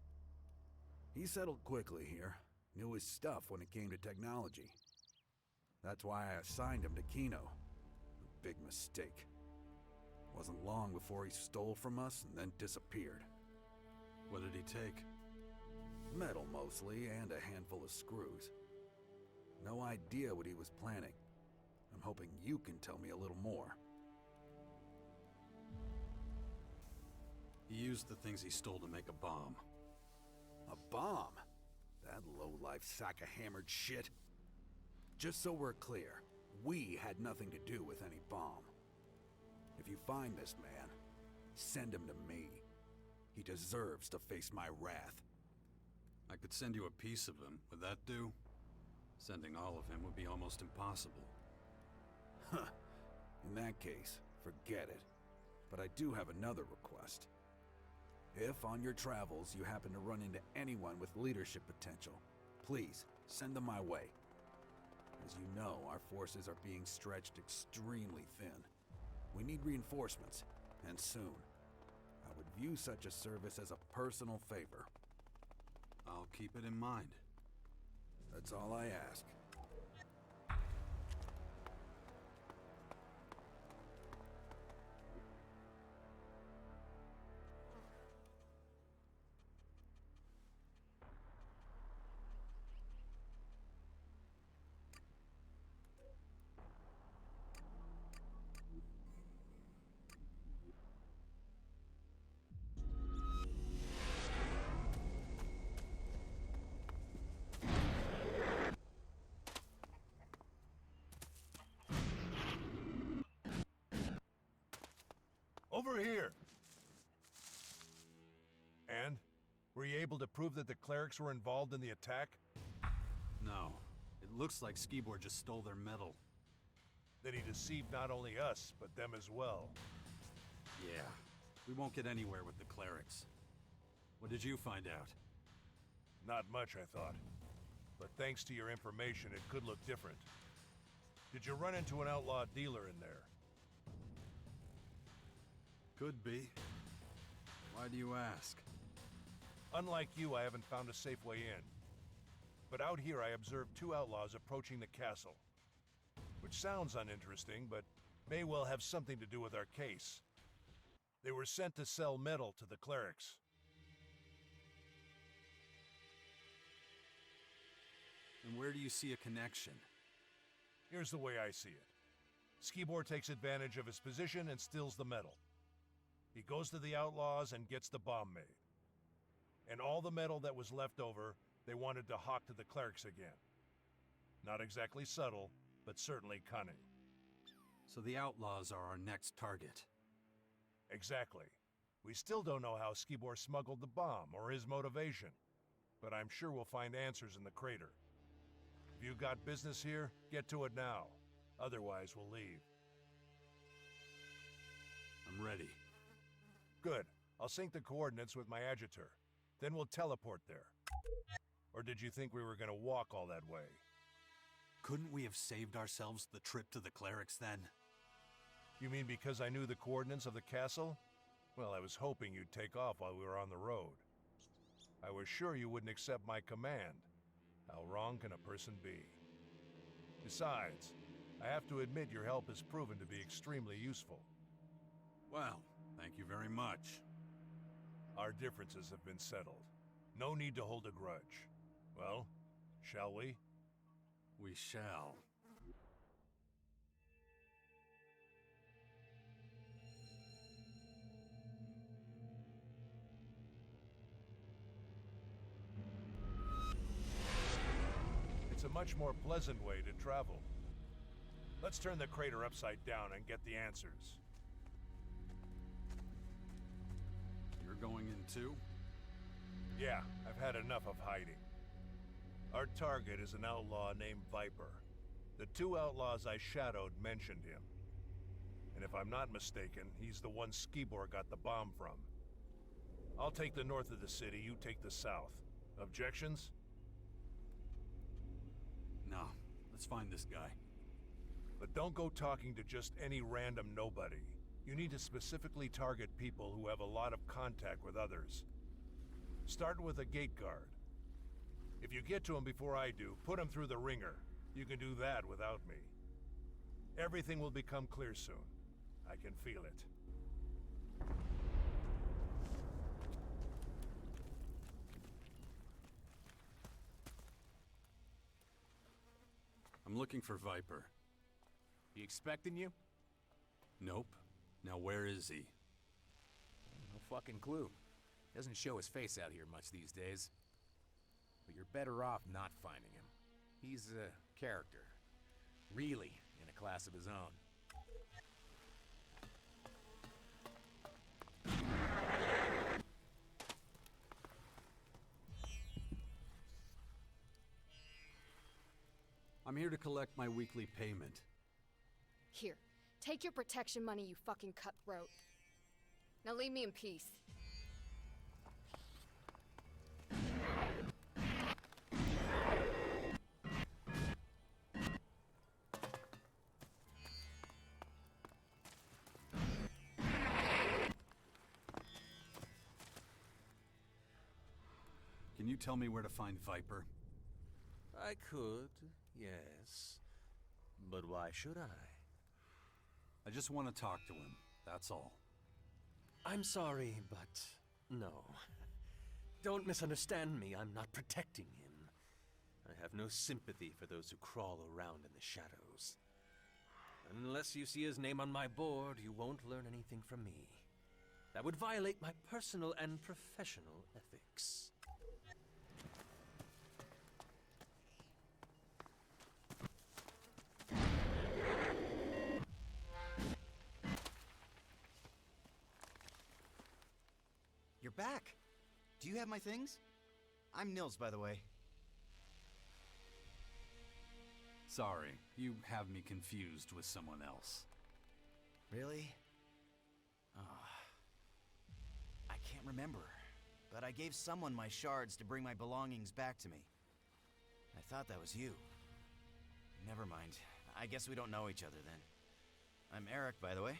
He settled quickly here, knew his stuff when it came to technology. That's why I assigned him to Kino. A big mistake. Wasn't long before he stole from us and then disappeared. What did he take? Metal mostly, and a handful of screws. No idea what he was planning. I'm hoping you can tell me a little more. He used the things he stole to make a bomb. A bomb? That low-life sack of hammered shit. Just so we're clear, we had nothing to do with any bomb. If you find this man, send him to me. He deserves to face my wrath. I could send you a piece of him. Would that do? Sending all of him would be almost impossible. Huh. In that case, forget it. But I do have another request. If on your travels you happen to run into anyone with leadership potential, please send them my way. As you know, our forces are being stretched extremely thin. We need reinforcements, and soon. I would view such a service as a personal favor. I'll keep it in mind. That's all I ask. Over here! And? Were you able to prove that the clerics were involved in the attack? No. It looks like Skibor just stole their metal. Then he deceived not only us, but them as well. Yeah. We won't get anywhere with the clerics. What did you find out? Not much, I thought. But thanks to your information, it could look different. Did you run into an outlaw dealer in there? Could be. Why do you ask? Unlike you, I haven't found a safe way in. But out here, I observed two outlaws approaching the castle. Which sounds uninteresting, but may well have something to do with our case. They were sent to sell metal to the clerics. And where do you see a connection? Here's the way I see it. Skibor takes advantage of his position and steals the metal. He goes to the outlaws and gets the bomb made. And all the metal that was left over, they wanted to hawk to the clerics again. Not exactly subtle, but certainly cunning. So the outlaws are our next target. Exactly. We still don't know how Skibor smuggled the bomb or his motivation, but I'm sure we'll find answers in the crater. If you got business here, get to it now. Otherwise, we'll leave. I'm ready. Good. I'll sync the coordinates with my adjutor. Then we'll teleport there. Or did you think we were gonna walk all that way? Couldn't we have saved ourselves the trip to the clerics then? You mean because I knew the coordinates of the castle? Well, I was hoping you'd take off while we were on the road. I was sure you wouldn't accept my command. How wrong can a person be? Besides, I have to admit your help has proven to be extremely useful. Well, thank you very much. Our differences have been settled. No need to hold a grudge. Well, shall we? We shall. It's a much more pleasant way to travel. Let's turn the crater upside down and get the answers. You're going in too? Yeah, I've had enough of hiding. Our target is an outlaw named Viper. The two outlaws I shadowed mentioned him. And if I'm not mistaken, he's the one Skibor got the bomb from. I'll take the north of the city, you take the south. Objections? No. Let's find this guy. But don't go talking to just any random nobody. You need to specifically target people who have a lot of contact with others. Start with a gate guard. If you get to him before I do, put him through the ringer. You can do that without me. Everything will become clear soon. I can feel it. I'm looking for Viper. He expecting you? Nope. Now where is he? No fucking clue. Doesn't show his face out here much these days. But you're better off not finding him. He's a character. Really in a class of his own. I'm here to collect my weekly payment. Here, take your protection money, you fucking cutthroat. Now leave me in peace. Can you tell me where to find Viper? I could, yes. But why should I? I just want to talk to him, that's all. I'm sorry, but no. Don't misunderstand me, I'm not protecting him. I have no sympathy for those who crawl around in the shadows. Unless you see his name on my board, you won't learn anything from me. That would violate my personal and professional ethics. You're back. Do you have my things? I'm Nils, by the way. Sorry, you have me confused with someone else. Really? I can't remember, but I gave someone my shards to bring my belongings back to me. I thought that was you. Never mind. I guess we don't know each other then. I'm Eric, by the way.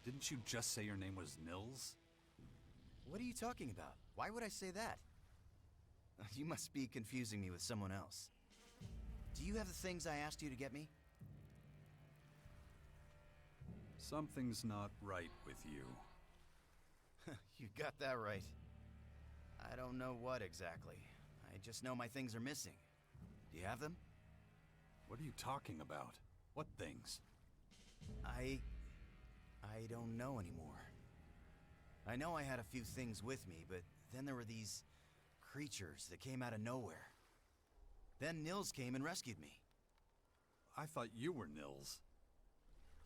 Didn't you just say your name was Nils? What are you talking about? Why would I say that? You must be confusing me with someone else. Do you have the things I asked you to get me? Something's not right with you. You got that right. I don't know what exactly. I just know my things are missing. Do you have them? What are you talking about? What things? I don't know anymore. I know I had a few things with me, but then there were these creatures that came out of nowhere. Then Nils came and rescued me. I thought you were Nils.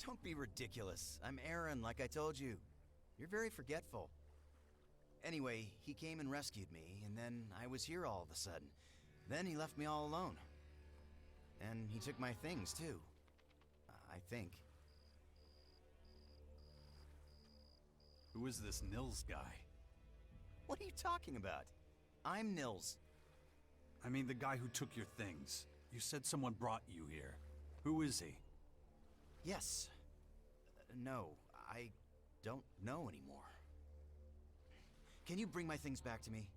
Don't be ridiculous. I'm Aaron, like I told you. You're very forgetful. Anyway, he came and rescued me, and then I was here all of a sudden. Then he left me all alone. And he took my things, too. I think. Who is this Nils guy? What are you talking about? I'm Nils. I mean the guy who took your things. You said someone brought you here. Who is he? Yes. No, I don't know anymore. Can you bring my things back to me?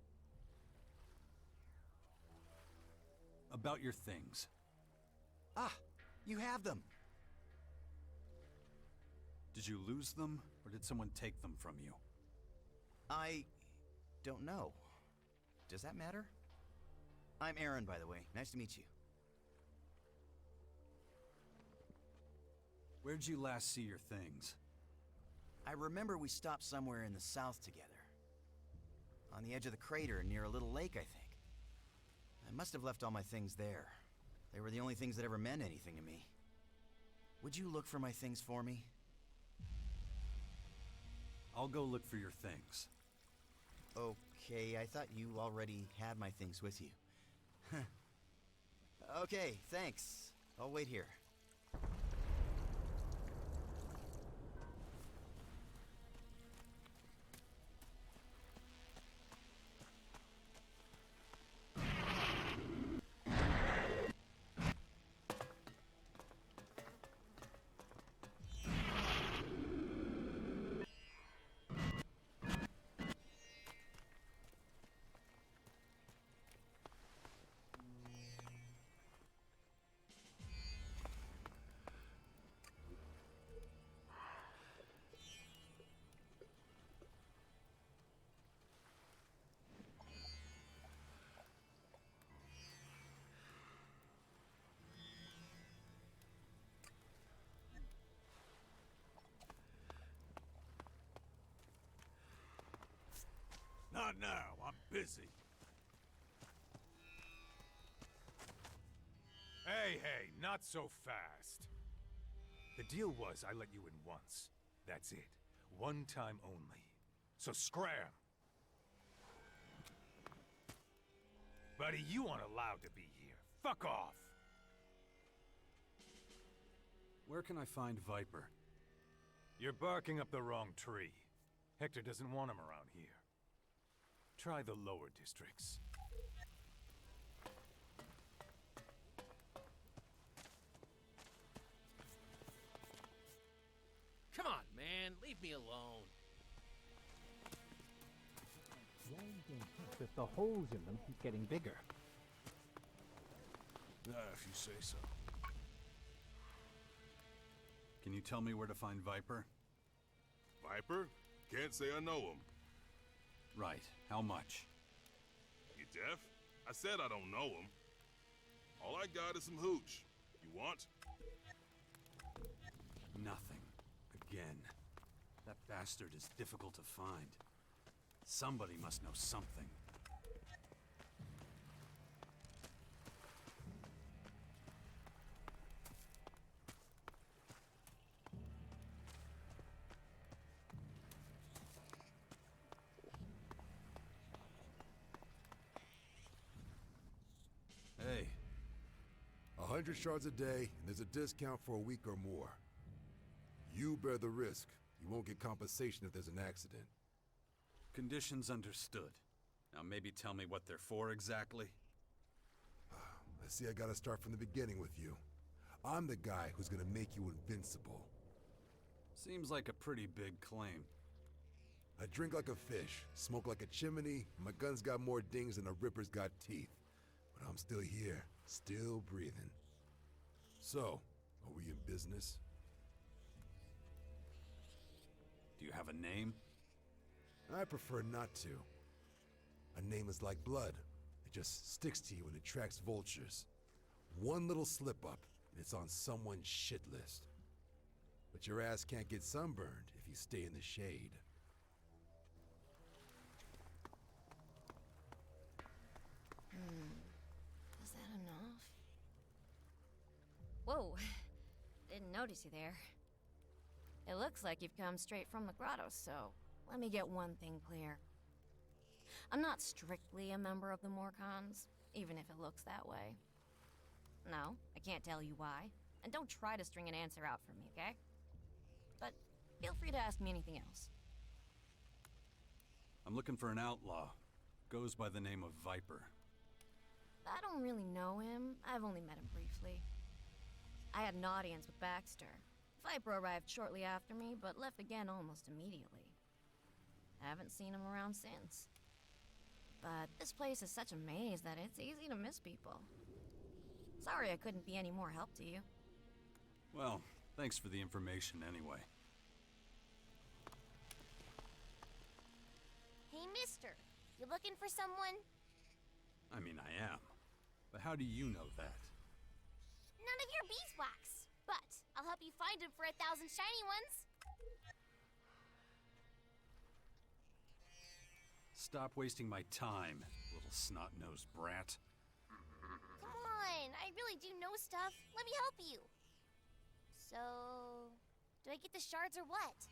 About your things. Ah, you have them. Did you lose them, or did someone take them from you? I don't know. Does that matter? I'm Aaron, by the way. Nice to meet you. Where'd you last see your things? I remember we stopped somewhere in the south together. On the edge of the crater near a little lake, I think. I must have left all my things there. They were the only things that ever meant anything to me. Would you look for my things for me? I'll go look for your things. Okay, I thought you already had my things with you. Okay, thanks. I'll wait here. Not now, I'm busy. Hey, not so fast. The deal was I let you in once. That's it. One time only. So scram! Buddy, you aren't allowed to be here. Fuck off! Where can I find Viper? You're barking up the wrong tree. Hector doesn't want him around here. Try the lower districts. Come on, man. Leave me alone. With the holes in them keep getting bigger. If you say so. Can you tell me where to find Viper? Viper? Can't say I know him. Right. How much? You deaf? I said I don't know him. All I got is some hooch. You want? Nothing. Again. That bastard is difficult to find. Somebody must know something. Hey. 100 shards a day, and there's a discount for a week or more. You bear the risk. You won't get compensation if there's an accident. Conditions understood. Now maybe tell me what they're for exactly? I see I gotta start from the beginning with you. I'm the guy who's gonna make you invincible. Seems like a pretty big claim. I drink like a fish, smoke like a chimney, my gun's got more dings than a ripper's got teeth. But I'm still here, still breathing. So, are we in business? Do you have a name? I prefer not to. A name is like blood. It just sticks to you and attracts vultures. One little slip-up, and it's on someone's shit list. But your ass can't get sunburned if you stay in the shade. Is that enough? Whoa, didn't notice you there. It looks like you've come straight from the grotto, so let me get one thing clear. I'm not strictly a member of the Morcons, even if it looks that way. No, I can't tell you why, and don't try to string an answer out for me, okay? But feel free to ask me anything else. I'm looking for an outlaw. Goes by the name of Viper. I don't really know him. I've only met him briefly. I had an audience with Baxter. Viper arrived shortly after me, but left again almost immediately. I haven't seen him around since. But this place is such a maze that it's easy to miss people. Sorry I couldn't be any more help to you. Well, thanks for the information anyway. Hey, mister. You looking for someone? I mean, I am. But how do you know that? None of your beeswax. But I'll help you find him for 1,000 shiny ones. Stop wasting my time, little snot-nosed brat. Come on, I really do know stuff. Let me help you. So, do I get the shards or what?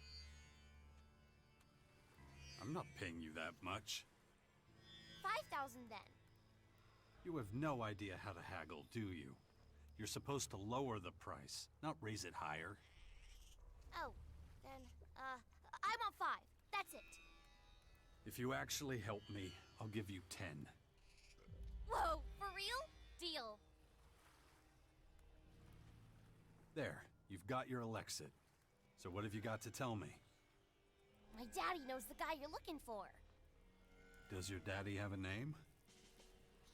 I'm not paying you that much. 5,000 then. You have no idea how to haggle, do you? You're supposed to lower the price, not raise it higher. Oh, then, I want 5. That's it. If you actually help me, I'll give you 10. Whoa, for real? Deal. There, you've got your Elexit. So what have you got to tell me? My daddy knows the guy you're looking for. Does your daddy have a name?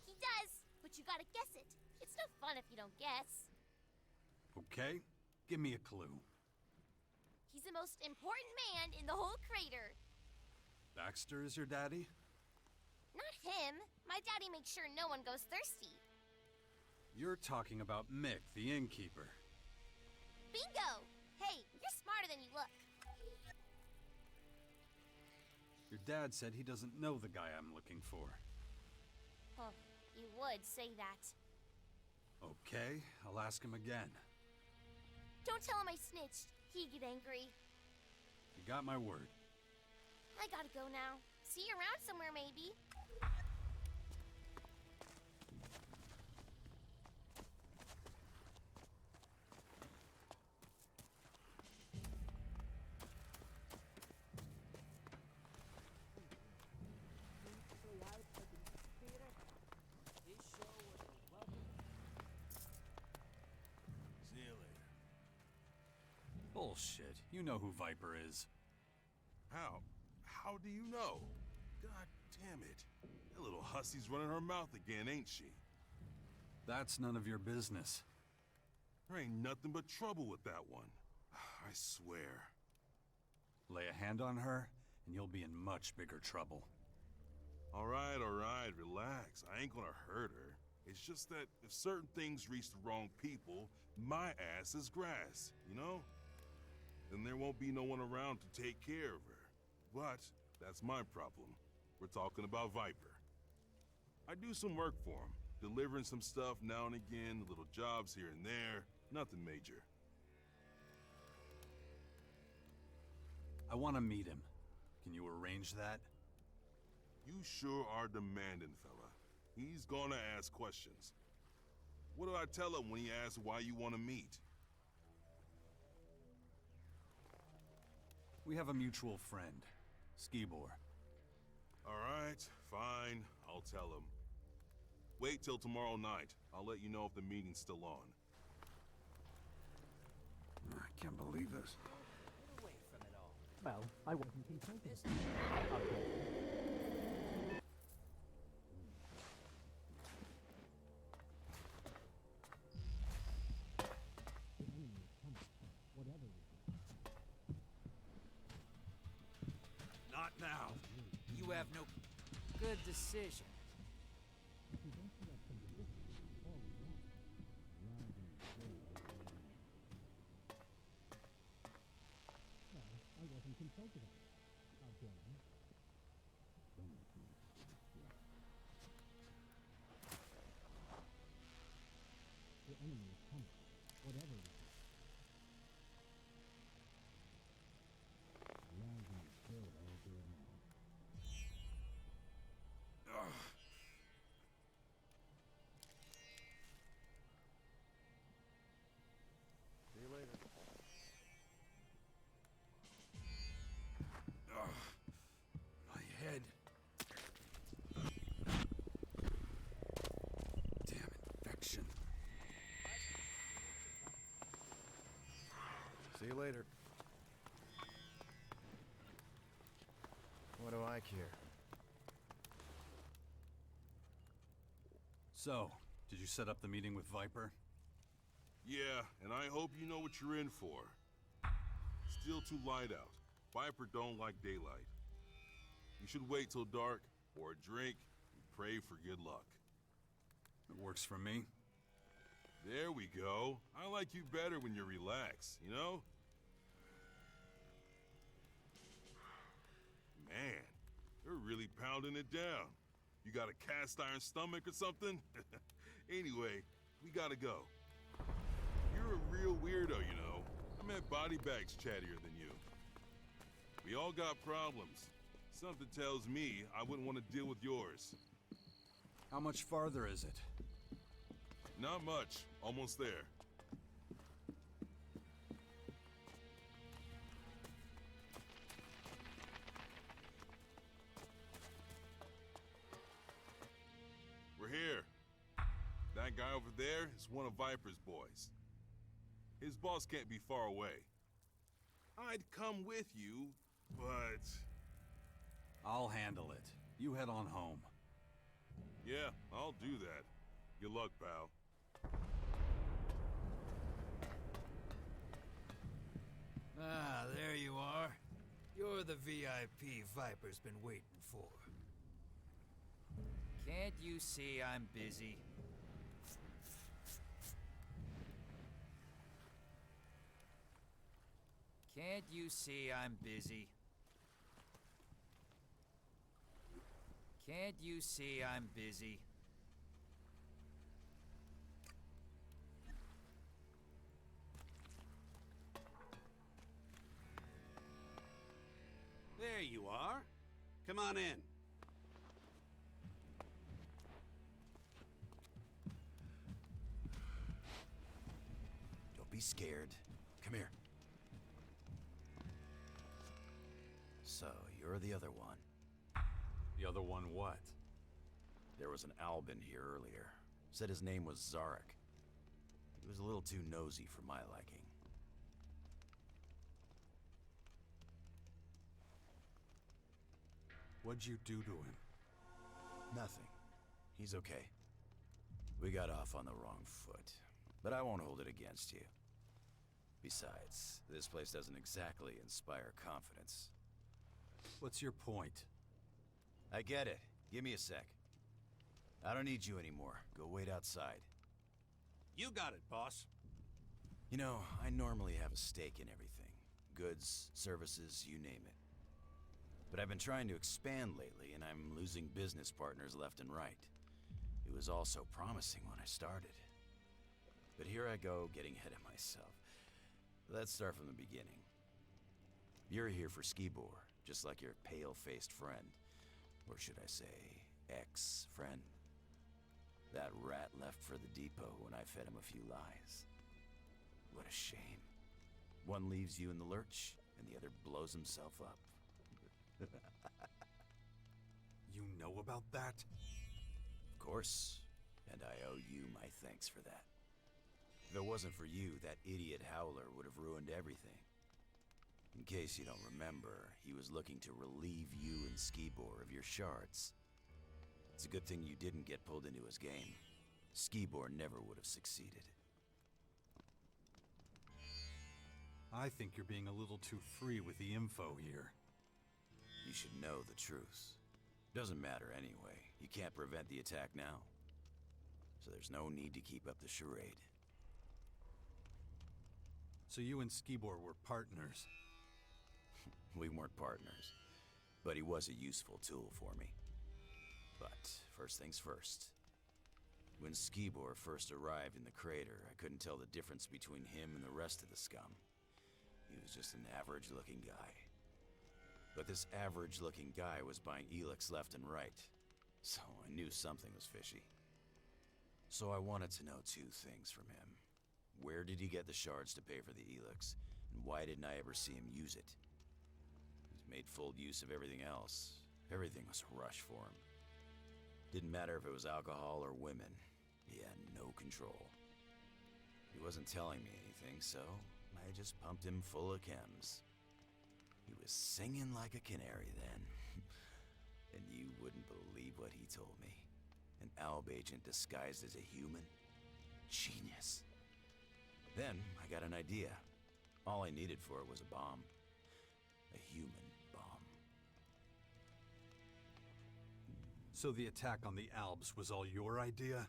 He does, but you gotta guess it. It's no fun if you don't guess. Okay, give me a clue. He's the most important man in the whole crater. Baxter is your daddy? Not him. My daddy makes sure no one goes thirsty. You're talking about Mick, the innkeeper. Bingo! Hey, you're smarter than you look. Your dad said he doesn't know the guy I'm looking for. Huh, you would say that. Okay, I'll ask him again. Don't tell him I snitched. He'd get angry. You got my word. I gotta go now. See you around somewhere, maybe. See you later. Bullshit. You know who Viper is. How? How do you know? God damn it. That little hussy's running her mouth again, ain't she? That's none of your business. There ain't nothing but trouble with that one. I swear. Lay a hand on her, and you'll be in much bigger trouble. All right, relax. I ain't gonna hurt her. It's just that if certain things reach the wrong people, my ass is grass, you know? Then there won't be no one around to take care of her. But that's my problem. We're talking about Viper. I do some work for him, delivering some stuff now and again, little jobs here and there, nothing major. I want to meet him. Can you arrange that? You sure are demanding, fella. He's gonna ask questions. What do I tell him when he asks why you want to meet? We have a mutual friend, Skibor. All right, fine. I'll tell him. Wait till tomorrow night. I'll let you know if the meeting's still on. I can't believe this. Well, I wasn't intending. Not now. You have no good decision. you later. What do I care? So, did you set up the meeting with Viper? Yeah, and I hope you know what you're in for. Still too light out. Viper don't like daylight. You should wait till dark, pour a drink, and pray for good luck. It works for me. There we go. I like you better when you're relaxed, you know? Man, you're really pounding it down. You got a cast iron stomach or something? Anyway, we gotta go. You're a real weirdo, you know. I met body bags chattier than you. We all got problems. Something tells me I wouldn't want to deal with yours. How much farther is it? Not much. Almost there. We're here. That guy over there is one of Viper's boys. His boss can't be far away. I'd come with you, but... I'll handle it. You head on home. Yeah, I'll do that. Good luck, pal. Ah, there you are. You're the VIP Viper's been waiting for. Can't you see I'm busy? Can't you see I'm busy? Can't you see I'm busy? There you are. Come on in. Don't be scared. Come here. So, you're the other one. The other one what? There was an Albin here earlier. Said his name was Zarek. He was a little too nosy for my liking. What'd you do to him? Nothing. He's okay. We got off on the wrong foot, but I won't hold it against you. Besides, this place doesn't exactly inspire confidence. What's your point? I get it. Give me a sec. I don't need you anymore. Go wait outside. You got it, boss. You know, I normally have a stake in everything. Goods, services, you name it. But I've been trying to expand lately, and I'm losing business partners left and right. It was all so promising when I started. But here I go, getting ahead of myself. Let's start from the beginning. You're here for Skibor, just like your pale-faced friend. Or should I say, ex-friend? That rat left for the depot when I fed him a few lies. What a shame. One leaves you in the lurch, and the other blows himself up. You know about that? Of course. And I owe you my thanks for that. If it wasn't for you, that idiot Howler would have ruined everything. In case you don't remember, he was looking to relieve you and Skibor of your shards. It's a good thing you didn't get pulled into his game. Skibor never would have succeeded. I think you're being a little too free with the info here. You should know the truth. Doesn't matter anyway. You can't prevent the attack now. So there's no need to keep up the charade. So you and Skibor were partners? We weren't partners, but he was a useful tool for me. But first things first. When Skibor first arrived in the crater, I couldn't tell the difference between him and the rest of the scum. He was just an average-looking guy. But this average-looking guy was buying Elex left and right, so I knew something was fishy. So I wanted to know two things from him. Where did he get the shards to pay for the Elex, and why didn't I ever see him use it? He's made full use of everything else. Everything was a rush for him. Didn't matter if it was alcohol or women. He had no control. He wasn't telling me anything, so I just pumped him full of chems. He was singing like a canary then. And you wouldn't believe what he told me. An Alb agent disguised as a human? Genius. Then I got an idea. All I needed for it was a bomb. A human bomb. So the attack on the Albs was all your idea?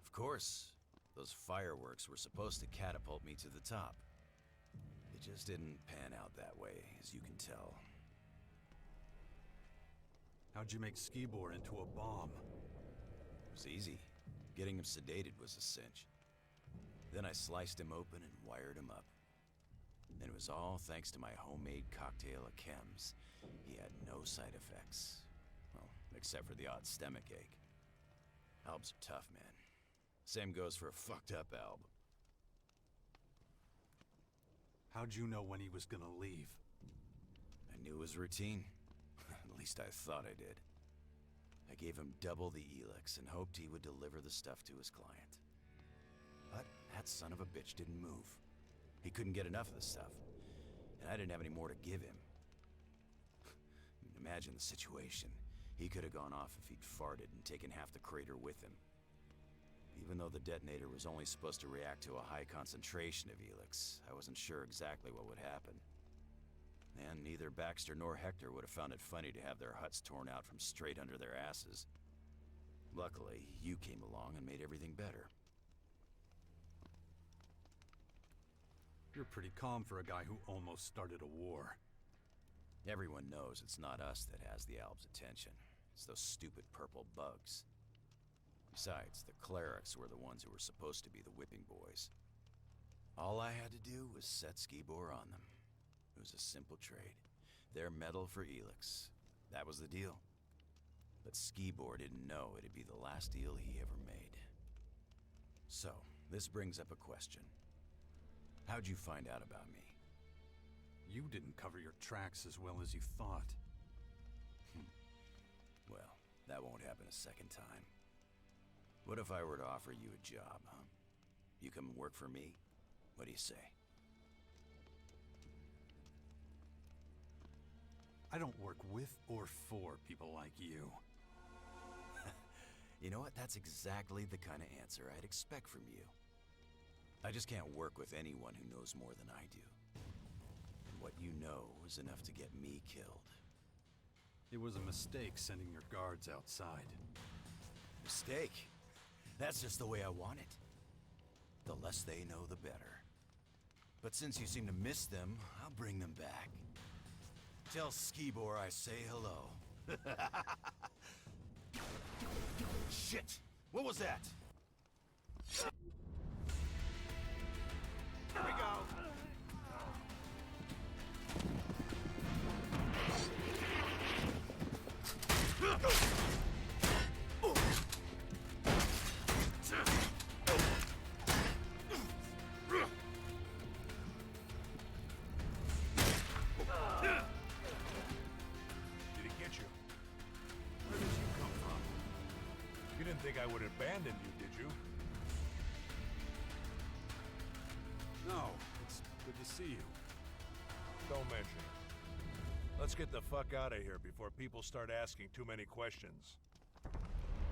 Of course. Those fireworks were supposed to catapult me to the top. It just didn't pan out that way, as you can tell. How'd you make Skibor into a bomb? It was easy. Getting him sedated was a cinch. Then I sliced him open and wired him up. And it was all thanks to my homemade cocktail of chems. He had no side effects. Well, except for the odd stomach ache. Albs are tough, man. Same goes for a fucked up Alb. How'd you know when he was gonna leave? I knew his routine. At least I thought I did. I gave him double the Elex and hoped he would deliver the stuff to his client. But that son of a bitch didn't move. He couldn't get enough of the stuff, and I didn't have any more to give him. Imagine the situation. He could have gone off if he'd farted and taken half the crater with him. Even though the detonator was only supposed to react to a high concentration of Elex, I wasn't sure exactly what would happen. And neither Baxter nor Hector would have found it funny to have their huts torn out from straight under their asses. Luckily, you came along and made everything better. You're pretty calm for a guy who almost started a war. Everyone knows it's not us that has the Alb's attention. It's those stupid purple bugs. Besides, the clerics were the ones who were supposed to be the whipping boys. All I had to do was set Skibor on them. It was a simple trade. Their metal for Elex. That was the deal. But Skibor didn't know it'd be the last deal he ever made. So, this brings up a question. How'd you find out about me? You didn't cover your tracks as well as you thought. Well, that won't happen a second time. What if I were to offer you a job, huh? You come work for me? What do you say? I don't work with or for people like you. You know what? That's exactly the kind of answer I'd expect from you. I just can't work with anyone who knows more than I do. And what you know is enough to get me killed. It was a mistake sending your guards outside. Mistake? That's just the way I want it. The less they know, the better. But since you seem to miss them, I'll bring them back. Tell Skibor I say hello. Shit! What was that? Here we go! Did it get you? Where did you come from? You didn't think I would abandon you, did you? No, it's good to see you. Don't mention it. Let's get the fuck out of here before people start asking too many questions.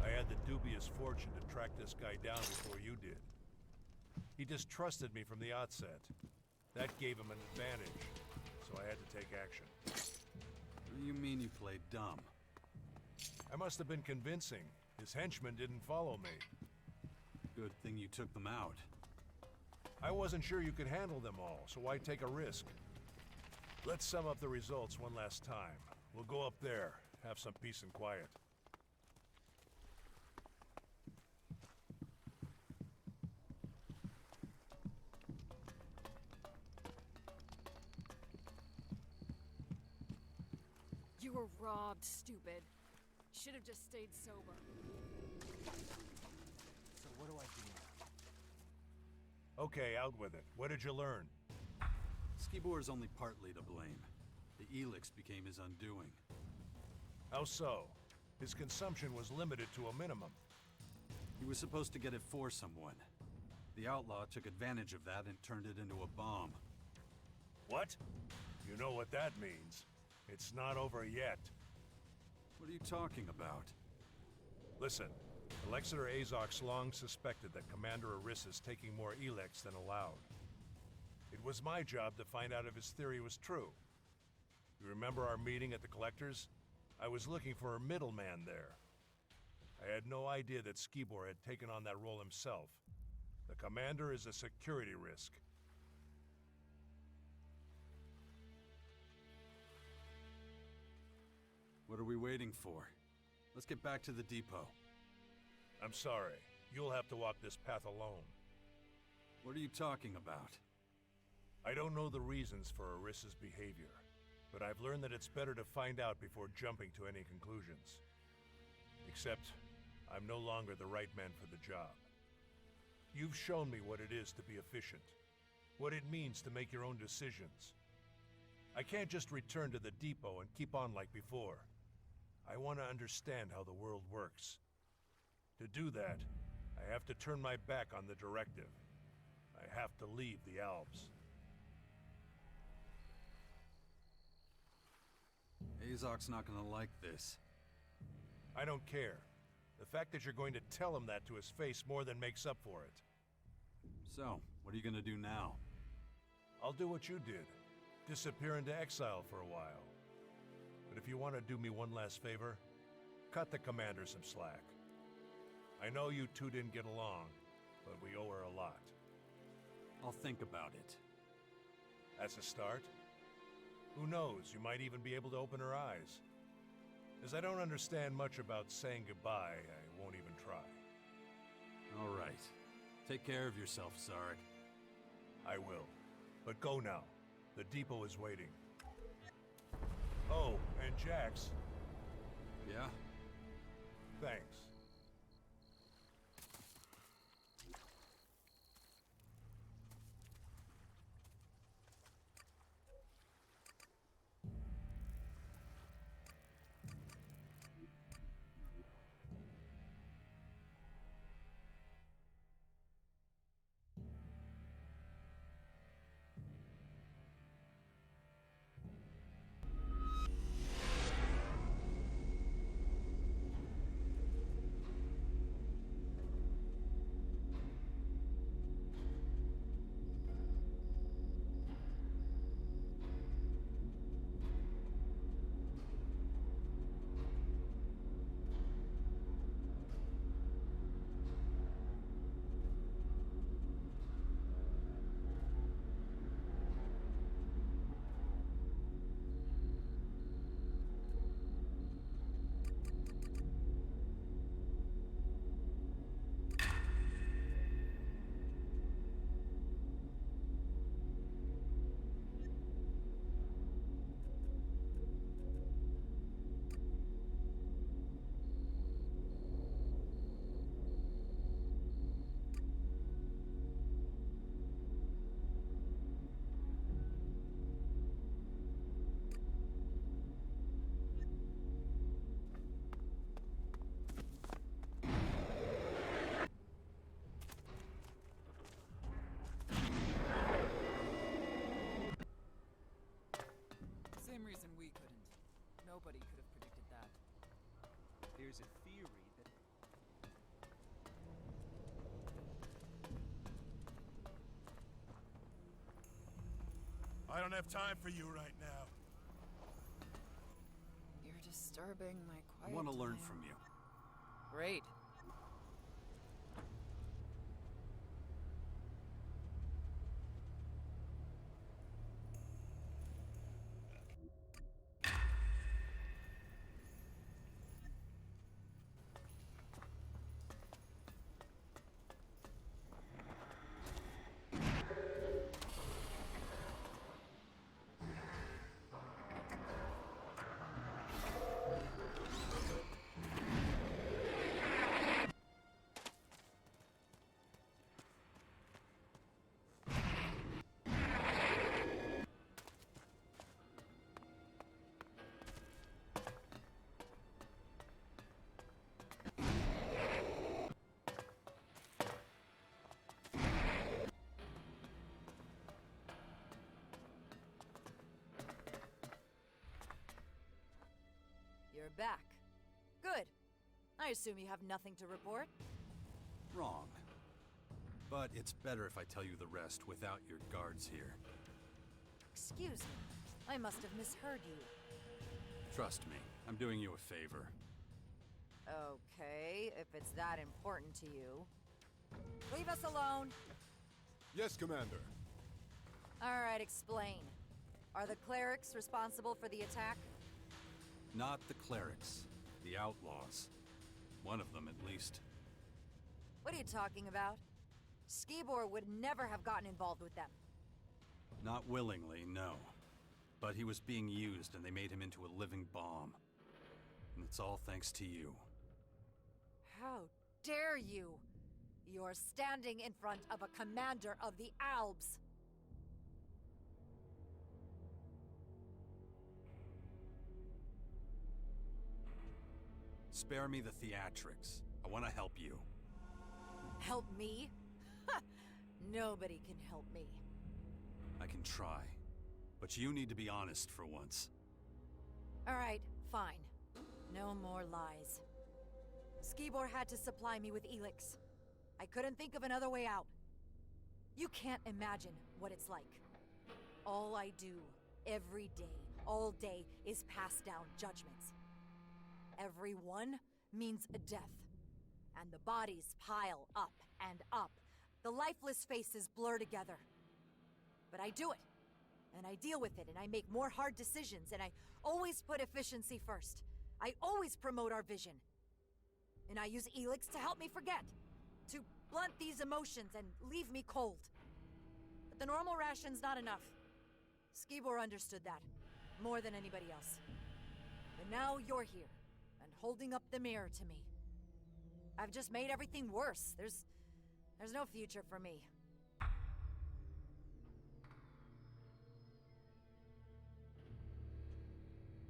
I had the dubious fortune to track this guy down before you did. He distrusted me from the outset. That gave him an advantage, so I had to take action. You mean you played dumb? I must have been convincing. His henchmen didn't follow me. Good thing you took them out. I wasn't sure you could handle them all, so why take a risk? Let's sum up the results one last time. We'll go up there, have some peace and quiet. You were robbed, stupid. Should have just stayed sober. So what do I do now? Okay, out with it. What did you learn? Skibor is only partly to blame. The Elex became his undoing. How so? His consumption was limited to a minimum. He was supposed to get it for someone. The outlaw took advantage of that and turned it into a bomb. What? You know what that means. It's not over yet. What are you talking about? Listen, Alexander Azok's long suspected that Commander Arissa's taking more Elex than allowed. It was my job to find out if his theory was true. You remember our meeting at the Collectors? I was looking for a middleman there. I had no idea that Skibor had taken on that role himself. The Commander is a security risk. What are we waiting for? Let's get back to the depot. I'm sorry. You'll have to walk this path alone. What are you talking about? I don't know the reasons for Arissa's behavior, but I've learned that it's better to find out before jumping to any conclusions. Except, I'm no longer the right man for the job. You've shown me what it is to be efficient, what it means to make your own decisions. I can't just return to the depot and keep on like before. I want to understand how the world works. To do that, I have to turn my back on the directive. I have to leave the Alps. Azok's not gonna like this. I don't care. The fact that you're going to tell him that to his face more than makes up for it. So, what are you gonna do now? I'll do what you did. Disappear into exile for a while. But if you want to do me one last favor, cut the commander some slack. I know you two didn't get along, but we owe her a lot. I'll think about it. That's a start. Who knows, you might even be able to open her eyes. As I don't understand much about saying goodbye, I won't even try. All right. Take care of yourself, Sarek. I will. But go now. The depot is waiting. Oh, and Jax. Yeah? Thanks. Same reason we couldn't. Nobody could have predicted that. There's a theory that... I don't have time for you right now. You're disturbing my quiet I want to learn time. from you. Great. back. Good. I assume you have nothing to report? Wrong. But it's better if I tell you the rest without your guards here. Excuse me. I must have misheard you. Trust me, I'm doing you a favor. Okay, if it's that important to you. Leave us alone! Yes, Commander. Alright, explain. Are the clerics responsible for the attack? Not the clerics. The outlaws. One of them, at least. What are you talking about? Skibor would never have gotten involved with them. Not willingly, no. But he was being used and they made him into a living bomb. And it's all thanks to you. How dare you! You're standing in front of a commander of the Albs! Spare me the theatrics. I want to help you. Help me? Nobody can help me. I can try. But you need to be honest for once. Alright, fine. No more lies. Skibor had to supply me with Elex. I couldn't think of another way out. You can't imagine what it's like. All I do, every day, all day, is pass down judgments. Every one means a death. And the bodies pile up and up. The lifeless faces blur together. But I do it. And I deal with it, and I make more hard decisions, and I always put efficiency first. I always promote our vision. And I use Elex to help me forget. To blunt these emotions and leave me cold. But the normal ration's not enough. Skibor understood that. More than anybody else. But now you're here, and holding up the mirror to me. I've just made everything worse. There's no future for me.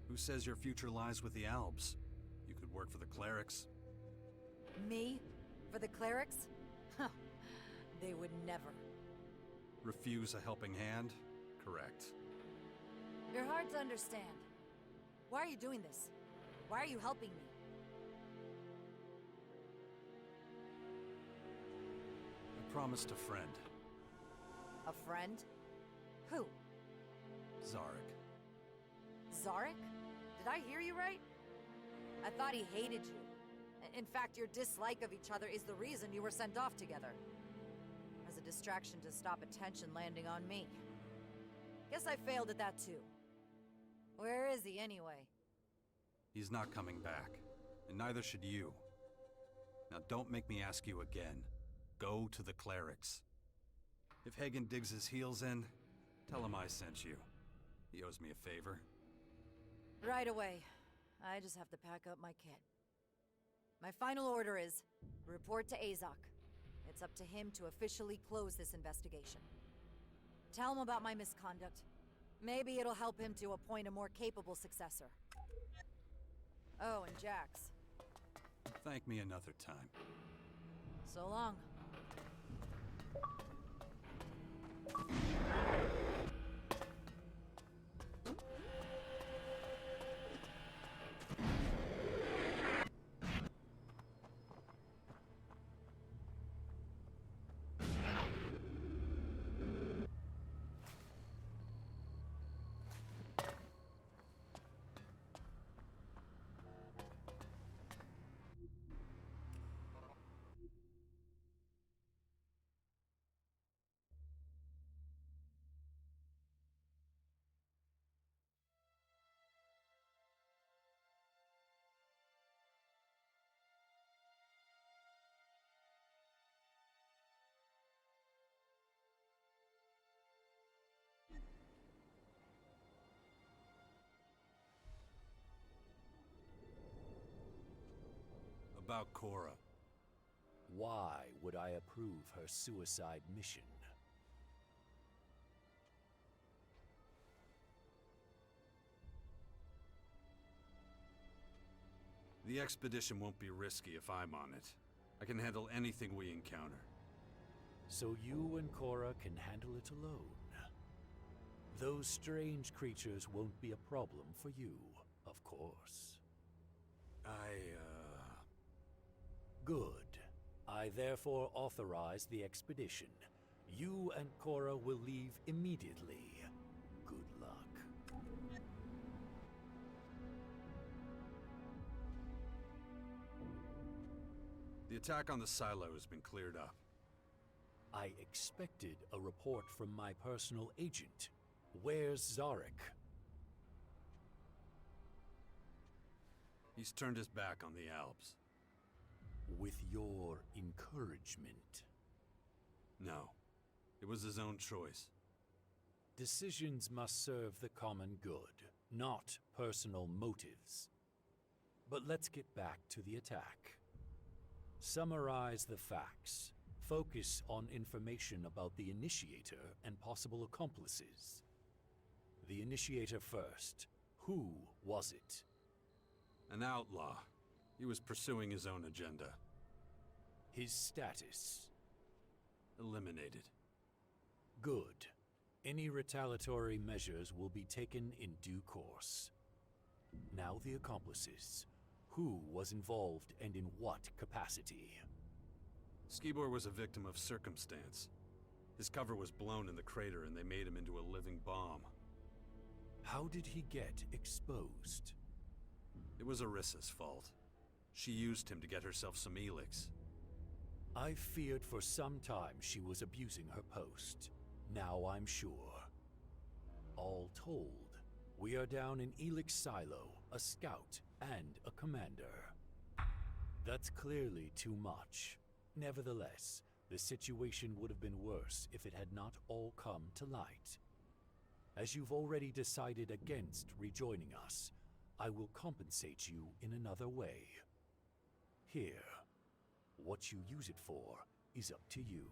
Who says your future lies with the Albs? You could work for the clerics. Me? For the clerics? Huh. They would never. Refuse a helping hand? Correct. You're hard to understand. Why are you doing this? Why are you helping me? I promised a friend. A friend? Who? Zarek. Zarek? Did I hear you right? I thought he hated you. In fact, your dislike of each other is the reason you were sent off together. As a distraction to stop attention landing on me. Guess I failed at that too. Where is he anyway? He's not coming back, and neither should you. Now don't make me ask you again. Go to the clerics. If Hagen digs his heels in, tell him I sent you. He owes me a favor. Right away. I just have to pack up my kit. My final order is, report to Azok. It's up to him to officially close this investigation. Tell him about my misconduct. Maybe it'll help him to appoint a more capable successor. Oh, and Jax. Thank me another time. So long. About Cora. Why would I approve her suicide mission? The expedition won't be risky if I'm on it. I can handle anything we encounter. So you and Cora can handle it alone. Those strange creatures won't be a problem for you, of course. Good. I therefore authorize the expedition. You and Cora will leave immediately. Good luck. The attack on the silo has been cleared up. I expected a report from my personal agent. Where's Zarek? He's turned his back on the Alps. With your encouragement? No. It was his own choice. Decisions must serve the common good, not personal motives. But let's get back to the attack. Summarize the facts. Focus on information about the initiator and possible accomplices. The initiator first. Who was it? An outlaw. He was pursuing his own agenda. His status? Eliminated. Good. Any retaliatory measures will be taken in due course. Now the accomplices. Who was involved and in what capacity? Skibor was a victim of circumstance. His cover was blown in the crater and they made him into a living bomb. How did he get exposed? It was Arissa's fault. She used him to get herself some Elex. I feared for some time she was abusing her post. Now I'm sure. All told, we are down in Elex Silo, a scout and a commander. That's clearly too much. Nevertheless, the situation would have been worse if it had not all come to light. As you've already decided against rejoining us, I will compensate you in another way. Here. What you use it for is up to you.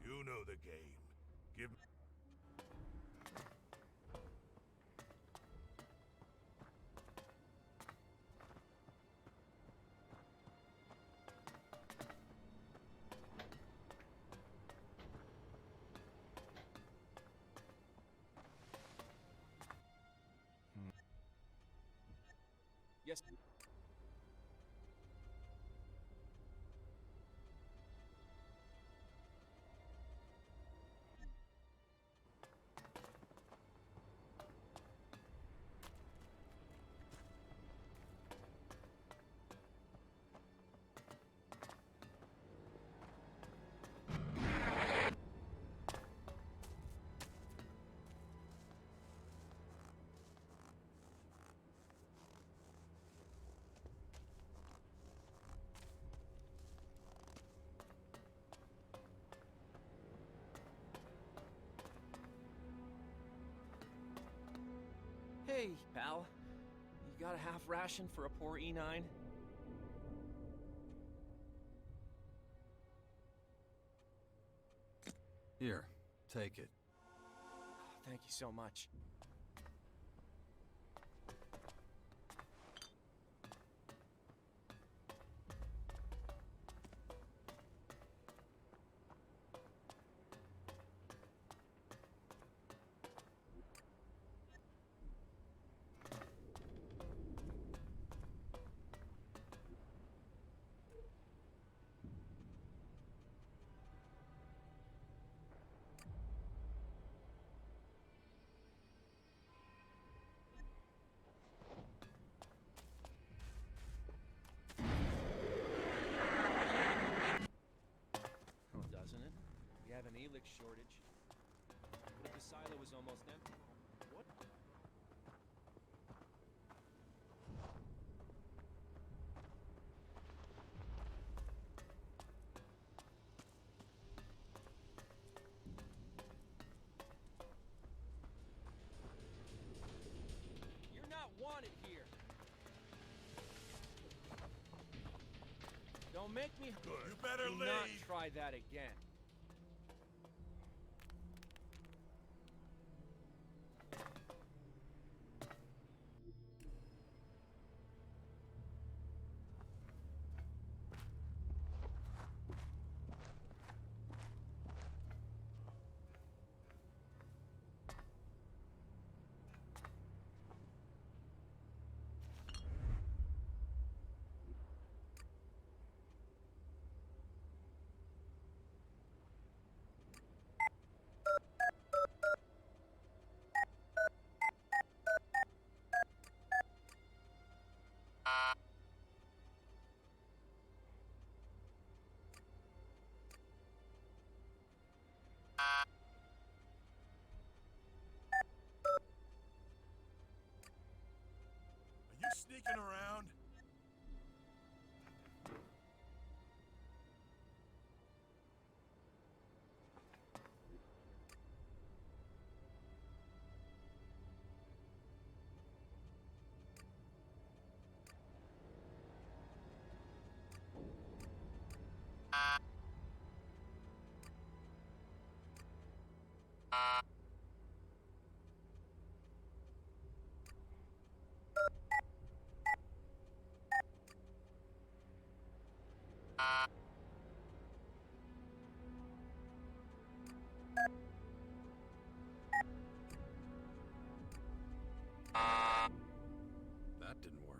You know the game. Give me... Yes. Hey, pal. You got a half ration for a poor E9? Here, take it. Thank you so much. Elex shortage. But if the silo is almost empty, what? Don't make me. Good. You better Do leave. not try that again. Are you sneaking around? That didn't work.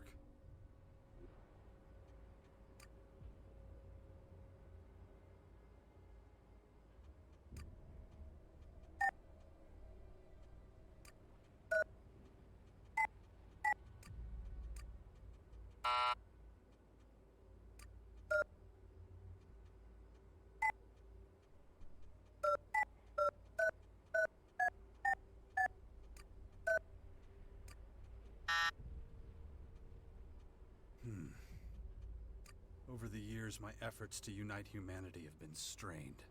Over the years, my efforts to unite humanity have been strained.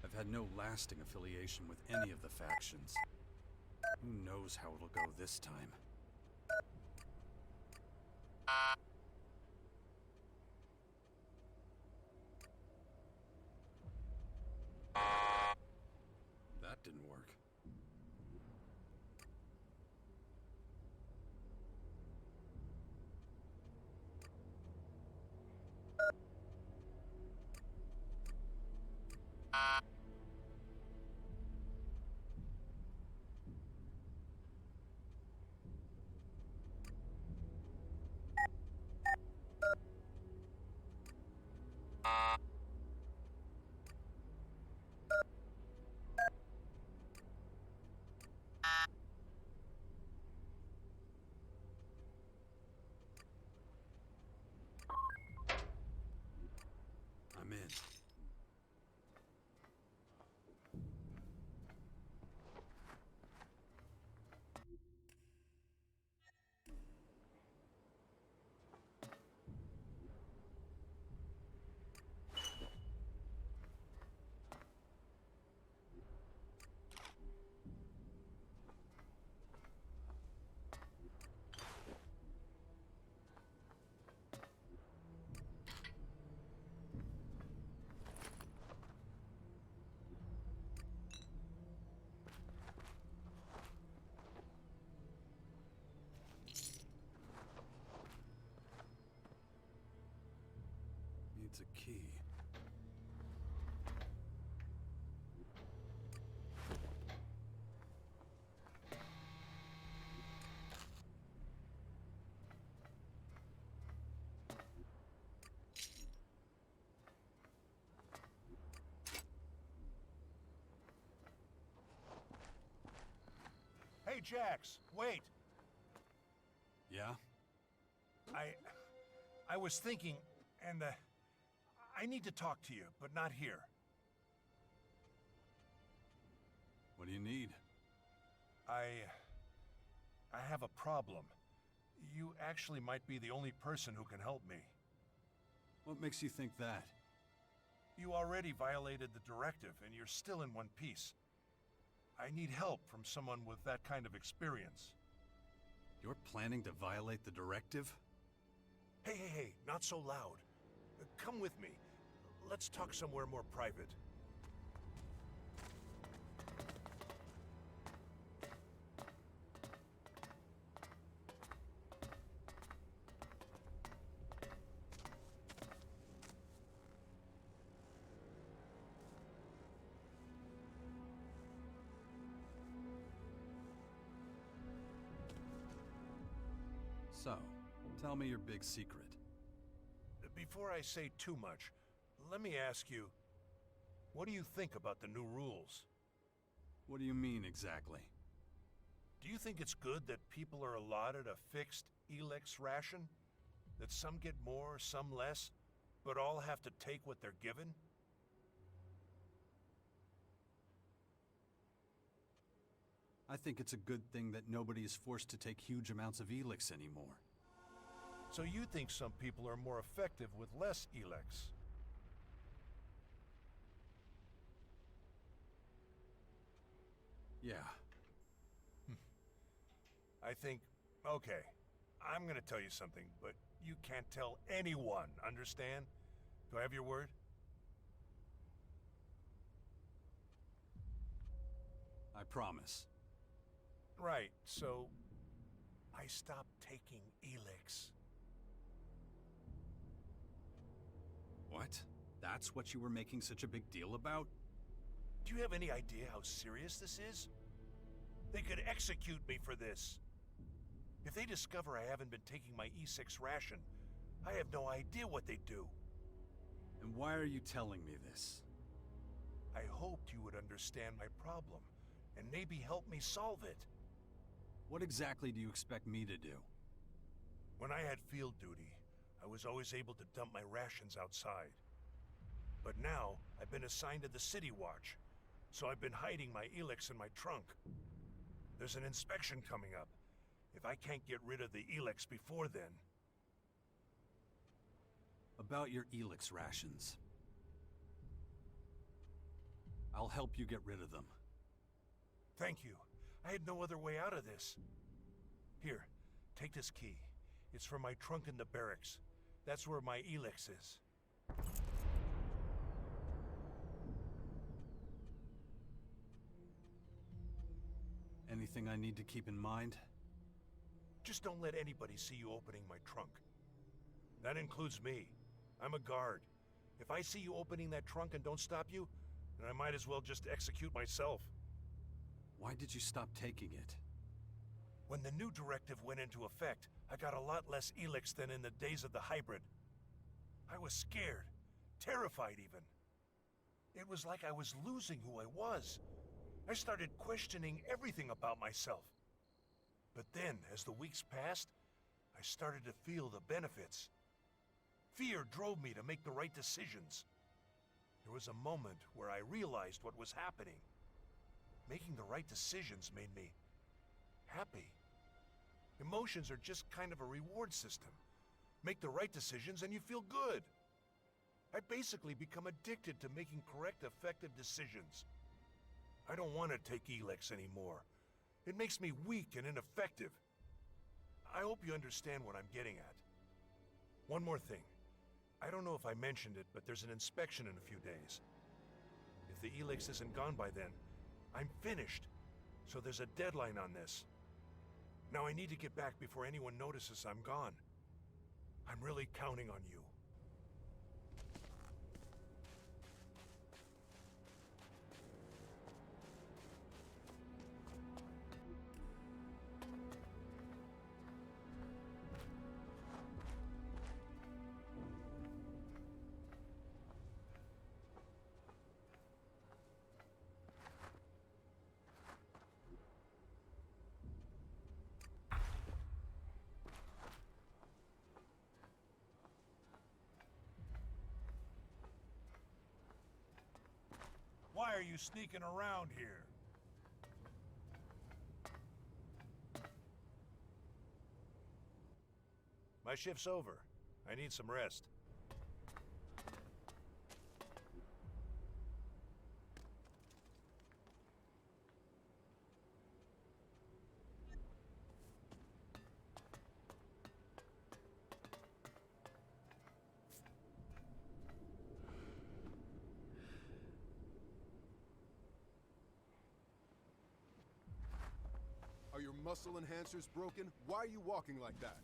I've had no lasting affiliation with any of the factions. Who knows how it'll go this time? That didn't work. I'm in. Needs a key. Hey, Jax, wait. Yeah? I was thinking, and I need to talk to you, but not here. What do you need? I have a problem. You actually might be the only person who can help me. What makes you think that? You already violated the directive, and you're still in one piece. I need help from someone with that kind of experience. You're planning to violate the directive? Hey, not so loud. Come with me. Let's talk somewhere more private. So, tell me your big secret. Before I say too much, let me ask you, what do you think about the new rules? What do you mean, exactly? Do you think it's good that people are allotted a fixed Elex ration? That some get more, some less, but all have to take what they're given? I think it's a good thing that nobody is forced to take huge amounts of Elex anymore. So you think some people are more effective with less Elex? Yeah. I think, okay, I'm gonna tell you something, but you can't tell anyone, understand? Do I have your word? I promise. Right, so I stopped taking Elex. What? That's what you were making such a big deal about? Do you have any idea how serious this is? They could execute me for this. If they discover I haven't been taking my E6 ration, I have no idea what they'd do. And why are you telling me this? I hoped you would understand my problem, and maybe help me solve it. What exactly do you expect me to do? When I had field duty, I was always able to dump my rations outside. But now, I've been assigned to the City Watch, so I've been hiding my Elex in my trunk. There's an inspection coming up. If I can't get rid of the Elex before then... About your Elex rations. I'll help you get rid of them. Thank you. I had no other way out of this. Here, take this key. It's for my trunk in the barracks. That's where my Elex is. Anything I need to keep in mind? Just don't let anybody see you opening my trunk. That includes me. I'm a guard. If I see you opening that trunk and don't stop you, then I might as well just execute myself. Why did you stop taking it? When the new directive went into effect, I got a lot less Elex than in the days of the hybrid. I was scared, terrified even. It was like I was losing who I was. I started questioning everything about myself. But then, as the weeks passed, I started to feel the benefits. Fear drove me to make the right decisions. There was a moment where I realized what was happening. Making the right decisions made me happy. Emotions are just kind of a reward system. Make the right decisions and you feel good. I basically become addicted to making correct, effective decisions. I don't want to take Elex anymore. It makes me weak and ineffective. I hope you understand what I'm getting at. One more thing. I don't know if I mentioned it, but there's an inspection in a few days. If the Elex isn't gone by then, I'm finished. So there's a deadline on this. Now I need to get back before anyone notices I'm gone. I'm really counting on you. Why are you sneaking around here? My shift's over. I need some rest. muscle enhancer's broken? Why are you walking like that?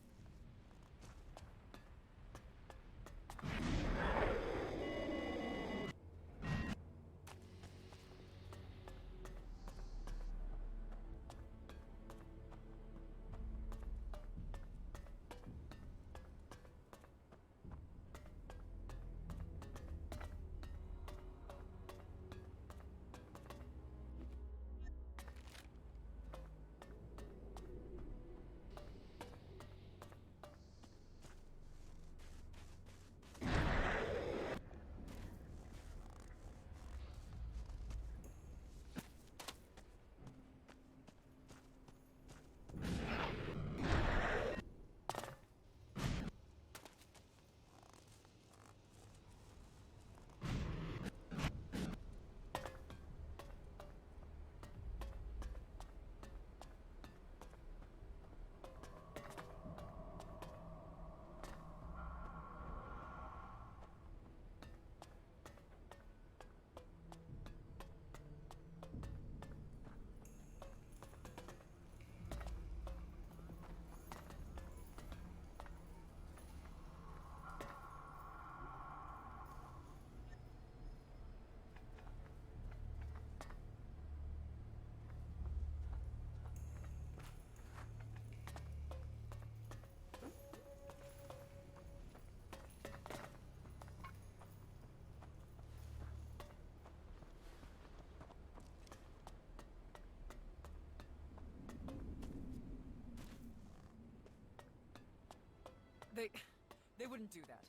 They wouldn't do that.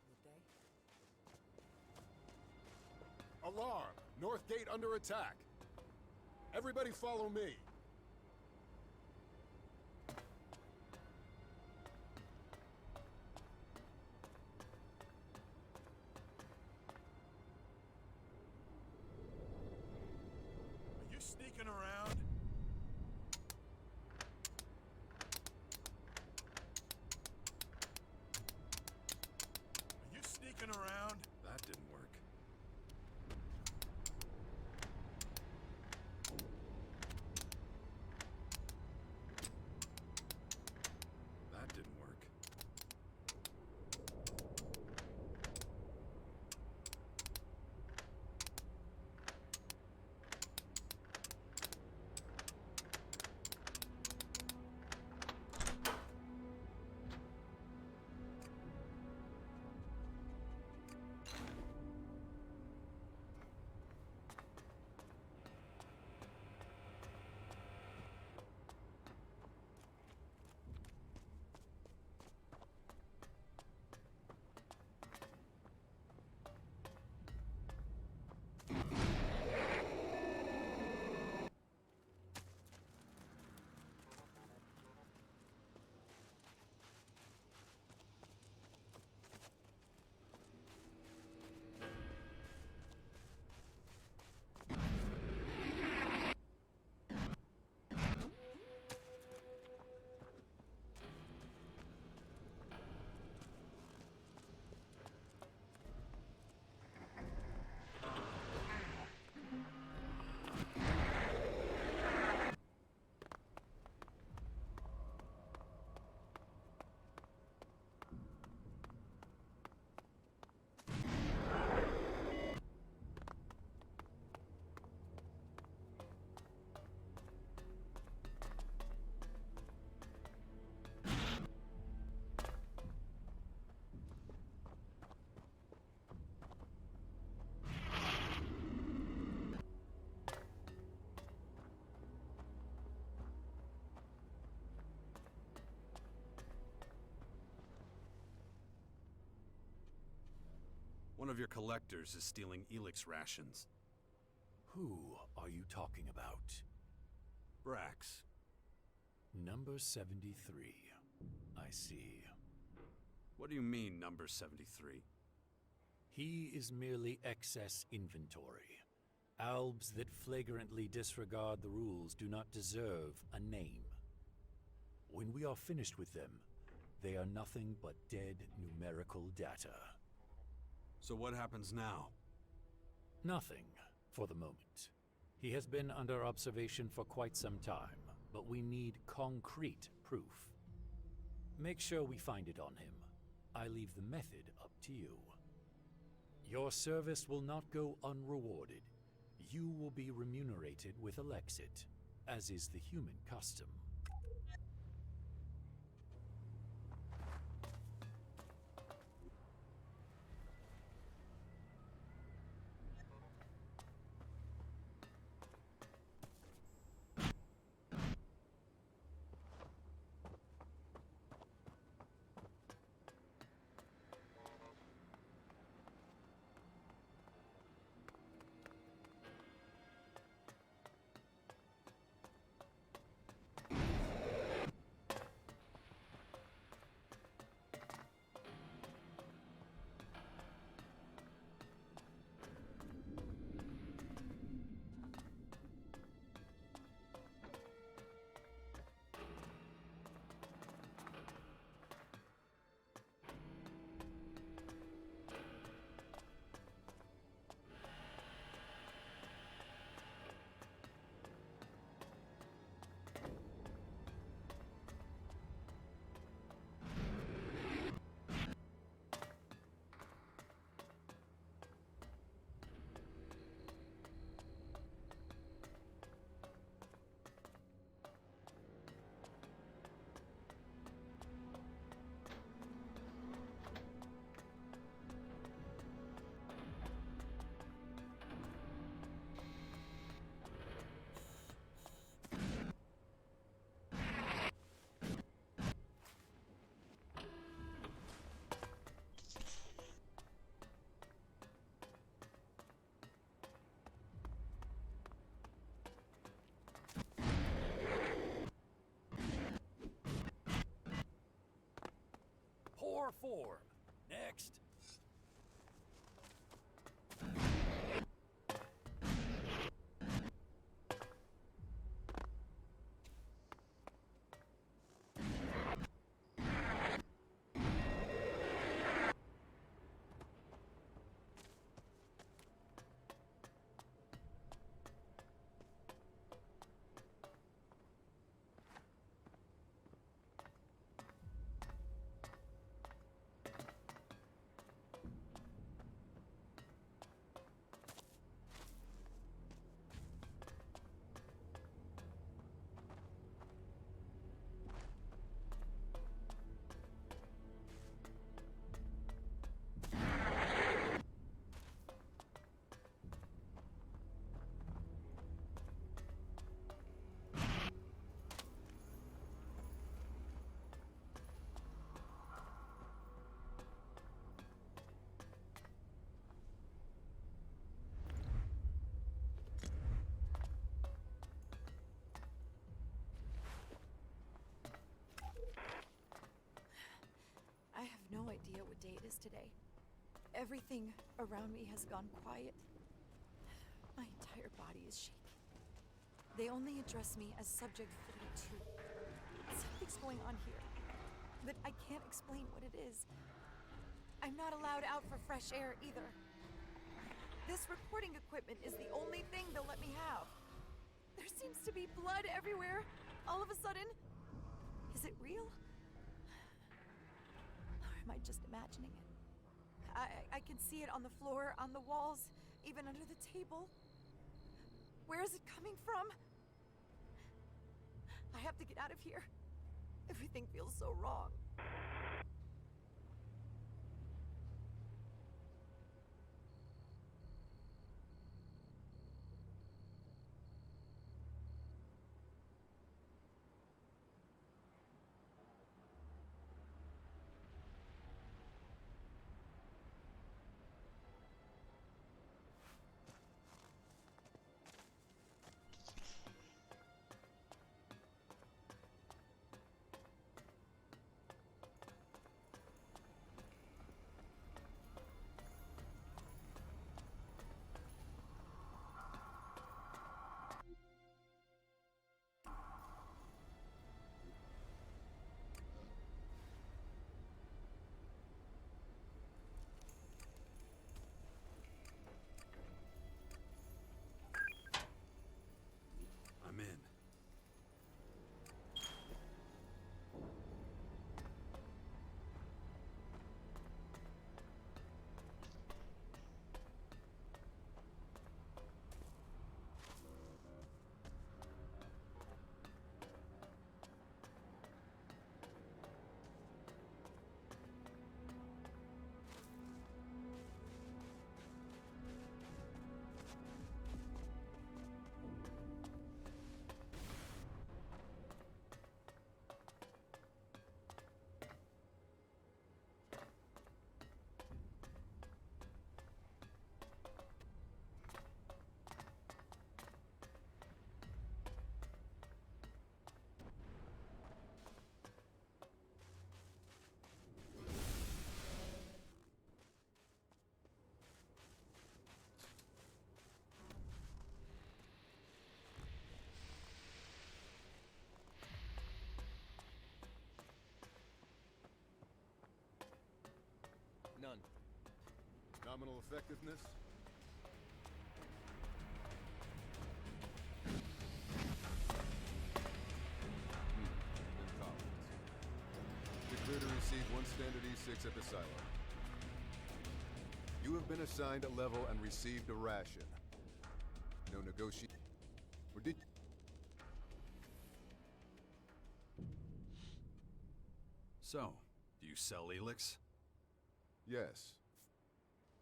Would they? Alarm! North Gate under attack! Everybody follow me! Are you sneaking around? Around? That didn't work. That didn't work. One of your collectors is stealing Elex rations. Who are you talking about? Brax. Number 73. I see. What do you mean, number 73? He is merely excess inventory. Albs that flagrantly disregard the rules do not deserve a name. When we are finished with them, they are nothing but dead numerical data. So what happens now? Nothing, for the moment. He has been under observation for quite some time, but we need concrete proof. Make sure we find it on him. I leave the method up to you. Your service will not go unrewarded. You will be remunerated with Elexit, as is the human custom. Poor form. Next. I have no idea what day it is today. Everything around me has gone quiet. My entire body is shaking. They only address me as Subject 42. Something's going on here, but I can't explain what it is. I'm not allowed out for fresh air either. This recording equipment is the only thing they'll let me have. There seems to be blood everywhere, all of a sudden. Is it real? Or am I just imagining it? I can see it on the floor, on the walls, even under the table. Where is it coming from? I have to get out of here. Everything feels so wrong. None. Nominal effectiveness? Intolerance. You're clear to receive one standard E6 at the silo. You have been assigned a level and received a ration. No negotiation. Or did... So, do you sell Elex? Yes.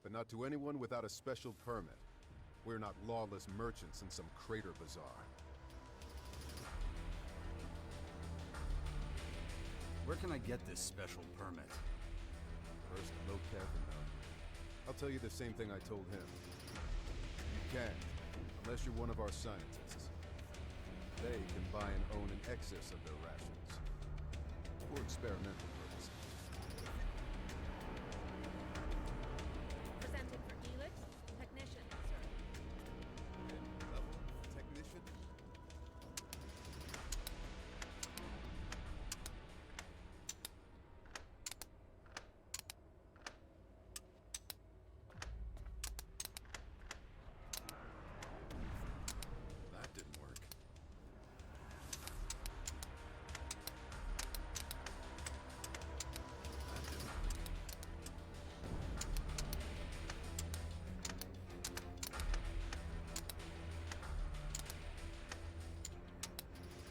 But not to anyone without a special permit. We're not lawless merchants in some crater bazaar. Where can I get this special permit? First, low Kevin, though. I'll tell you the same thing I told him. You can't, unless you're one of our scientists. They can buy and own in excess of their rations. For experimental purposes. Presenting for Elex, technician, sir. Level technician? That didn't work.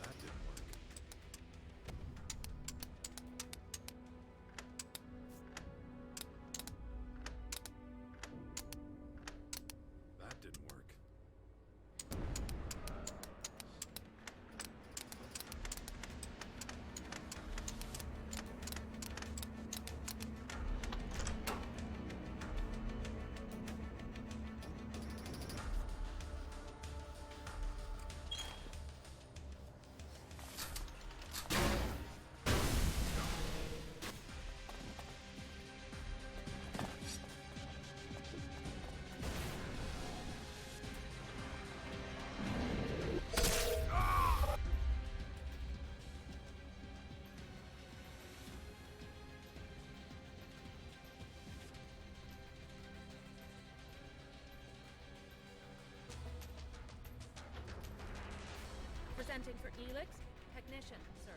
That didn't work. That didn't work. Presenting for Elex, technician, sir.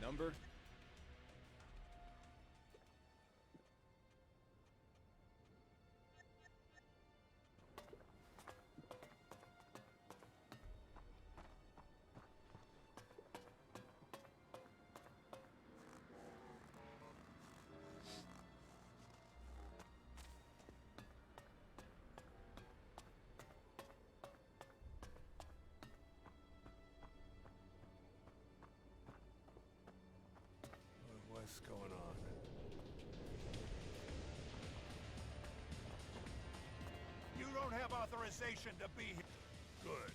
Number? What's going on? You don't have authorization to be here. Good.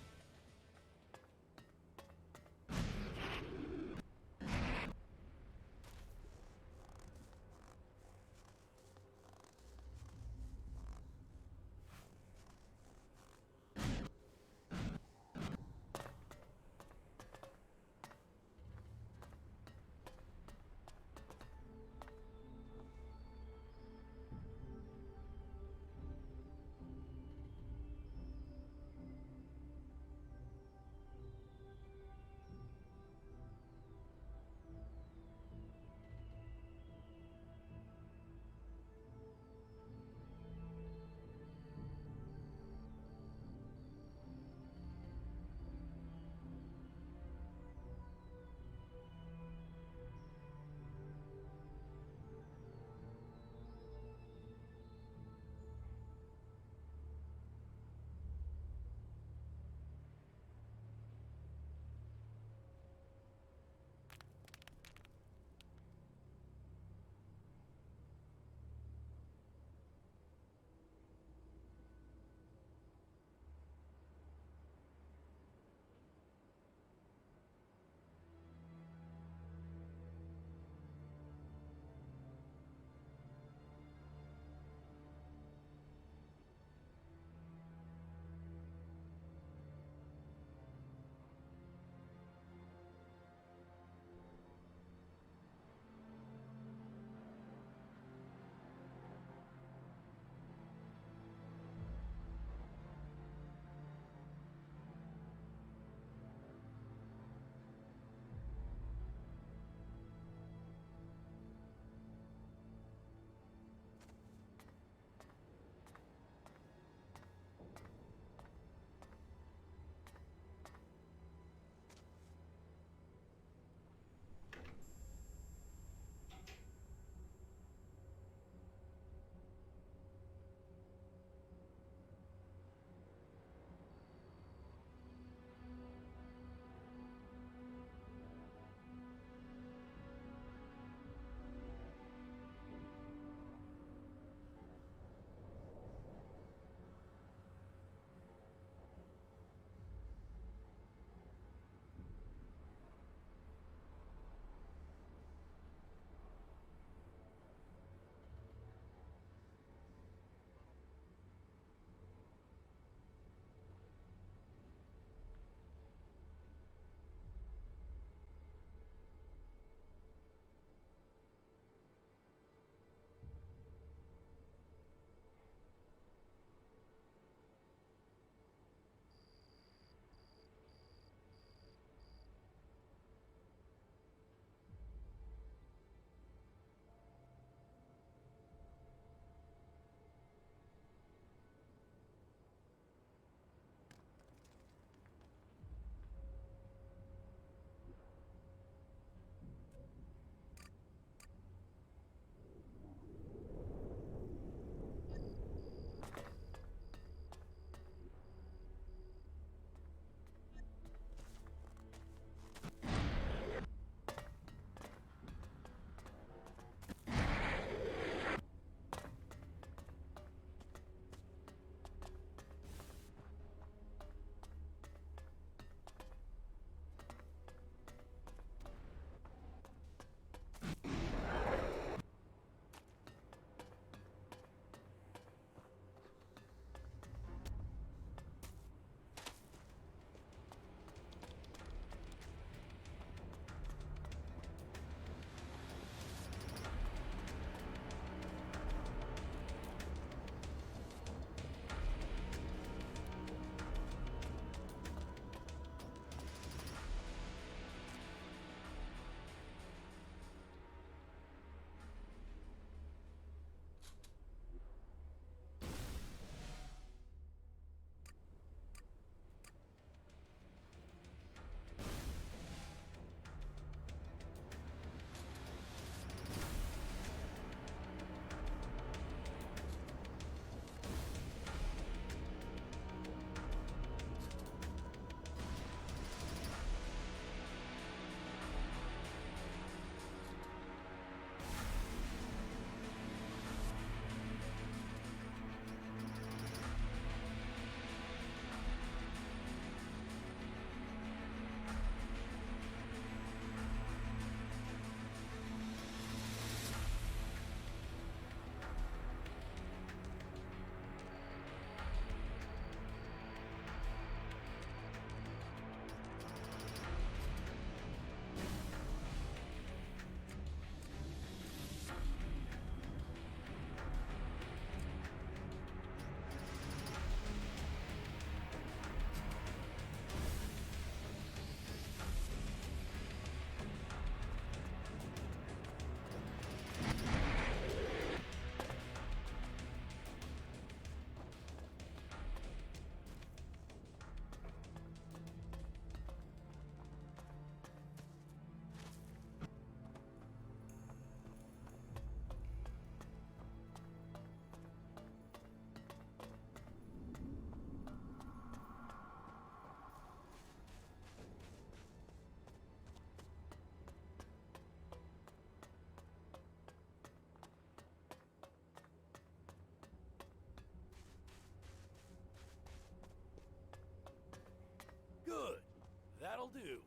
I'll do.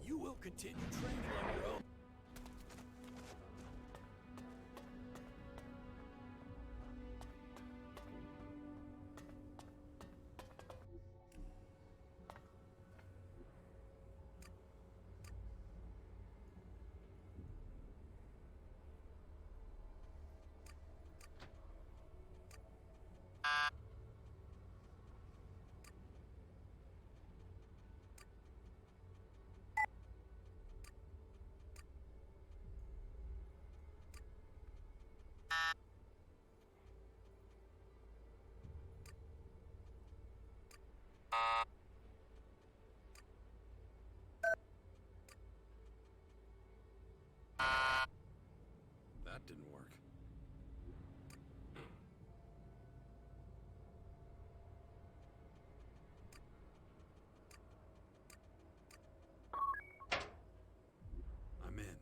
You will continue training on your own. That didn't work. I'm in.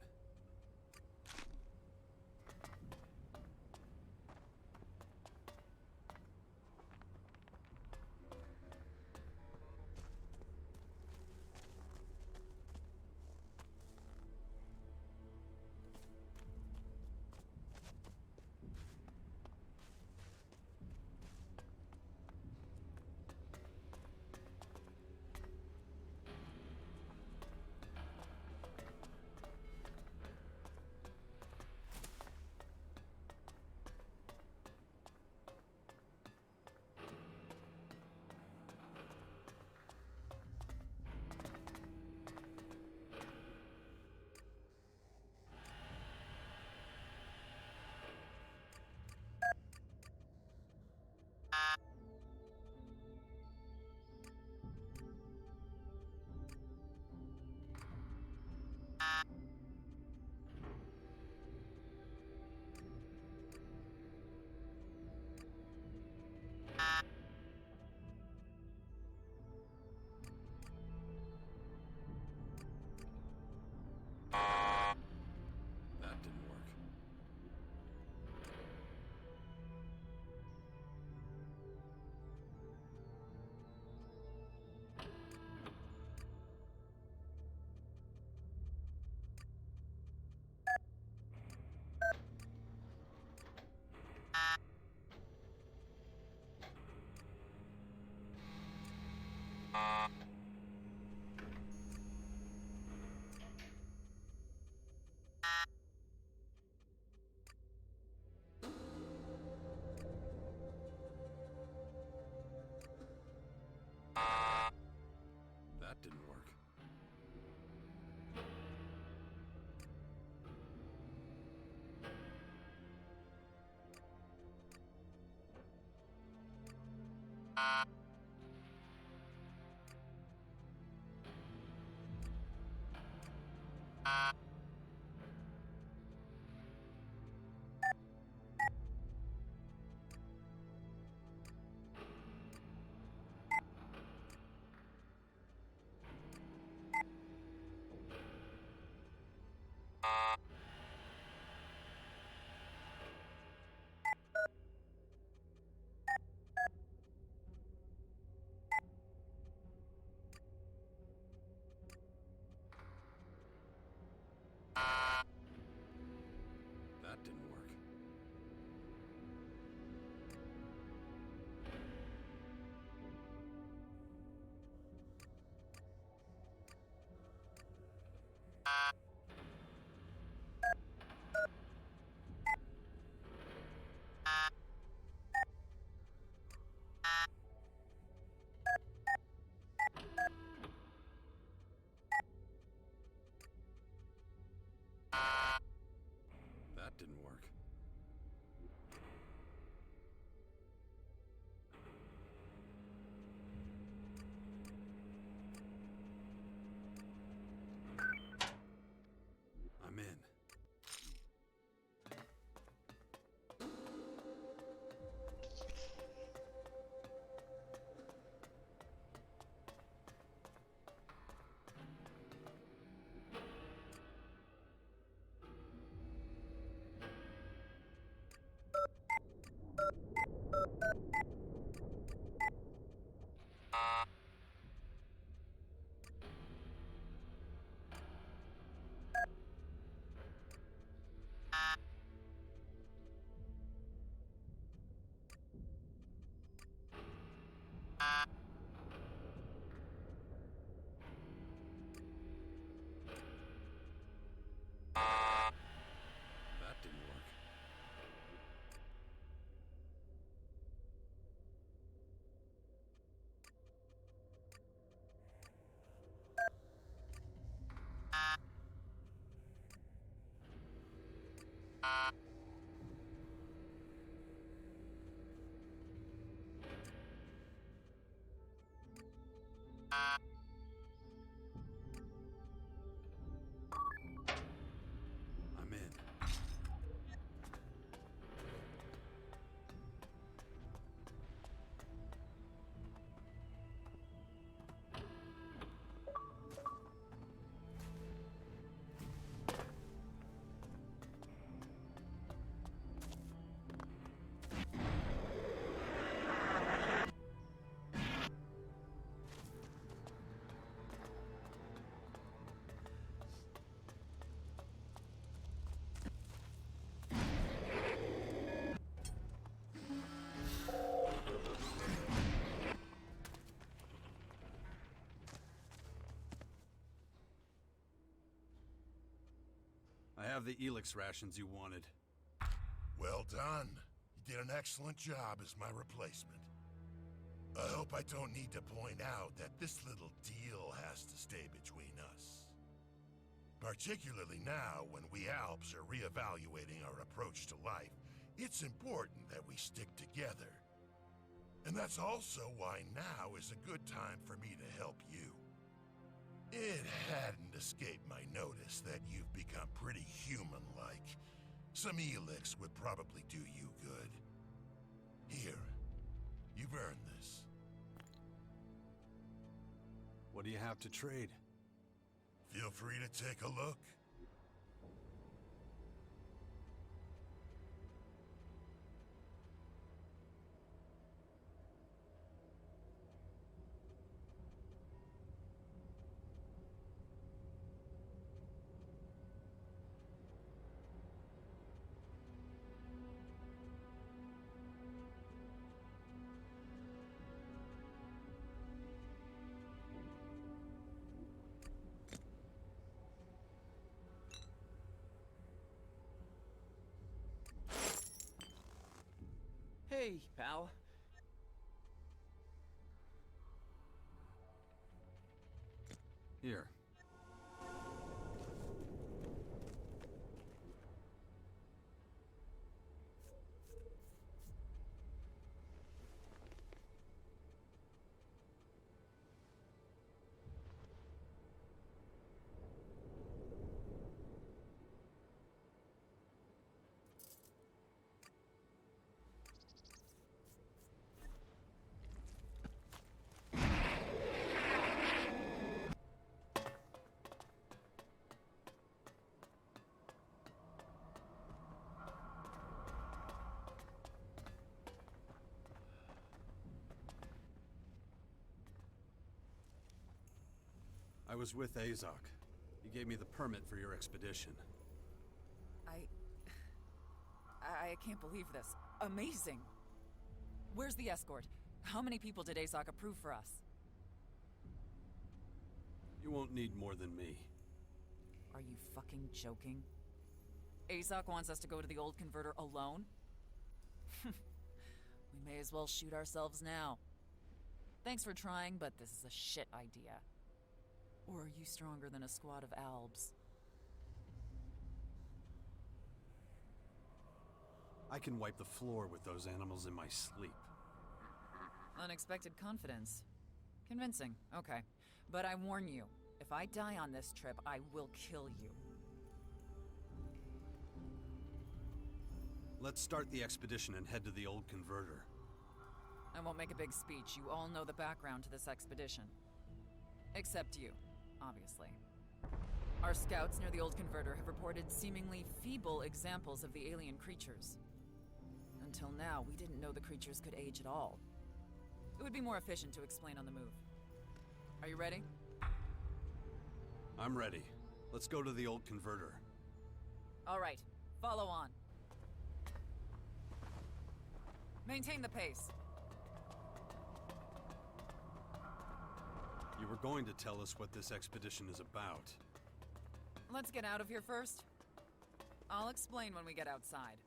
That didn't work. That didn't work. have the Elex rations you wanted. Well done. You did an excellent job as my replacement. I hope I don't need to point out that this little deal has to stay between us. Particularly now, when we Alps are reevaluating our approach to life, it's important that we stick together. And that's also why now is a good time for me to help you. It hadn't escaped my notice that you've become pretty human-like. Some Elex would probably do you good. Here, you've earned this. What do you have to trade? Feel free to take a look. Hey, pal. Here. I was with Azok. He gave me the permit for your expedition. I can't believe this. Amazing! Where's the escort? How many people did Azok approve for us? You won't need more than me. Are you fucking joking? Azok wants us to go to the old converter alone? We may as well shoot ourselves now. Thanks for trying, but this is a shit idea. Or are you stronger than a squad of Albs? I can wipe the floor with those animals in my sleep. Unexpected confidence. Convincing, okay. But I warn you, if I die on this trip, I will kill you. Let's start the expedition and head to the old converter. I won't make a big speech. You all know the background to this expedition. Except you, obviously. Our scouts near the old converter have reported seemingly feeble examples of the alien creatures. Until now, we didn't know the creatures could age at all. It would be more efficient to explain on the move. Are you ready? I'm ready. Let's go to the old converter. All right, follow on. Maintain the pace. You were going to tell us what this expedition is about. Let's get out of here first. I'll explain when we get outside.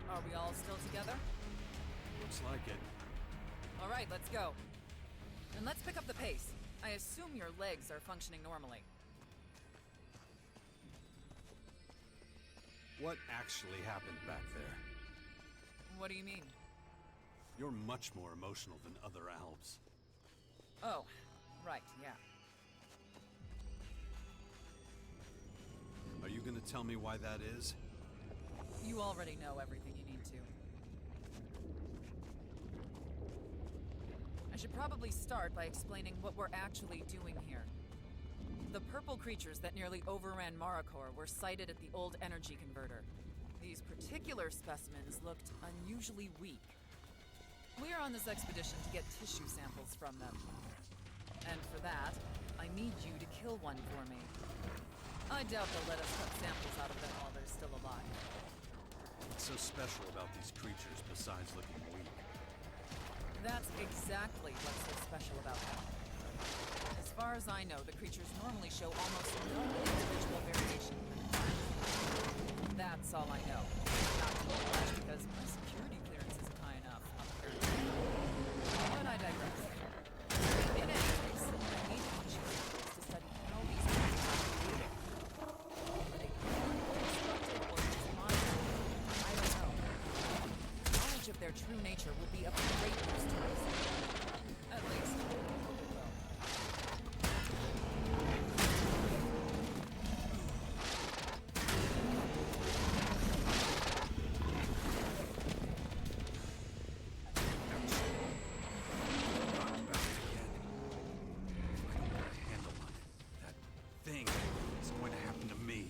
Are we all still together? Looks like it. All right, let's go. And let's pick up the pace. I assume your legs are functioning normally. What actually happened back there? What do you mean? You're much more emotional than other Albs. Oh, right, yeah. Are you gonna tell me why that is? You already know everything you need to. I should probably start by explaining what we're actually doing here. The purple creatures that nearly overran Maracor were sighted at the old energy converter. These particular specimens looked unusually weak. We're on this expedition to get tissue samples from them. And for that, I need you to kill one for me. I doubt they'll let us cut samples out of them while they're still alive. What's so special about these creatures besides looking weak? That's exactly what's so special about them. As far as I know, the creatures normally show almost no individual variation. That's all I know. Not too much because my security clearance isn't high enough, apparently. But I digress. In any case, I need tissue samples to study how these creatures are created. Were they constructed or just monitored? I don't know. Knowledge of their true nature will be of great use to us. At least, I hope it will. Thing is going to happen to me.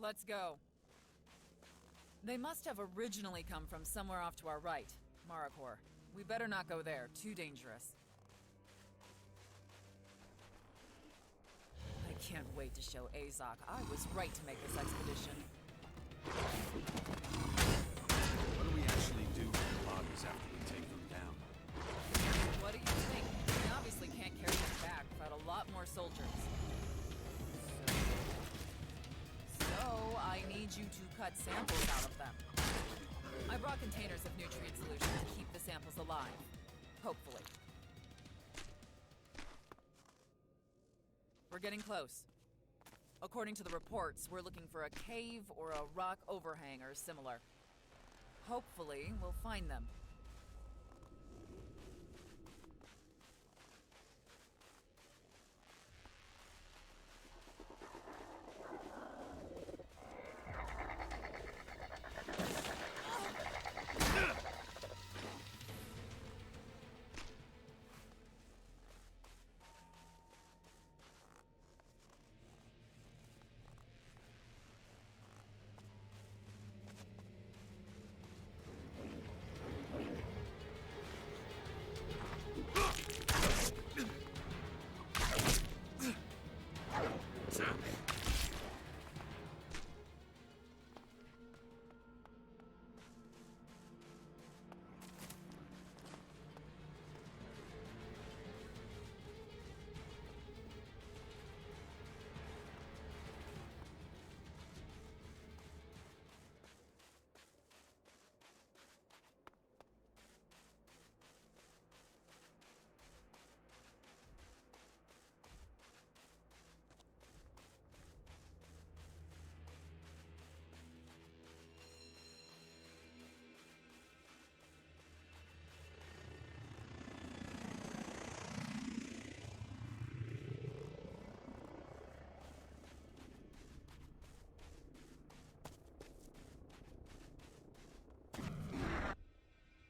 Let's go. They must have originally come from somewhere off to our right, Maracor. We better not go there. Too dangerous. I can't wait to show Azok I was right to make this expedition. What do we actually do with the bodies after we take them down? What do you think? We obviously can't carry them back without a lot more soldiers. So, I need you to cut samples out of them. I brought containers of nutrient solution to keep the samples alive. Hopefully. We're getting close. According to the reports, we're looking for a cave or a rock overhang or similar. Hopefully, we'll find them.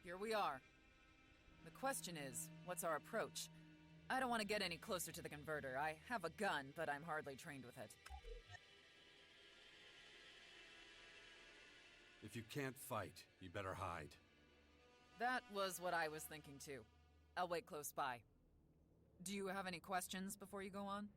Here we are. The question is, what's our approach? I don't want to get any closer to the converter. I have a gun, but I'm hardly trained with it. If you can't fight, you better hide. That was what I was thinking too. I'll wait close by. Do you have any questions before you go on?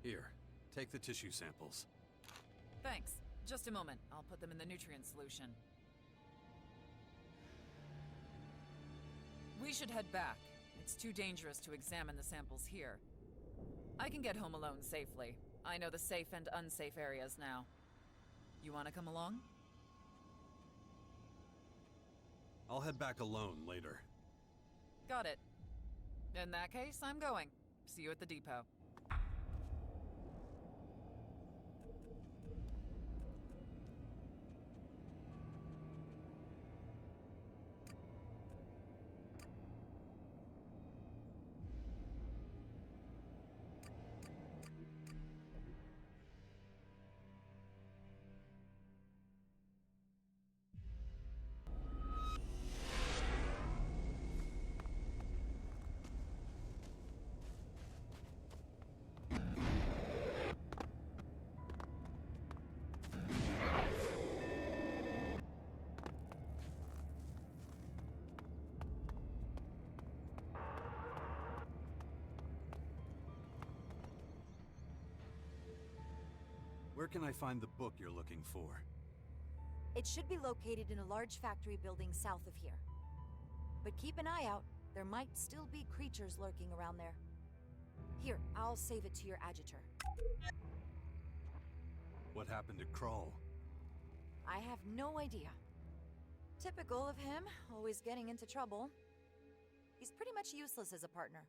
Here, take the tissue samples. Thanks. Just a moment. I'll put them in the nutrient solution. We should head back. It's too dangerous to examine the samples here. I can get home alone safely. I know the safe and unsafe areas now. You want to come along? I'll head back alone later. Got it. In that case, I'm going. See you at the depot. Where can I find the book you're looking for? It should be located in a large factory building south of here. But keep an eye out. There might still be creatures lurking around there. Here, I'll save it to your adjutor. What happened to Krull? I have no idea. Typical of him, always getting into trouble. He's pretty much useless as a partner.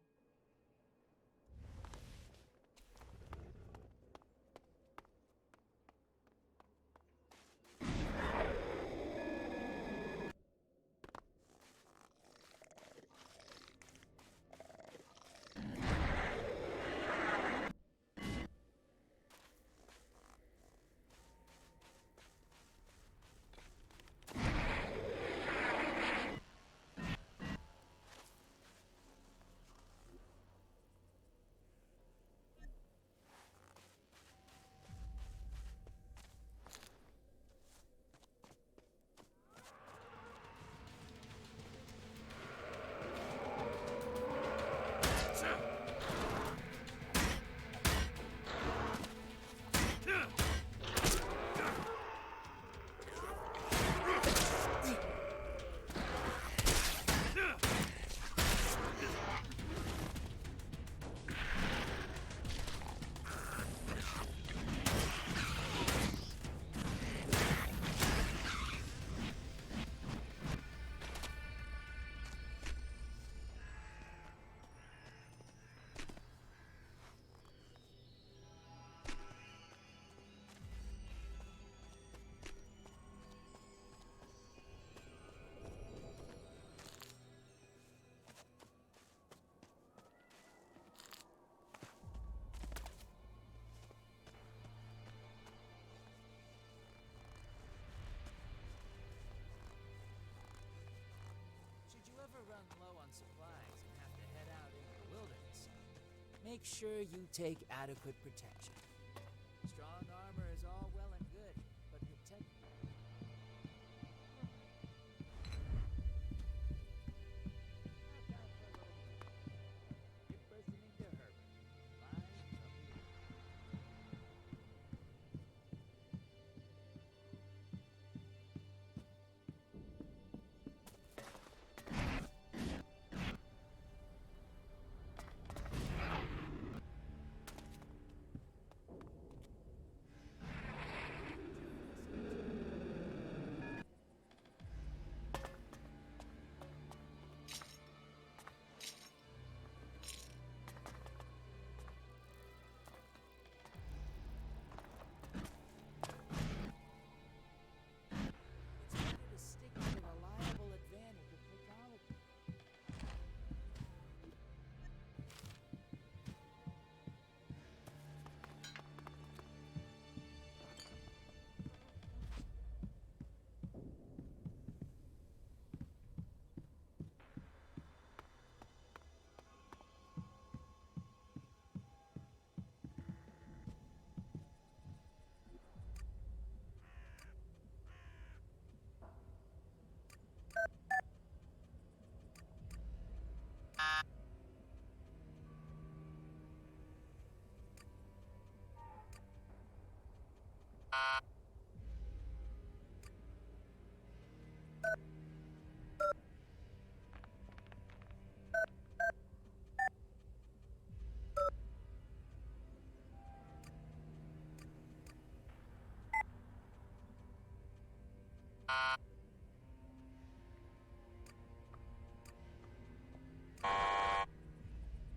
Run low on supplies and have to head out into the wilderness, make sure you take adequate protection. Strong armor is all well and good, but protect... You're bursting into Herbert. Live from the...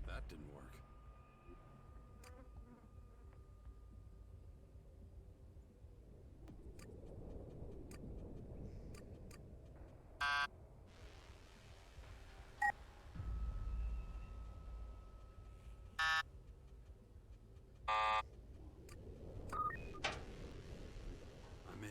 That didn't work. I'm in.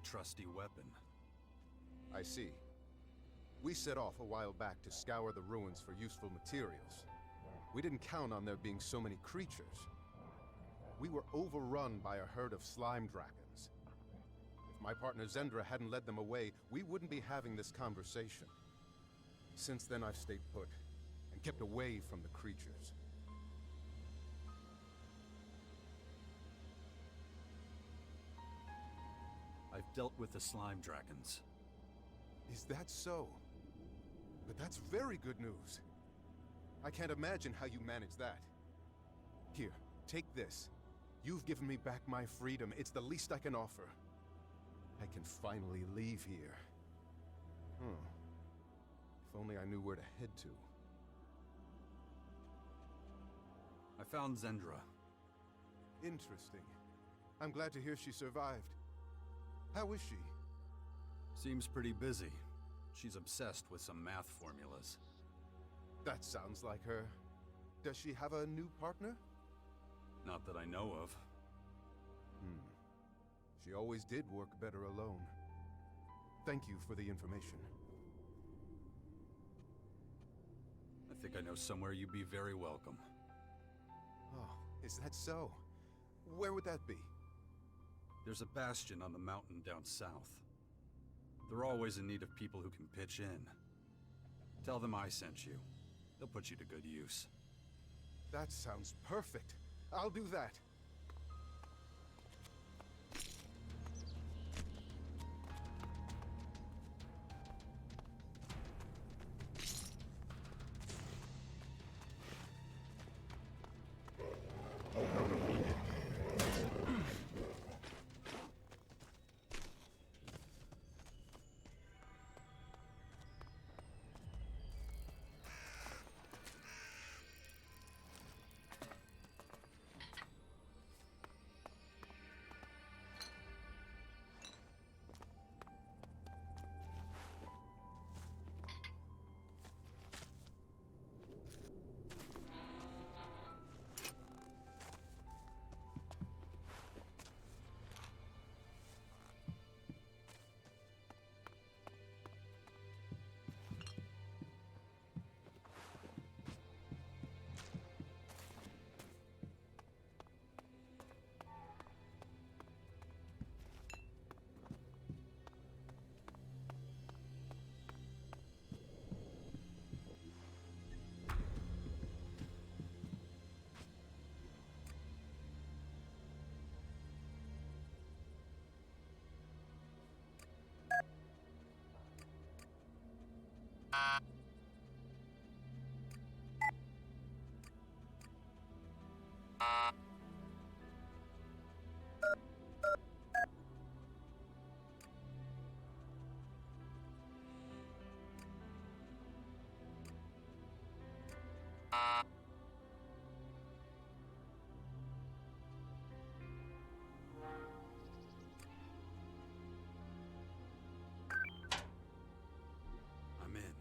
trusty weapon. I see. We set off a while back to scour the ruins for useful materials. We didn't count on there being so many creatures. We were overrun by a herd of slime dragons. If my partner Zendra hadn't led them away, we wouldn't be having this conversation. Since then, I've stayed put and kept away from the creatures. I've dealt with the slime dragons. Is that so? But that's very good news. I can't imagine how you manage that. Here, take this. You've given me back my freedom. It's the least I can offer. I can finally leave here. If only I knew where to head to. I found Zendra. Interesting. I'm glad to hear she survived. How is she? Seems pretty busy. She's obsessed with some math formulas. That sounds like her. Does she have a new partner? Not that I know of. She always did work better alone. Thank you for the information. I think I know somewhere you'd be very welcome. Oh, is that so? Where would that be? There's a bastion on the mountain down south. They're always in need of people who can pitch in. Tell them I sent you. They'll put you to good use. That sounds perfect. I'll do that. I'm in.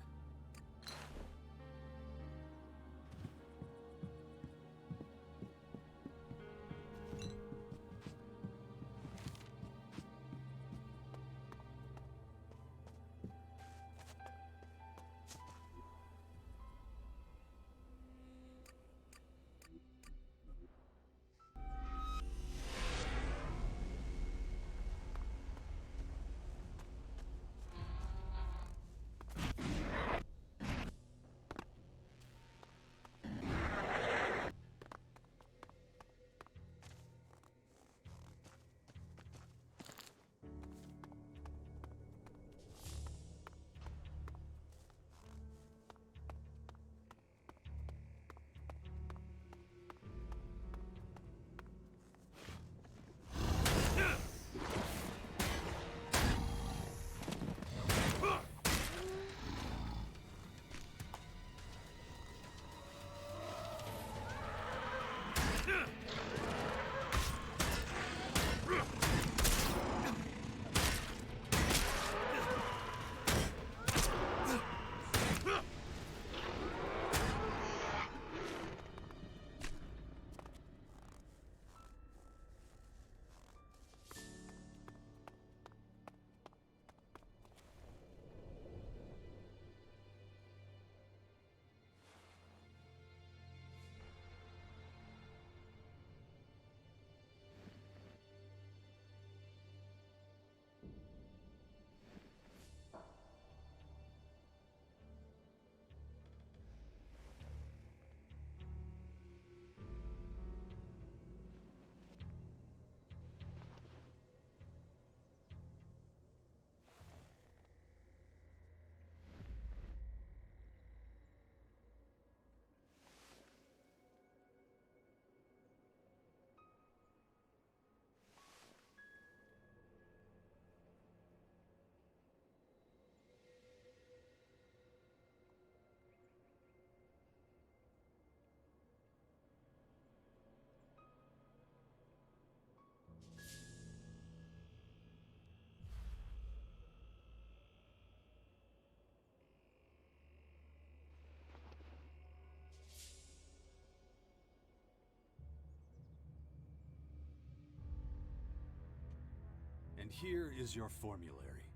And here is your formulary.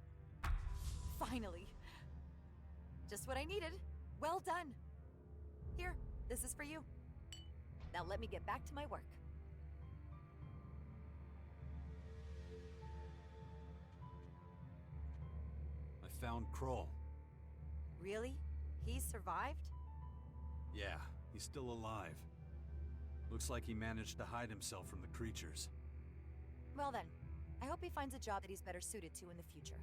Finally. Just what I needed. Well done. Here, this is for you. Now let me get back to my work. I found Kroll. Really? He survived? Yeah, he's still alive. Looks like he managed to hide himself from the creatures. Well then, I hope he finds a job that he's better suited to in the future.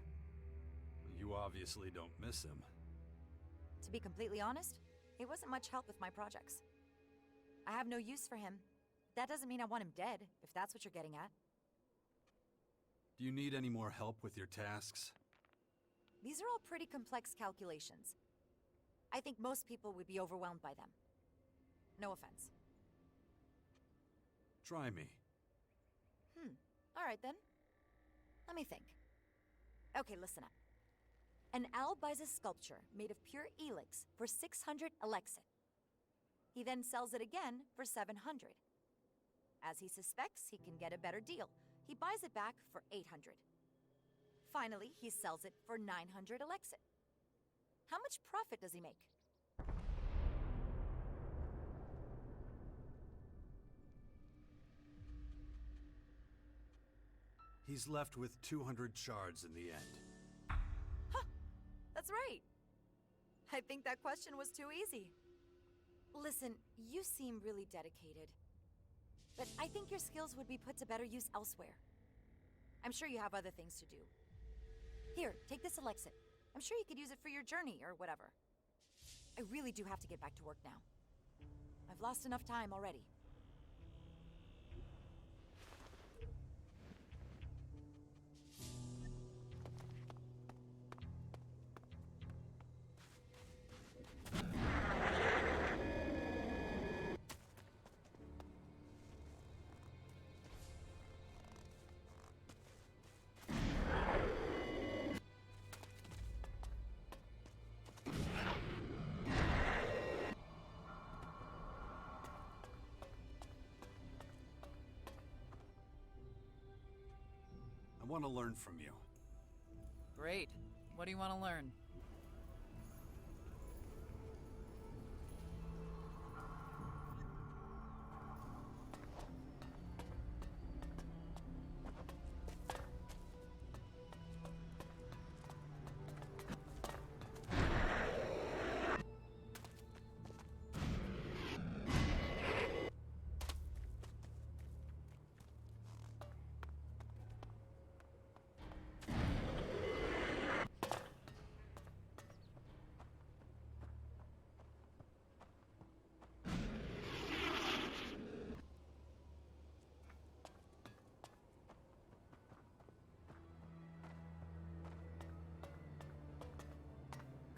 You obviously don't miss him. To be completely honest, he wasn't much help with my projects. I have no use for him. That doesn't mean I want him dead, if that's what you're getting at. Do you need any more help with your tasks? These are all pretty complex calculations. I think most people would be overwhelmed by them. No offense. Try me. All right then. Let me think. Okay, listen up. An owl buys a sculpture made of pure Elex for 600 Elexit. He then sells it again for 700. As he suspects he can get a better deal, he buys it back for 800. Finally, he sells it for 900 Elexit. How much profit does he make? He's left with 200 shards in the end. Huh! That's right! I think that question was too easy. Listen, you seem really dedicated. But I think your skills would be put to better use elsewhere. I'm sure you have other things to do. Here, take this Elexit. I'm sure you could use it for your journey or whatever. I really do have to get back to work now. I've lost enough time already. I want to learn from you. Great. What do you want to learn?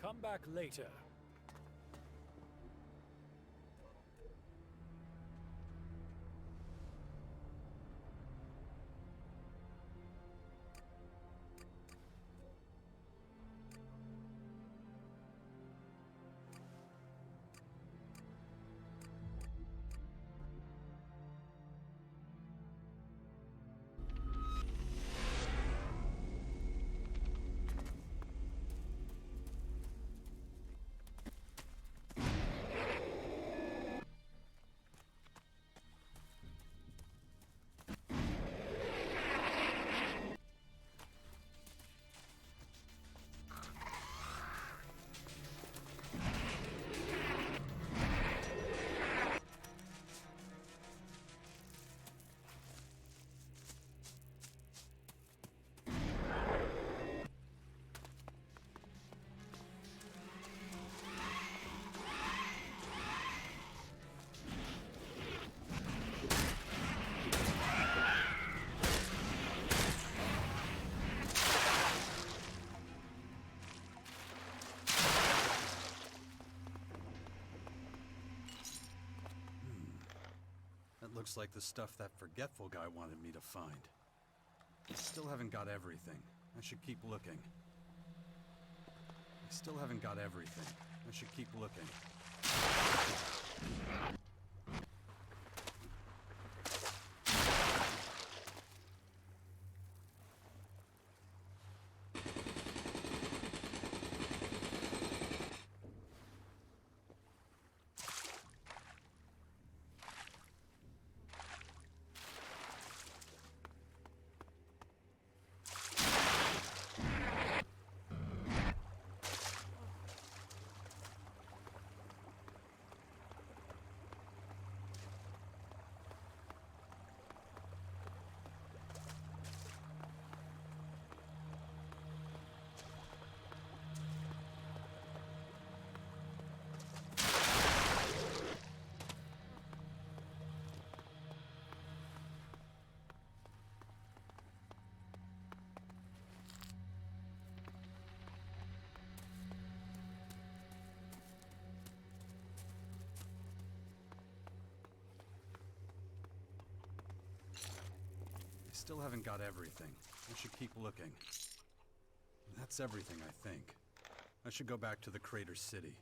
Come back later. Looks like the stuff that forgetful guy wanted me to find. I still haven't got everything. I should keep looking. I still haven't got everything. I should keep looking. still haven't got everything. I should keep looking. That's everything, I think. I should go back to the Crater City.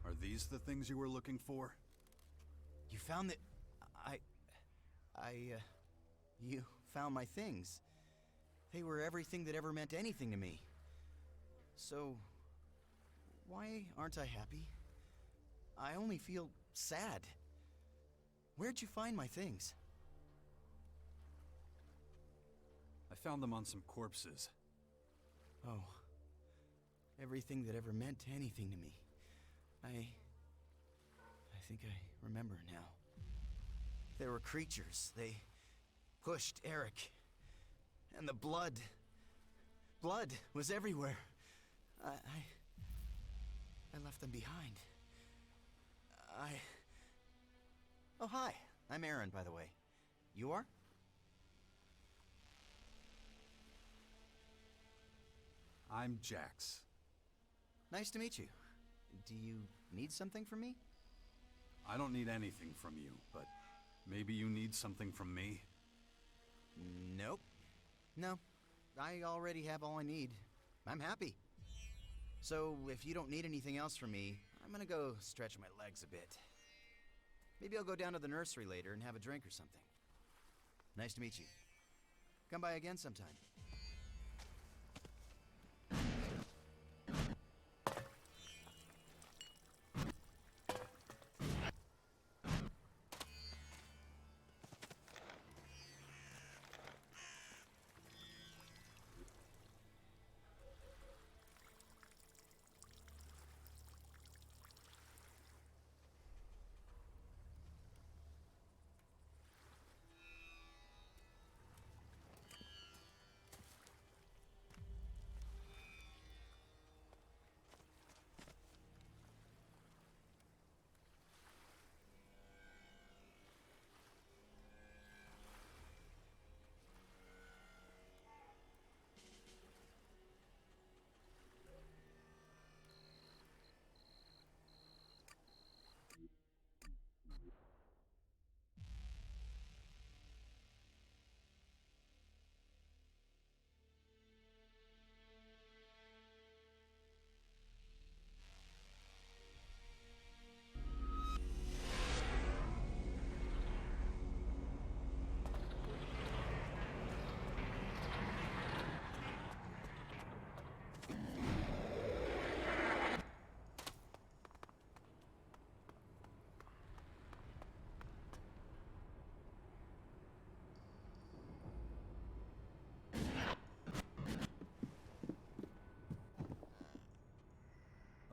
Are these the things you were looking for? You found the... You found my things. They were everything that ever meant anything to me. So... why aren't I happy? I only feel sad. Where'd you find my things? I found them on some corpses. Oh. Everything that ever meant anything to me. I think I remember now. There were creatures. They pushed Eric. And the blood. Blood was everywhere. I left them behind. Oh, hi. I'm Aaron, by the way. You are? I'm Jax. Nice to meet you. Do you need something from me? I don't need anything from you, but maybe you need something from me? Nope. No. I already have all I need. I'm happy. So, if you don't need anything else from me, I'm gonna go stretch my legs a bit. Maybe I'll go down to the nursery later and have a drink or something. Nice to meet you. Come by again sometime.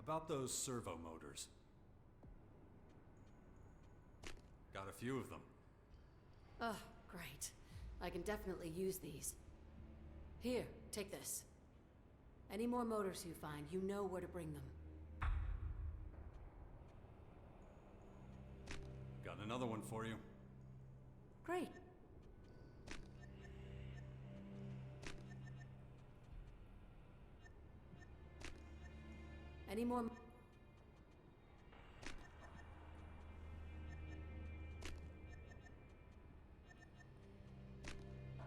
About those servo motors. Got a few of them. Oh, great. I can definitely use these. Here, take this. Any more motors you find, you know where to bring them. Got another one for you. Great. Any more...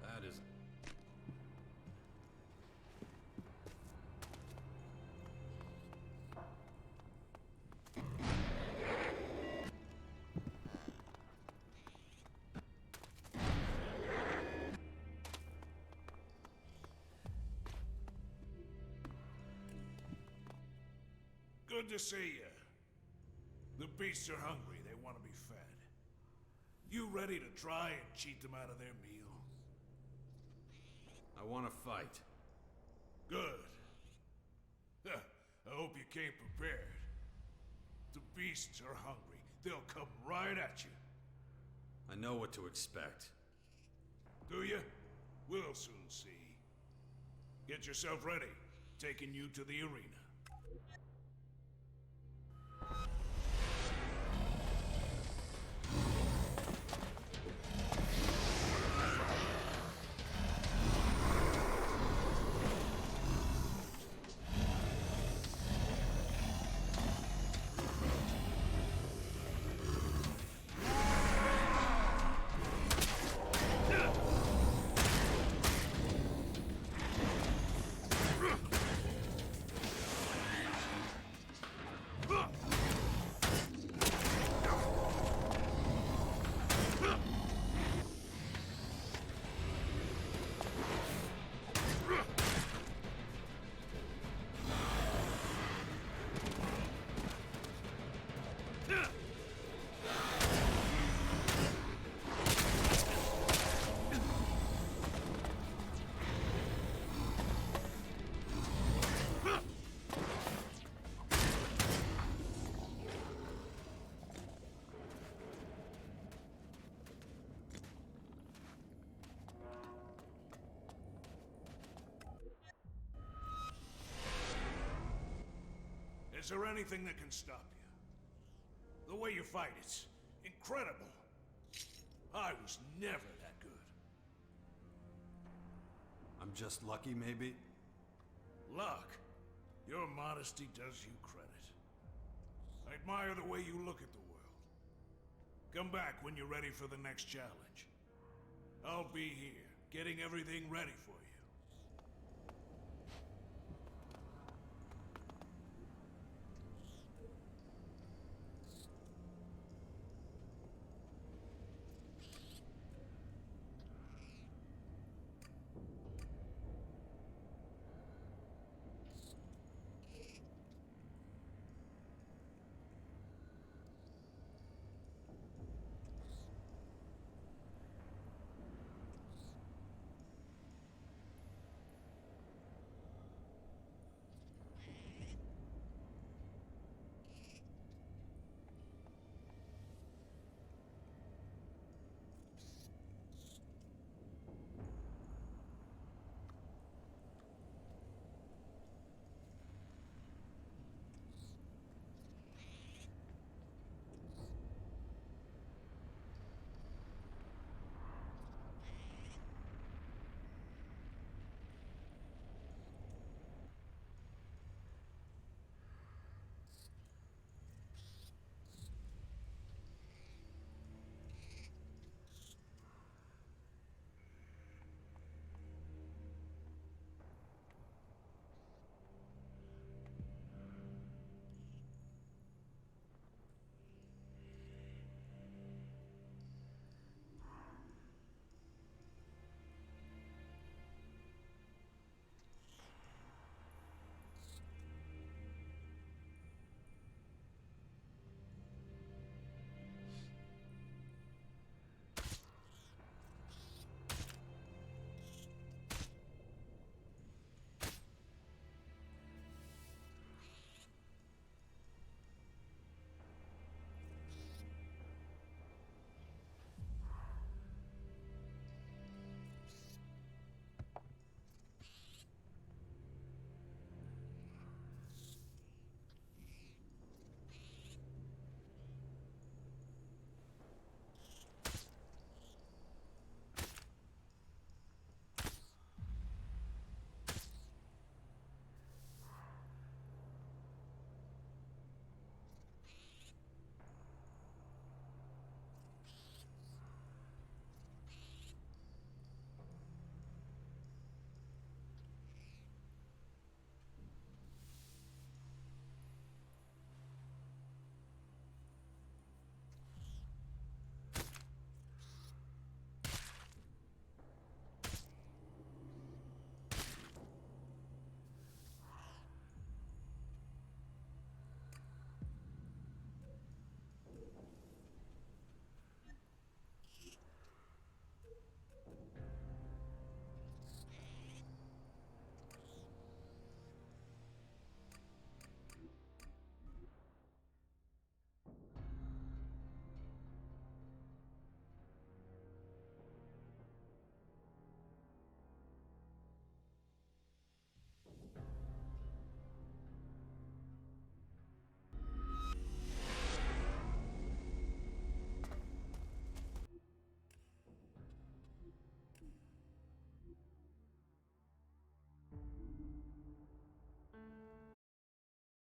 That is... Good to see you. The beasts are hungry. They want to be fed. You ready to try and cheat them out of their meal? I want to fight. Good. I hope you came prepared. The beasts are hungry. They'll come right at you. I know what to expect. Do you? We'll soon see. Get yourself ready. Taking you to the arena. Is there anything that can stop you? The way you fight, it's incredible. I was never that good. I'm just lucky, maybe? Luck? Your modesty does you credit. I admire the way you look at the world. Come back when you're ready for the next challenge. I'll be here, getting everything ready for you.